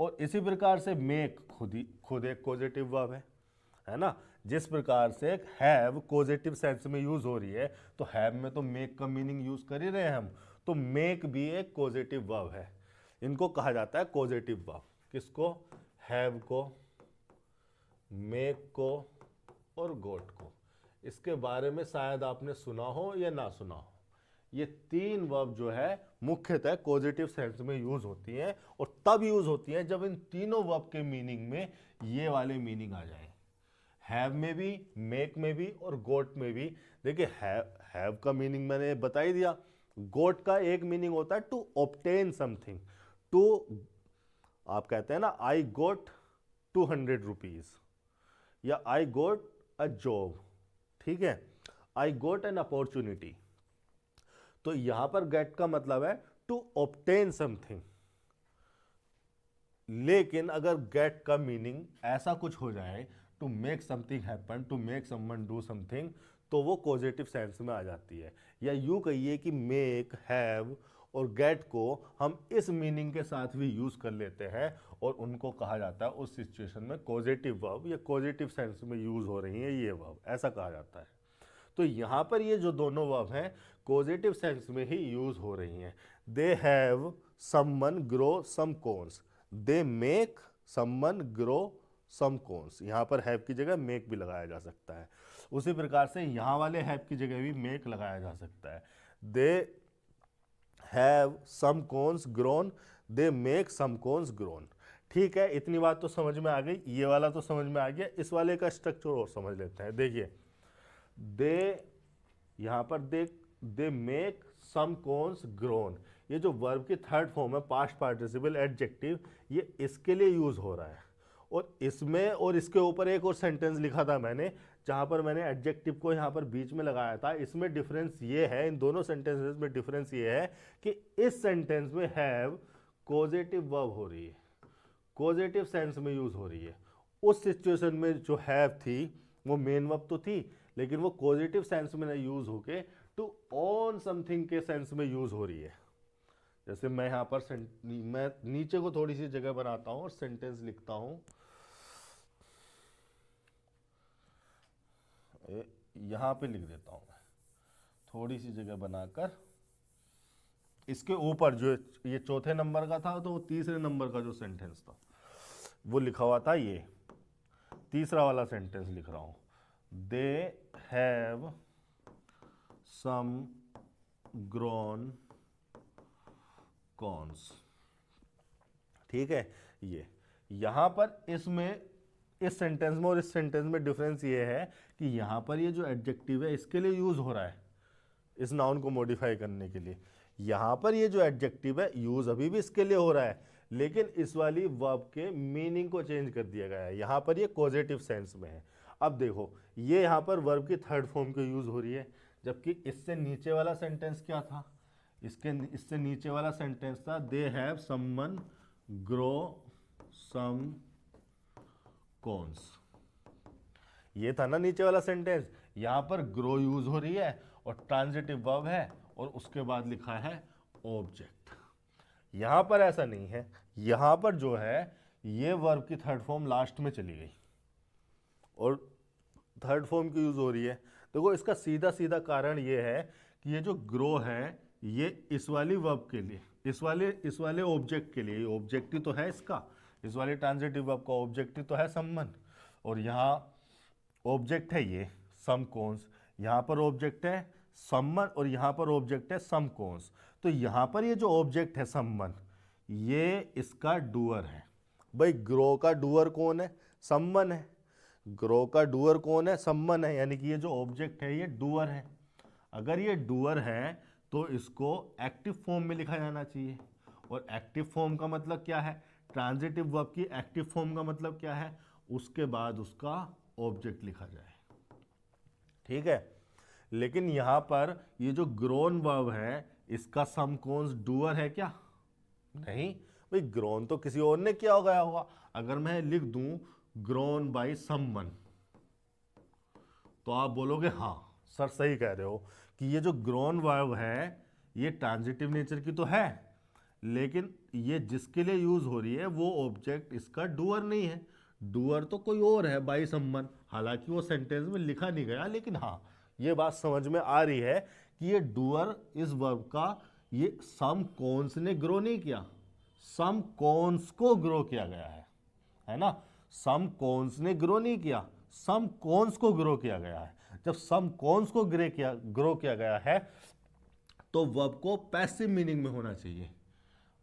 और इसी प्रकार से मेक खुद एक कॉजेटिव वर्ब है ना। जिस प्रकार से हैव कॉजेटिव सेंस में यूज हो रही है, तो हैव में तो मेक का मीनिंग यूज कर ही रहे हैं हम, तो मेक भी एक कॉजेटिव वर्ब है। इनको कहा जाता है कॉजेटिव वर्ब। किसको? हैव को, मेक को और गोट को। इसके बारे में शायद आपने सुना हो या ना सुना हो। ये तीन वर्ब जो है मुख्यतः कॉजेटिव सेंस में यूज होती हैं, और तब यूज होती हैं जब इन तीनों वर्ब के मीनिंग में ये वाले मीनिंग आ जाए। हैव में भी, मेक में भी और गोट में भी। देखिए हैव का मीनिंग मैंने बता ही दिया। गोट का एक मीनिंग होता है टू ऑब्टेन समथिंग। टू, आप कहते हैं ना आई गोट 200 रुपीज, या आई गोट अ जॉब, ठीक है, आई गोट एन अपॉर्चुनिटी। तो यहां पर गेट का मतलब है टू ऑब्टेन समथिंग। लेकिन अगर गेट का मीनिंग ऐसा कुछ हो जाए, to make something happen, to make someone do something, तो वो पॉजिटिव सेंस में आ जाती है। या यूं कहिए कि मेक, हैव और गेट को हम इस मीनिंग के साथ भी यूज कर लेते हैं, और उनको कहा जाता है उस सिचुएशन में कॉजेटिव वर्ब, या पॉजिटिव सेंस में यूज हो रही है ये वर्ब, ऐसा कहा जाता है। तो यहां पर ये जो दोनों वर्ब हैं पॉजिटिव सेंस में ही यूज हो रही हैं। They have someone grow some corns, they make someone grow some corns. यहां पर हैव की जगह मेक भी लगाया जा सकता है। उसी प्रकार से यहां वाले हैव की जगह भी मेक लगाया जा सकता है। They have some corns grown, they make some corns grown. ठीक है, इतनी बात तो समझ में आ गई, ये वाला तो समझ में आ गया। इस वाले का स्ट्रक्चर और समझ लेते हैं। देखिए दे, यहां पर they make some corns grown, ये जो वर्ब की थर्ड फॉर्म है पास्ट पार्टिसिपल एडजेक्टिव, ये इसके लिए यूज हो रहा है। और इसमें और इसके ऊपर एक और सेंटेंस लिखा था मैंने, जहां पर मैंने एडजेक्टिव को यहां पर बीच में लगाया था। इसमें डिफरेंस ये है, इन दोनों सेंटेंसेस में डिफरेंस ये है कि इस सेंटेंस में हैव कॉजेटिव वर्ब हो रही है, कॉजेटिव सेंस में यूज हो रही है। उस सिचुएशन में जो हैव थी वो मेन वर्ब तो थी, लेकिन वो पॉजिटिव सेंस में नहीं यूज होके टू ऑन समथिंग के सेंस में यूज हो रही है। जैसे मैं यहाँ पर मैं नीचे को थोड़ी सी जगह बनाता हूँ और सेंटेंस लिखता हूँ। यहाँ पे लिख देता हूँ मैं, थोड़ी सी जगह बनाकर। इसके ऊपर जो ये चौथे नंबर का था, तो वो तीसरे नंबर का जो सेंटेंस था वो लिखा हुआ था, ये तीसरा वाला सेंटेंस लिख रहा हूँ। They have some grown corns, ठीक है। ये यहां पर इसमें, इस सेंटेंस में और इस सेंटेंस में डिफरेंस ये है कि यहां पर ये जो एडजेक्टिव है इसके लिए यूज हो रहा है, इस नाउन को मॉडिफाई करने के लिए। यहां पर ये जो एडजेक्टिव है यूज अभी भी इसके लिए हो रहा है, लेकिन इस वाली वर्ब के मीनिंग को चेंज कर दिया गया है। यहां पर ये पॉजिटिव सेंस में है। अब देखो, ये यहां पर वर्ब की थर्ड फॉर्म की यूज हो रही है, जबकि इससे नीचे वाला सेंटेंस क्या था? इससे नीचे वाला सेंटेंस था they have someone grow some corns. ये था ना नीचे वाला सेंटेंस। यहां पर ग्रो यूज हो रही है और ट्रांजिटिव वर्ब है, और उसके बाद लिखा है ऑब्जेक्ट। यहां पर ऐसा नहीं है, यहां पर जो है ये वर्ब की थर्ड फॉर्म लास्ट में चली गई और थर्ड फॉर्म की यूज हो रही है। देखो, इसका सीधा सीधा कारण ये है कि ये जो ग्रो है ये इस वाली वर्ब के लिए, इस वाले ऑब्जेक्ट के लिए, ऑब्जेक्ट ही तो है इसका, इस वाले ट्रांजिटिव वर्ब का ऑब्जेक्ट ही तो है समवन, और यहाँ ऑब्जेक्ट है ये सम कॉर्न्स, यहाँ पर ऑब्जेक्ट है समवन, और यहाँ पर ऑब्जेक्ट है सम कॉर्न्स। तो यहाँ पर ये जो ऑब्जेक्ट है समवन, ये इसका डूअर है। भाई ग्रो का डूअर कौन है? समवन है। ग्रो का डूअर कौन है? समवन है, यानी कि ये जो ऑब्जेक्ट है ये डूअर है। अगर ये डूअर है तो इसको एक्टिव फॉर्म में लिखा जाना चाहिए, और एक्टिव फॉर्म का मतलब क्या है? ट्रांजिटिव वर्ब की एक्टिव फॉर्म का मतलब क्या है? उसके बाद उसका ऑब्जेक्ट लिखा जाए, ठीक है। लेकिन यहां पर ये जो ग्रोन वर्ब है इसका सम कॉर्न्स डूअर है क्या? नहीं भाई, ग्रोन तो किसी और ने किया गया होगा। अगर मैं लिख दूं ग्रोन बाय समवन, तो आप बोलोगे हाँ सर सही कह रहे हो कि ये जो ग्रोन वर्ब है ये ट्रांजिटिव नेचर की तो है, लेकिन ये जिसके लिए यूज हो रही है वो ऑब्जेक्ट इसका डूअर नहीं है, डूअर तो कोई और है बाई समवन, हालांकि वो सेंटेंस में लिखा नहीं गया, लेकिन हाँ ये बात समझ में आ रही है कि ये डूअर इस वर्ब का, ये सम कॉन्स ने ग्रो नहीं किया, सम कॉन्स को ग्रो किया गया है ना, सम कॉन्स ने ग्रो नहीं किया, सम कॉन्स को ग्रो किया गया है। जब सम कॉन्स को ग्रो किया गया है तो वर्ब को पैसिव मीनिंग में होना चाहिए,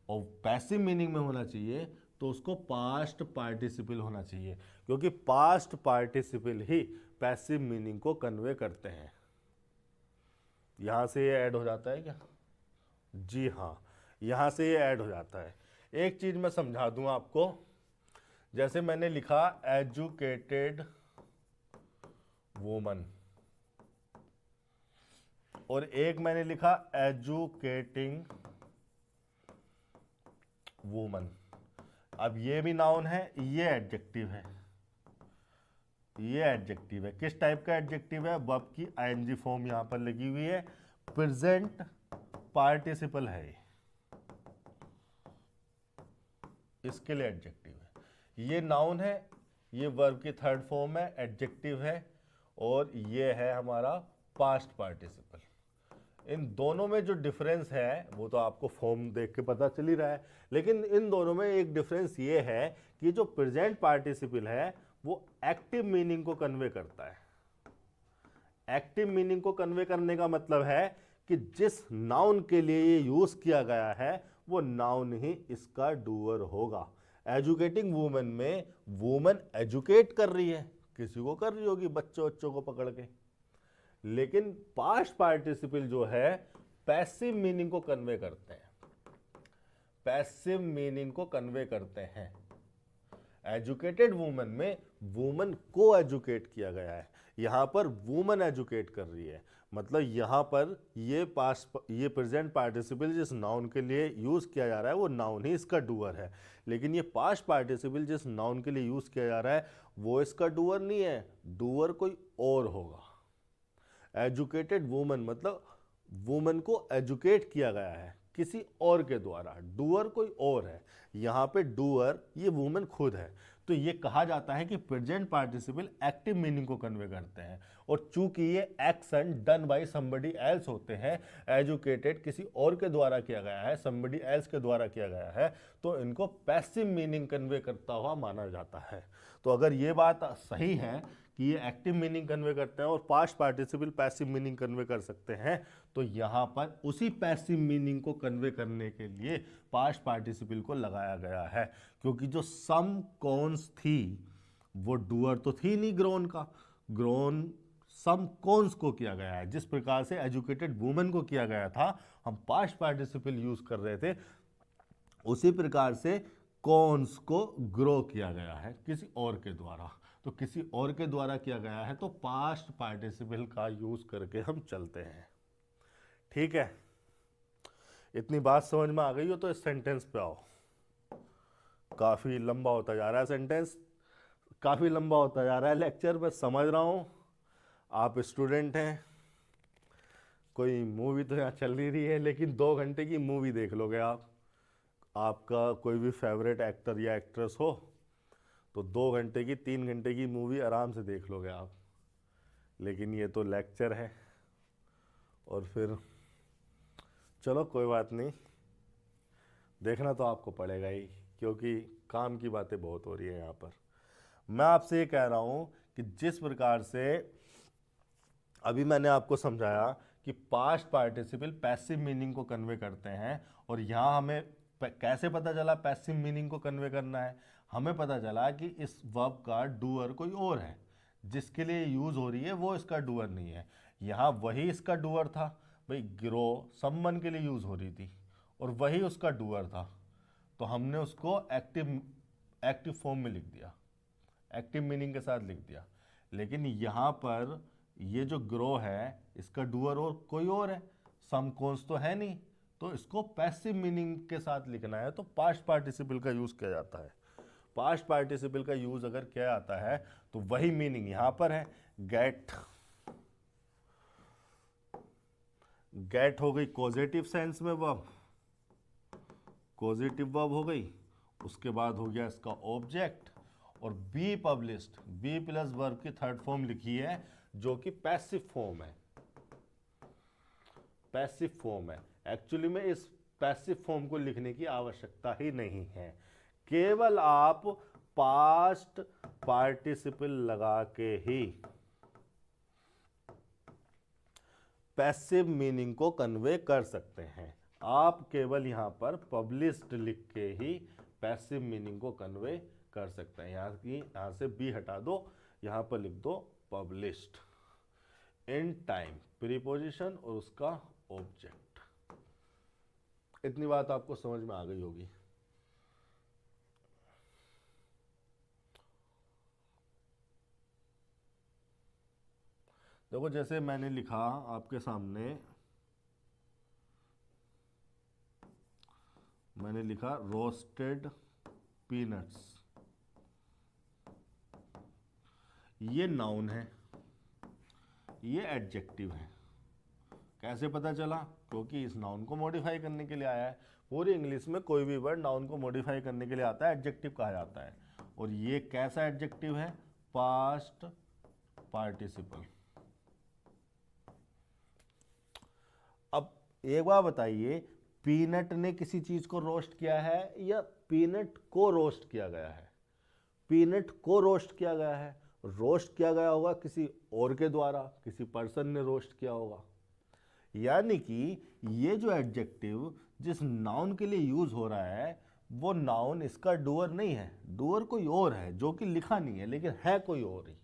और पैसिव मीनिंग में होना चाहिए तो उसको पास्ट पार्टिसिपल होना चाहिए, क्योंकि पास्ट पार्टिसिपल ही पैसिव मीनिंग को कन्वे करते हैं। यहां से ये ऐड हो जाता है क्या? जी हाँ, यहां से ये ऐड हो जाता है। एक चीज मैं समझा दूं आपको, जैसे मैंने लिखा एजुकेटेड वुमन, और एक मैंने लिखा एजुकेटिंग वुमन। अब ये भी नाउन है, ये एडजेक्टिव है, ये एडजेक्टिव है। किस टाइप का एडजेक्टिव है? वर्ब की आईएनजी फॉर्म यहां पर लगी हुई है, प्रेजेंट पार्टिसिपल है, इसके लिए एडजेक्टिव है। ये नाउन है, ये वर्ब की थर्ड फॉर्म है, एडजेक्टिव है, और ये है हमारा पास्ट पार्टिसिपल। इन दोनों में जो डिफरेंस है वो तो आपको फॉर्म देख के पता चल ही रहा है, लेकिन इन दोनों में एक डिफरेंस ये है कि जो प्रेजेंट पार्टिसिपल है वो एक्टिव मीनिंग को कन्वे करता है। एक्टिव मीनिंग को कन्वे करने का मतलब है कि जिस नाउन के लिए ये यूज किया गया है वो नाउन ही इसका डूअर होगा। एजुकेटिंग वुमन में वुमन एजुकेट कर रही है, किसी को कर रही होगी, बच्चों को पकड़ के, लेकिन पास्ट पार्टिसिपल जो है पैसिव मीनिंग को कन्वे करते हैं, पैसिव मीनिंग को कन्वे करते हैं। एजुकेटेड वुमन में वुमन को एजुकेट किया गया है, यहां पर वुमन एजुकेट कर रही है, मतलब यहां पर ये प्रेजेंट पार्टिसिपल जिस नाउन के लिए यूज किया जा रहा है वो नाउन ही इसका डूअर है, लेकिन ये पास्ट पार्टिसिपल जिस नाउन के लिए यूज किया जा रहा है वो इसका डूअर नहीं है, डूअर कोई और होगा। एजुकेटेड वुमन मतलब वुमन को एजुकेट किया गया है किसी और के द्वारा, डूअर कोई और है, यहां पे डूअर ये वुमन खुद है। तो ये कहा जाता है कि प्रेजेंट पार्टिसिपल एक्टिव मीनिंग को कन्वे करते हैं, और चूंकि ये action done by somebody else होते हैं, एजुकेटेड किसी और के द्वारा किया गया है, समबडी एल्स के द्वारा किया गया है, तो इनको पैसिव मीनिंग कन्वे करता हुआ माना जाता है। तो अगर ये बात सही है कि ये एक्टिव मीनिंग कन्वे करते हैं और past participle passive meaning convey कर सकते हैं, तो यहाँ पर उसी पैसिव मीनिंग को कन्वे करने के लिए पास्ट पार्टिसिपल को लगाया गया है, क्योंकि जो सम कॉन्स थी वो डूअर तो थी नहीं ग्रोन का, ग्रोन सम कॉन्स को किया गया है। जिस प्रकार से एजुकेटेड वुमन को किया गया था, हम पास्ट पार्टिसिपल यूज कर रहे थे, उसी प्रकार से कॉन्स को ग्रो किया गया है किसी और के द्वारा। तो किसी और के द्वारा किया गया है तो पास्ट पार्टिसिपल का यूज करके हम चलते हैं। ठीक है, इतनी बात समझ में आ गई हो तो इस सेंटेंस पे आओ। काफी लंबा होता जा रहा है सेंटेंस, काफी लंबा होता जा रहा है लेक्चर, मैं समझ रहा हूं। आप स्टूडेंट हैं, कोई मूवी तो यहाँ चल नहीं रही है, लेकिन 2 घंटे की मूवी देख लोगे आप। आपका कोई भी फेवरेट एक्टर या एक्ट्रेस हो तो 2 घंटे की 3 घंटे की मूवी आराम से देख लोगे आप, लेकिन ये तो लेक्चर है, और फिर चलो कोई बात नहीं, देखना तो आपको पड़ेगा ही, क्योंकि काम की बातें बहुत हो रही है यहाँ पर। मैं आपसे ये कह रहा हूँ कि जिस प्रकार से अभी मैंने आपको समझाया कि पास्ट पार्टिसिपल पैसिव मीनिंग को कन्वे करते हैं, और यहाँ हमें कैसे पता चला पैसिव मीनिंग को कन्वे करना है? हमें पता चला कि इस वर्ब का डूअर कोई और है, जिसके लिए यूज हो रही है वो इसका डूअर नहीं है। यहाँ वही इसका डूअर था, भाई ग्रो समवन के लिए यूज हो रही थी और वही उसका डूअर था, तो हमने उसको एक्टिव फॉर्म में लिख दिया, एक्टिव मीनिंग के साथ लिख दिया। लेकिन यहाँ पर ये जो ग्रो है इसका डूअर और कोई और है, सम कॉन्स तो है नहीं, तो इसको पैसिव मीनिंग के साथ लिखना है तो पास्ट पार्टिसिपल का यूज किया जाता है। पास्ट पार्टिसिपल का यूज अगर किया जाता है तो वही मीनिंग यहां पर है, गेट। गेट हो गई पॉजिटिव सेंस में वर्ब, पॉजिटिव वर्ब हो गई, उसके बाद हो गया इसका ऑब्जेक्ट, और be published, be plus verb की थर्ड फॉर्म लिखी है जो कि पैसिव फॉर्म है। पैसिव फॉर्म है। एक्चुअली में इस पैसिव फॉर्म को लिखने की आवश्यकता ही नहीं है, केवल आप पास्ट पार्टिसिपल लगा के ही पैसिव मीनिंग को कन्वे कर सकते हैं। आप केवल यहां पर पब्लिश्ड लिख के ही पैसिव मीनिंग को कन्वे कर सकते हैं। यहां से बी हटा दो, यहां पर लिख दो पब्लिश्ड इन टाइम, प्रीपोजिशन और उसका ऑब्जेक्ट। इतनी बात आपको समझ में आ गई होगी। देखो जैसे मैंने लिखा आपके सामने, मैंने लिखा रोस्टेड पीनट्स, ये नाउन है, ये एडजेक्टिव है। कैसे पता चला? क्योंकि इस नाउन को मॉडिफाई करने के लिए आया है। पूरी इंग्लिश में कोई भी वर्ड नाउन को मॉडिफाई करने के लिए आता है, एडजेक्टिव कहा जाता है। और ये कैसा एडजेक्टिव है? Past participle. अब एक बार बताइए, पीनट ने किसी चीज को रोस्ट किया है या पीनट को रोस्ट किया गया है? पीनट को रोस्ट किया गया है। रोस्ट किया गया होगा किसी और के द्वारा, किसी पर्सन ने रोस्ट किया होगा। यानी कि ये जो एडजेक्टिव जिस नाउन के लिए यूज हो रहा है वो नाउन इसका डूअर नहीं है, डूअर कोई और है जो कि लिखा नहीं है लेकिन है कोई और ही।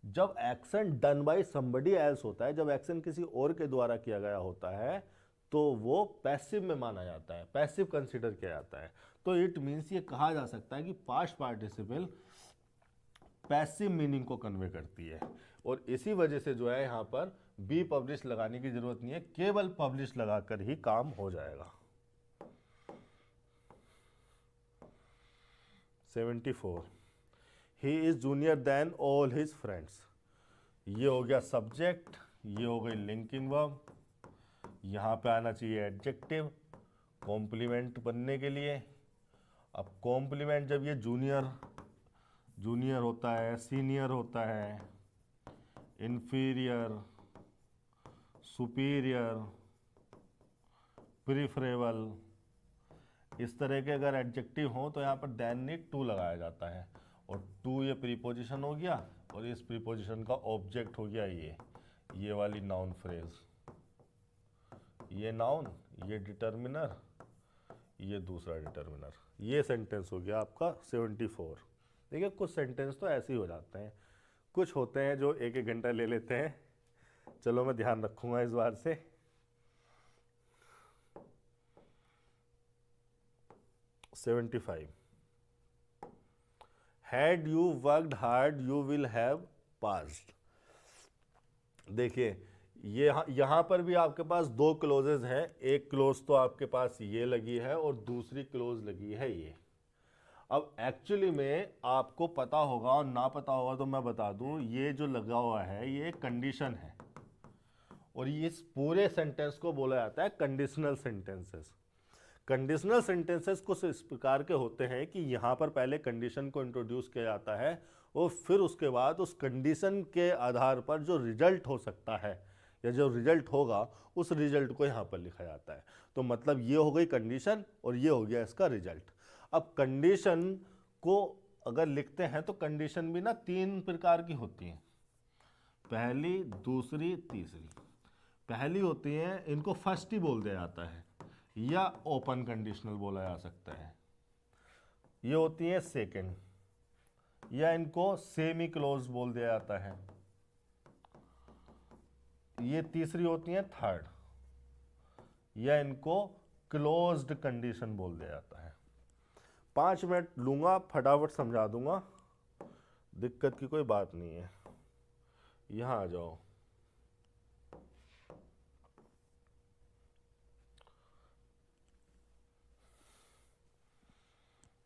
जब action done by somebody else होता है, जब एक्शन किसी और के द्वारा किया गया होता है तो वो पैसिव में माना जाता है, पैसिव कंसीडर किया जाता है। तो इट मीन्स ये कहा जा सकता है कि पास्ट पार्टिसिपल पैसिव मीनिंग को कन्वे करती है। और इसी वजह से जो है यहाँ पर बी पब्लिश लगाने की जरूरत नहीं है, केवल पब्लिश लगाकर ही काम हो जाएगा। 74, he is junior than all his friends. ये हो गया सब्जेक्ट, ये हो गई लिंकिंग वर्ब, यहाँ पे आना चाहिए एडजेक्टिव कॉम्प्लीमेंट बनने के लिए। अब कॉम्प्लीमेंट जब ये जूनियर जूनियर होता है, सीनियर होता है, इन्फीरियर, सुपीरियर, प्रीफरेबल, इस तरह के अगर एडजेक्टिव हो तो यहाँ पर देन नीड टू लगाया जाता है। और टू ये प्रीपोजिशन हो गया और इस प्रीपोजिशन का ऑब्जेक्ट हो गया ये वाली नाउन फ्रेज। ये नाउन, ये डिटर्मिनर, ये दूसरा डिटर्मिनर। ये सेंटेंस हो गया आपका 74। देखिए कुछ सेंटेंस तो ऐसे ही हो जाते हैं, कुछ होते हैं जो एक एक घंटा ले लेते हैं। चलो मैं ध्यान रखूंगा इस बार से। "75 Had you worked hard you will have passed"। देखिए ये यहाँ पर भी आपके पास दो क्लोजेज हैं। एक क्लोज तो आपके पास ये लगी है और दूसरी क्लोज लगी है ये। अब एक्चुअली में आपको पता होगा और ना पता होगा तो मैं बता दूं, ये जो लगा हुआ है ये कंडीशन है और इस पूरे सेंटेंस को बोला जाता है कंडीशनल सेंटेंसेस। कंडीशनल सेंटेंसेस कुछ इस प्रकार के होते हैं कि यहाँ पर पहले कंडीशन को इंट्रोड्यूस किया जाता है और फिर उसके बाद उस कंडीशन के आधार पर जो रिजल्ट हो सकता है या जो रिजल्ट होगा उस रिजल्ट को यहाँ पर लिखा जाता है। तो मतलब ये हो गई कंडीशन और ये हो गया इसका रिजल्ट। अब कंडीशन को अगर लिखते हैं तो कंडीशन भी ना तीन प्रकार की होती हैं, पहली, दूसरी, तीसरी। पहली होती है, इनको फर्स्ट ही बोल दिया जाता है या ओपन कंडीशनल बोला जा सकता है। ये होती है सेकंड, या इनको सेमी क्लोज बोल दिया जाता है। ये तीसरी होती है थर्ड, या इनको क्लोज्ड कंडीशन बोल दिया जाता है। 5 मिनट लूंगा, फटाफट समझा दूंगा, दिक्कत की कोई बात नहीं है। यहां आ जाओ।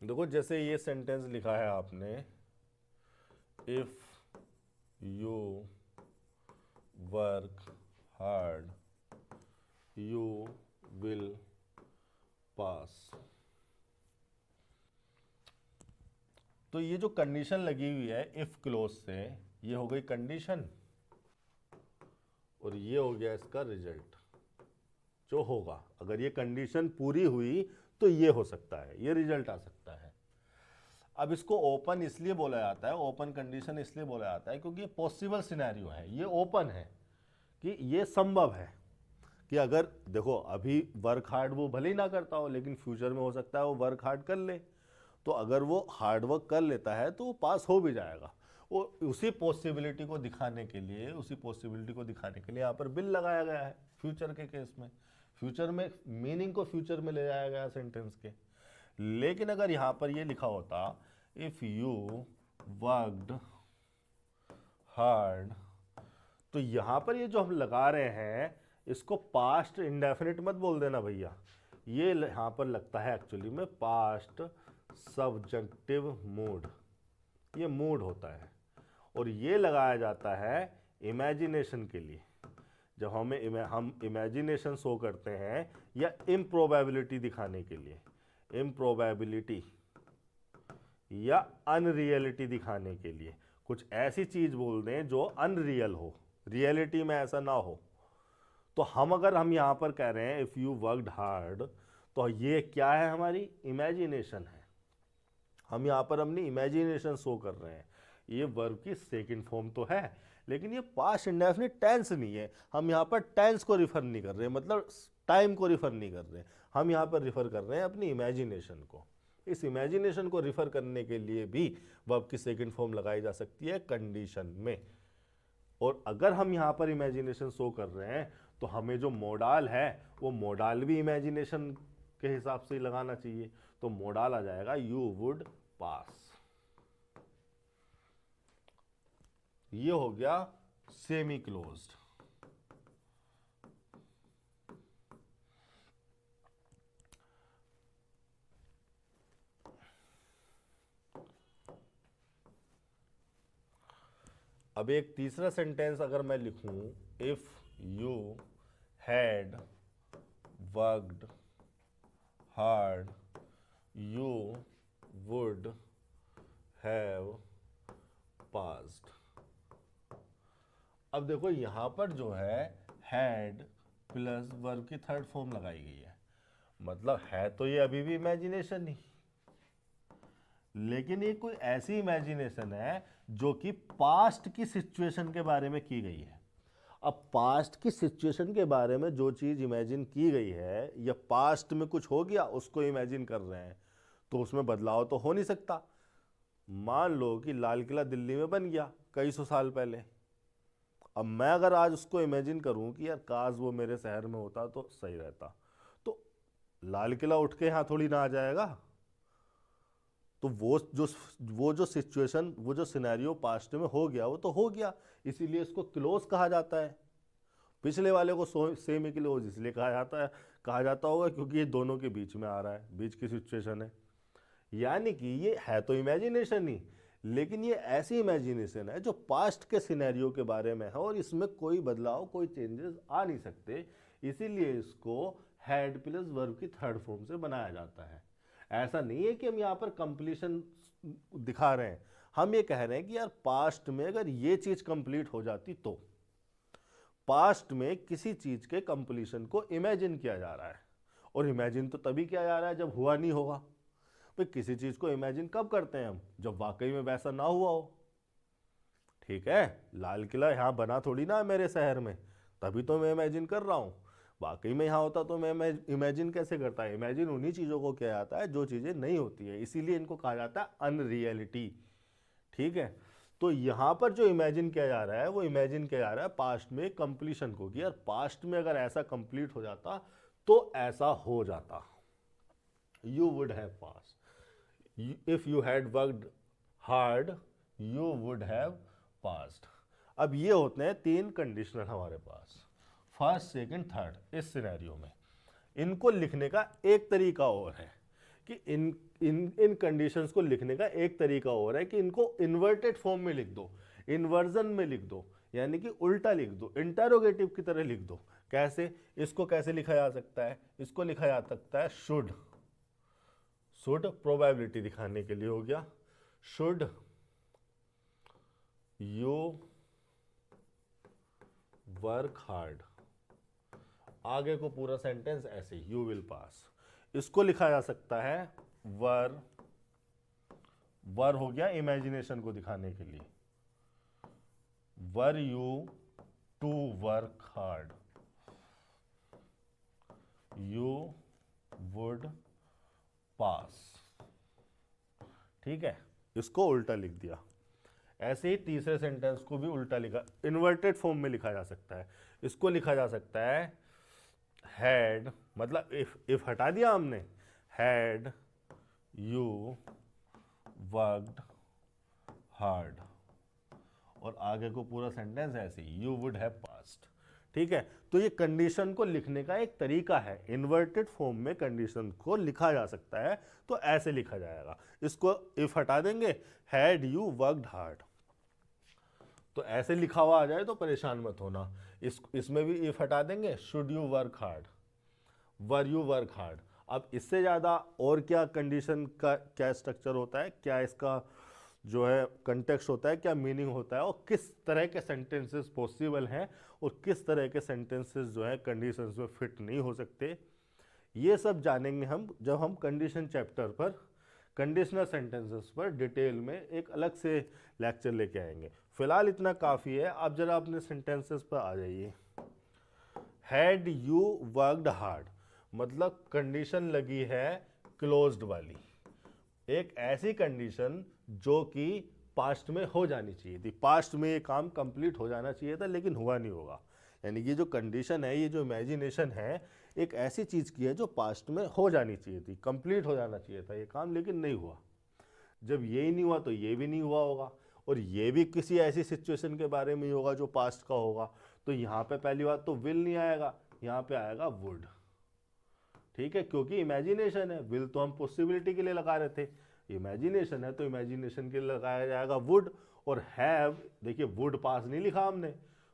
देखो जैसे ये सेंटेंस लिखा है आपने, if you work hard you will pass. तो ये जो कंडीशन लगी हुई है इफ क्लोज से, ये हो गई कंडीशन और ये हो गया इसका रिजल्ट जो होगा। अगर ये कंडीशन पूरी हुई तो ये हो सकता है, ये रिजल्ट आ सकता है। अब इसको ओपन इसलिए बोला जाता है, ओपन कंडीशन इसलिए बोला जाता है क्योंकि ये पॉसिबल सिनेरियो है, ये ओपन है कि ये संभव है कि अगर देखो अभी वर्क हार्ड वो भले ही ना करता हो, लेकिन फ्यूचर में हो सकता है वो वर्क हार्ड कर ले। तो अगर वो हार्ड वर्क कर लेता है तो वो पास हो भी जाएगा। वो उसी पॉसिबिलिटी को दिखाने के लिए, यहाँ पर बिल लगाया गया है फ्यूचर के केस में। फ्यूचर में मीनिंग को फ्यूचर में ले जाया गया सेंटेंस के। लेकिन अगर यहाँ पर ये लिखा होता इफ यू वर्कड हार्ड, तो यहाँ पर ये जो हम लगा रहे हैं इसको पास्ट इंडेफिनिट मत बोल देना भैया, ये यहाँ पर लगता है एक्चुअली में पास्ट सब्जेक्टिव मूड, ये मूड होता है। और ये लगाया जाता है इमेजिनेशन के लिए। जब हम इमेजिनेशन शो करते हैं या इम्प्रोबेबिलिटी दिखाने के लिए, इम्प्रोबेबिलिटी या अनरियलिटी दिखाने के लिए, कुछ ऐसी चीज बोल दें जो अनरियल हो, रियलिटी में ऐसा ना हो। तो अगर हम यहाँ पर कह रहे हैं इफ यू वर्कड हार्ड, तो ये क्या है, हमारी इमेजिनेशन है। हम यहाँ पर अपनी इमेजिनेशन शो कर रहे हैं। ये वर्ब की सेकंड फॉर्म तो है, लेकिन ये पास्ट इंडेफिनिट टेंस नहीं है। हम यहाँ पर टेंस को रिफर नहीं कर रहे, मतलब टाइम को रिफर नहीं कर रहे। हम यहाँ पर रिफर कर रहे हैं अपनी इमेजिनेशन को। इस इमेजिनेशन को रिफर करने के लिए भी वर्ब की सेकंड फॉर्म लगाई जा सकती है कंडीशन में। और अगर हम यहाँ पर इमेजिनेशन शो कर रहे हैं तो हमें जो मोडाल है वो मोडाल भी इमेजिनेशन के हिसाब से ही लगाना चाहिए। तो मोडाल आ जाएगा यू वुड पास। ये हो गया सेमी क्लोज्ड। अब एक तीसरा सेंटेंस अगर मैं लिखूं, if you had worked hard you would have passed. अब देखो यहां पर जो है हैड प्लस वर्ब की थर्ड फॉर्म लगाई गई है, मतलब है तो ये अभी भी इमेजिनेशन ही, लेकिन ये कोई ऐसी इमेजिनेशन है जो कि पास्ट की सिचुएशन के बारे में की गई है। अब पास्ट की सिचुएशन के बारे में जो चीज इमेजिन की गई है या पास्ट में कुछ हो गया उसको इमेजिन कर रहे हैं, तो उसमें बदलाव तो हो नहीं सकता। मान लो कि लाल किला दिल्ली में बन गया कई सौ साल पहले। अब मैं अगर आज उसको इमेजिन करूं कि यार काश वो मेरे शहर में होता तो सही रहता, तो लाल किला उठ के यहाँ थोड़ी ना आ जाएगा। तो वो जो सिचुएशन, वो जो सिनेरियो पास्ट में हो गया वो तो हो गया, इसीलिए इसको क्लोज कहा जाता है। पिछले वाले को सेमी क्लोज इसलिए कहा जाता होगा क्योंकि ये दोनों के बीच में आ रहा है, बीच की सिचुएशन है। यानी कि ये है तो इमेजिनेशन ही, लेकिन ये ऐसी इमेजिनेशन है जो पास्ट के सिनेरियो के बारे में है और इसमें कोई बदलाव, कोई चेंजेस आ नहीं सकते। इसीलिए इसको हैड प्लस वर्ब की थर्ड फॉर्म से बनाया जाता है। ऐसा नहीं है कि हम यहाँ पर कंप्लीशन दिखा रहे हैं, हम ये कह रहे हैं कि यार पास्ट में अगर ये चीज कंप्लीट हो जाती तो। पास्ट में किसी चीज के कंप्लीशन को इमेजिन किया जा रहा है, और इमेजिन तो तभी किया जा रहा है जब हुआ नहीं होगा। भाई किसी चीज को इमेजिन कब करते हैं हम, जब वाकई में वैसा ना हुआ हो। ठीक है, लाल किला यहाँ बना थोड़ी ना मेरे शहर में, तभी तो मैं इमेजिन कर रहा हूँ। वाकई में यहाँ होता तो मैं इमेजिन कैसे करता है। इमेजिन उन्हीं चीज़ों को किया जाता है जो चीज़ें नहीं होती है, इसीलिए इनको कहा जाता है अनरियलिटी। ठीक है, तो यहाँ पर जो इमेजिन किया जा रहा है वो इमेजिन किया जा रहा है पास्ट में कंप्लीशन को, कि यार पास्ट में अगर ऐसा कंप्लीट हो जाता तो ऐसा हो जाता। You would have pass, if you had worked hard you would have passed. अब ये होते हैं तीन कंडीशनल हमारे पास, फर्स्ट सेकंड थर्ड। इस सिनेरियो में इनको लिखने का एक तरीका और है कि इन कंडीशंस को लिखने का एक तरीका और है कि इनको इन्वर्टेड फॉर्म में लिख दो, इन्वर्जन में लिख दो, यानी कि उल्टा लिख दो, इंटरोगेटिव की तरह लिख दो। कैसे, इसको कैसे लिखा जा सकता है, इसको लिखा जा सकता है शुड शुड प्रोबेबिलिटी दिखाने के लिए हो गया, शुड यू वर्क हार्ड। आगे को पूरा सेंटेंस ऐसे, यू विल पास। इसको लिखा जा सकता है वर, वर हो गया इमेजिनेशन को दिखाने के लिए, were you to work hard you would pass. ठीक है, इसको उल्टा लिख दिया। ऐसे ही तीसरे सेंटेंस को भी उल्टा लिखा, इन्वर्टेड फॉर्म में लिखा जा सकता है। इसको लिखा जा सकता है हैड, मतलब इफ हटा दिया हमने, हैड यू वर्कड हार्ड, और आगे को पूरा सेंटेंस ऐसे, यू वुड हैव पास्ड। ठीक है, तो ये कंडीशन को लिखने का एक तरीका है, इन्वर्टेड फॉर्म में कंडीशन को लिखा जा सकता है, तो ऐसे लिखा जाएगा। इसको इफ हटा देंगे, हैड यू वर्कड हार्ड, तो ऐसे लिखा हुआ आ जाए तो परेशान मत होना। इसमें भी इफ हटा देंगे, should you work hard, were you work hard. अब इससे ज़्यादा और क्या कंडीशन का क्या स्ट्रक्चर होता है, क्या इसका जो है कंटेक्स्ट होता है, क्या मीनिंग होता है, और किस तरह के सेंटेंसेस पॉसिबल हैं और किस तरह के सेंटेंसेस जो है कंडीशंस में फिट नहीं हो सकते, ये सब जानेंगे हम जब हम कंडीशन चैप्टर पर, कंडीशनल सेंटेंसेस पर डिटेल में एक अलग से लेक्चर लेके आएंगे। फिलहाल इतना काफ़ी है। आप जरा अपने सेंटेंसेस पर आ जाइए। हैड यू वर्कड हार्ड, मतलब कंडीशन लगी है क्लोज्ड वाली, एक ऐसी कंडीशन जो कि पास्ट में हो जानी चाहिए थी, पास्ट में ये काम कंप्लीट हो जाना चाहिए था लेकिन हुआ नहीं होगा। यानी ये जो कंडीशन है, ये जो इमेजिनेशन है, एक ऐसी चीज़ की है जो पास्ट में हो जानी चाहिए थी, कंप्लीट हो जाना चाहिए था ये काम, लेकिन नहीं हुआ। जब ये ही नहीं हुआ तो ये भी नहीं हुआ होगा, और ये भी किसी ऐसी सिचुएशन के बारे में ही होगा जो पास्ट का होगा। तो यहाँ पे पहली बात तो विल नहीं आएगा, यहाँ पे आएगा वुड। ठीक है, क्योंकि इमेजिनेशन है, विल तो हम पॉसिबिलिटी के लिए लगा रहे थे, इमेजिनेशन है तो इमेजिनेशन के लिए लगाया जाएगा वुड। और हैव, देखिए वुड पास नहीं लिखा हमने,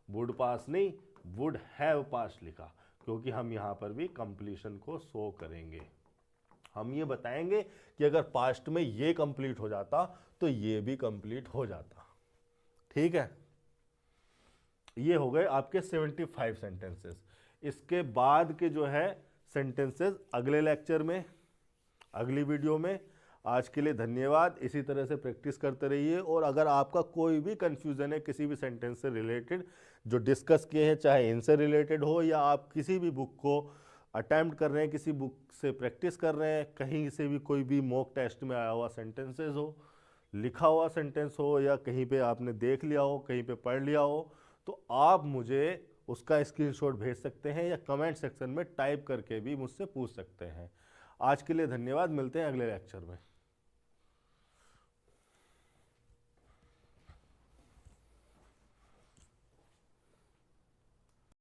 वुड पास नहीं, वुड हैव पास लिखा, क्योंकि हम यहाँ पर भी कंप्लीशन को शो करेंगे। हम ये बताएंगे कि अगर पास्ट में ये कंप्लीट हो जाता तो ये भी कंप्लीट हो जाता। ठीक है, ये हो गए आपके 75 सेंटेंसेस। इसके बाद के जो है सेंटेंसेस अगले लेक्चर में, अगली वीडियो में। आज के लिए धन्यवाद। इसी तरह से प्रैक्टिस करते रहिए, और अगर आपका कोई भी कंफ्यूजन है किसी भी सेंटेंस से रिलेटेड जो डिस्कस किए हैं, चाहे इनसे रिलेटेड हो या आप किसी भी बुक को अटैम्प्ट कर रहे हैं, किसी बुक से प्रैक्टिस कर रहे हैं, कहीं से भी कोई भी मॉक टेस्ट में आया हुआ सेंटेंसेस हो, लिखा हुआ सेंटेंस हो, या कहीं पे आपने देख लिया हो, कहीं पे पढ़ लिया हो, तो आप मुझे उसका स्क्रीनशॉट भेज सकते हैं या कमेंट सेक्शन में टाइप करके भी मुझसे पूछ सकते हैं। आज के लिए धन्यवाद, मिलते हैं अगले लेक्चर में।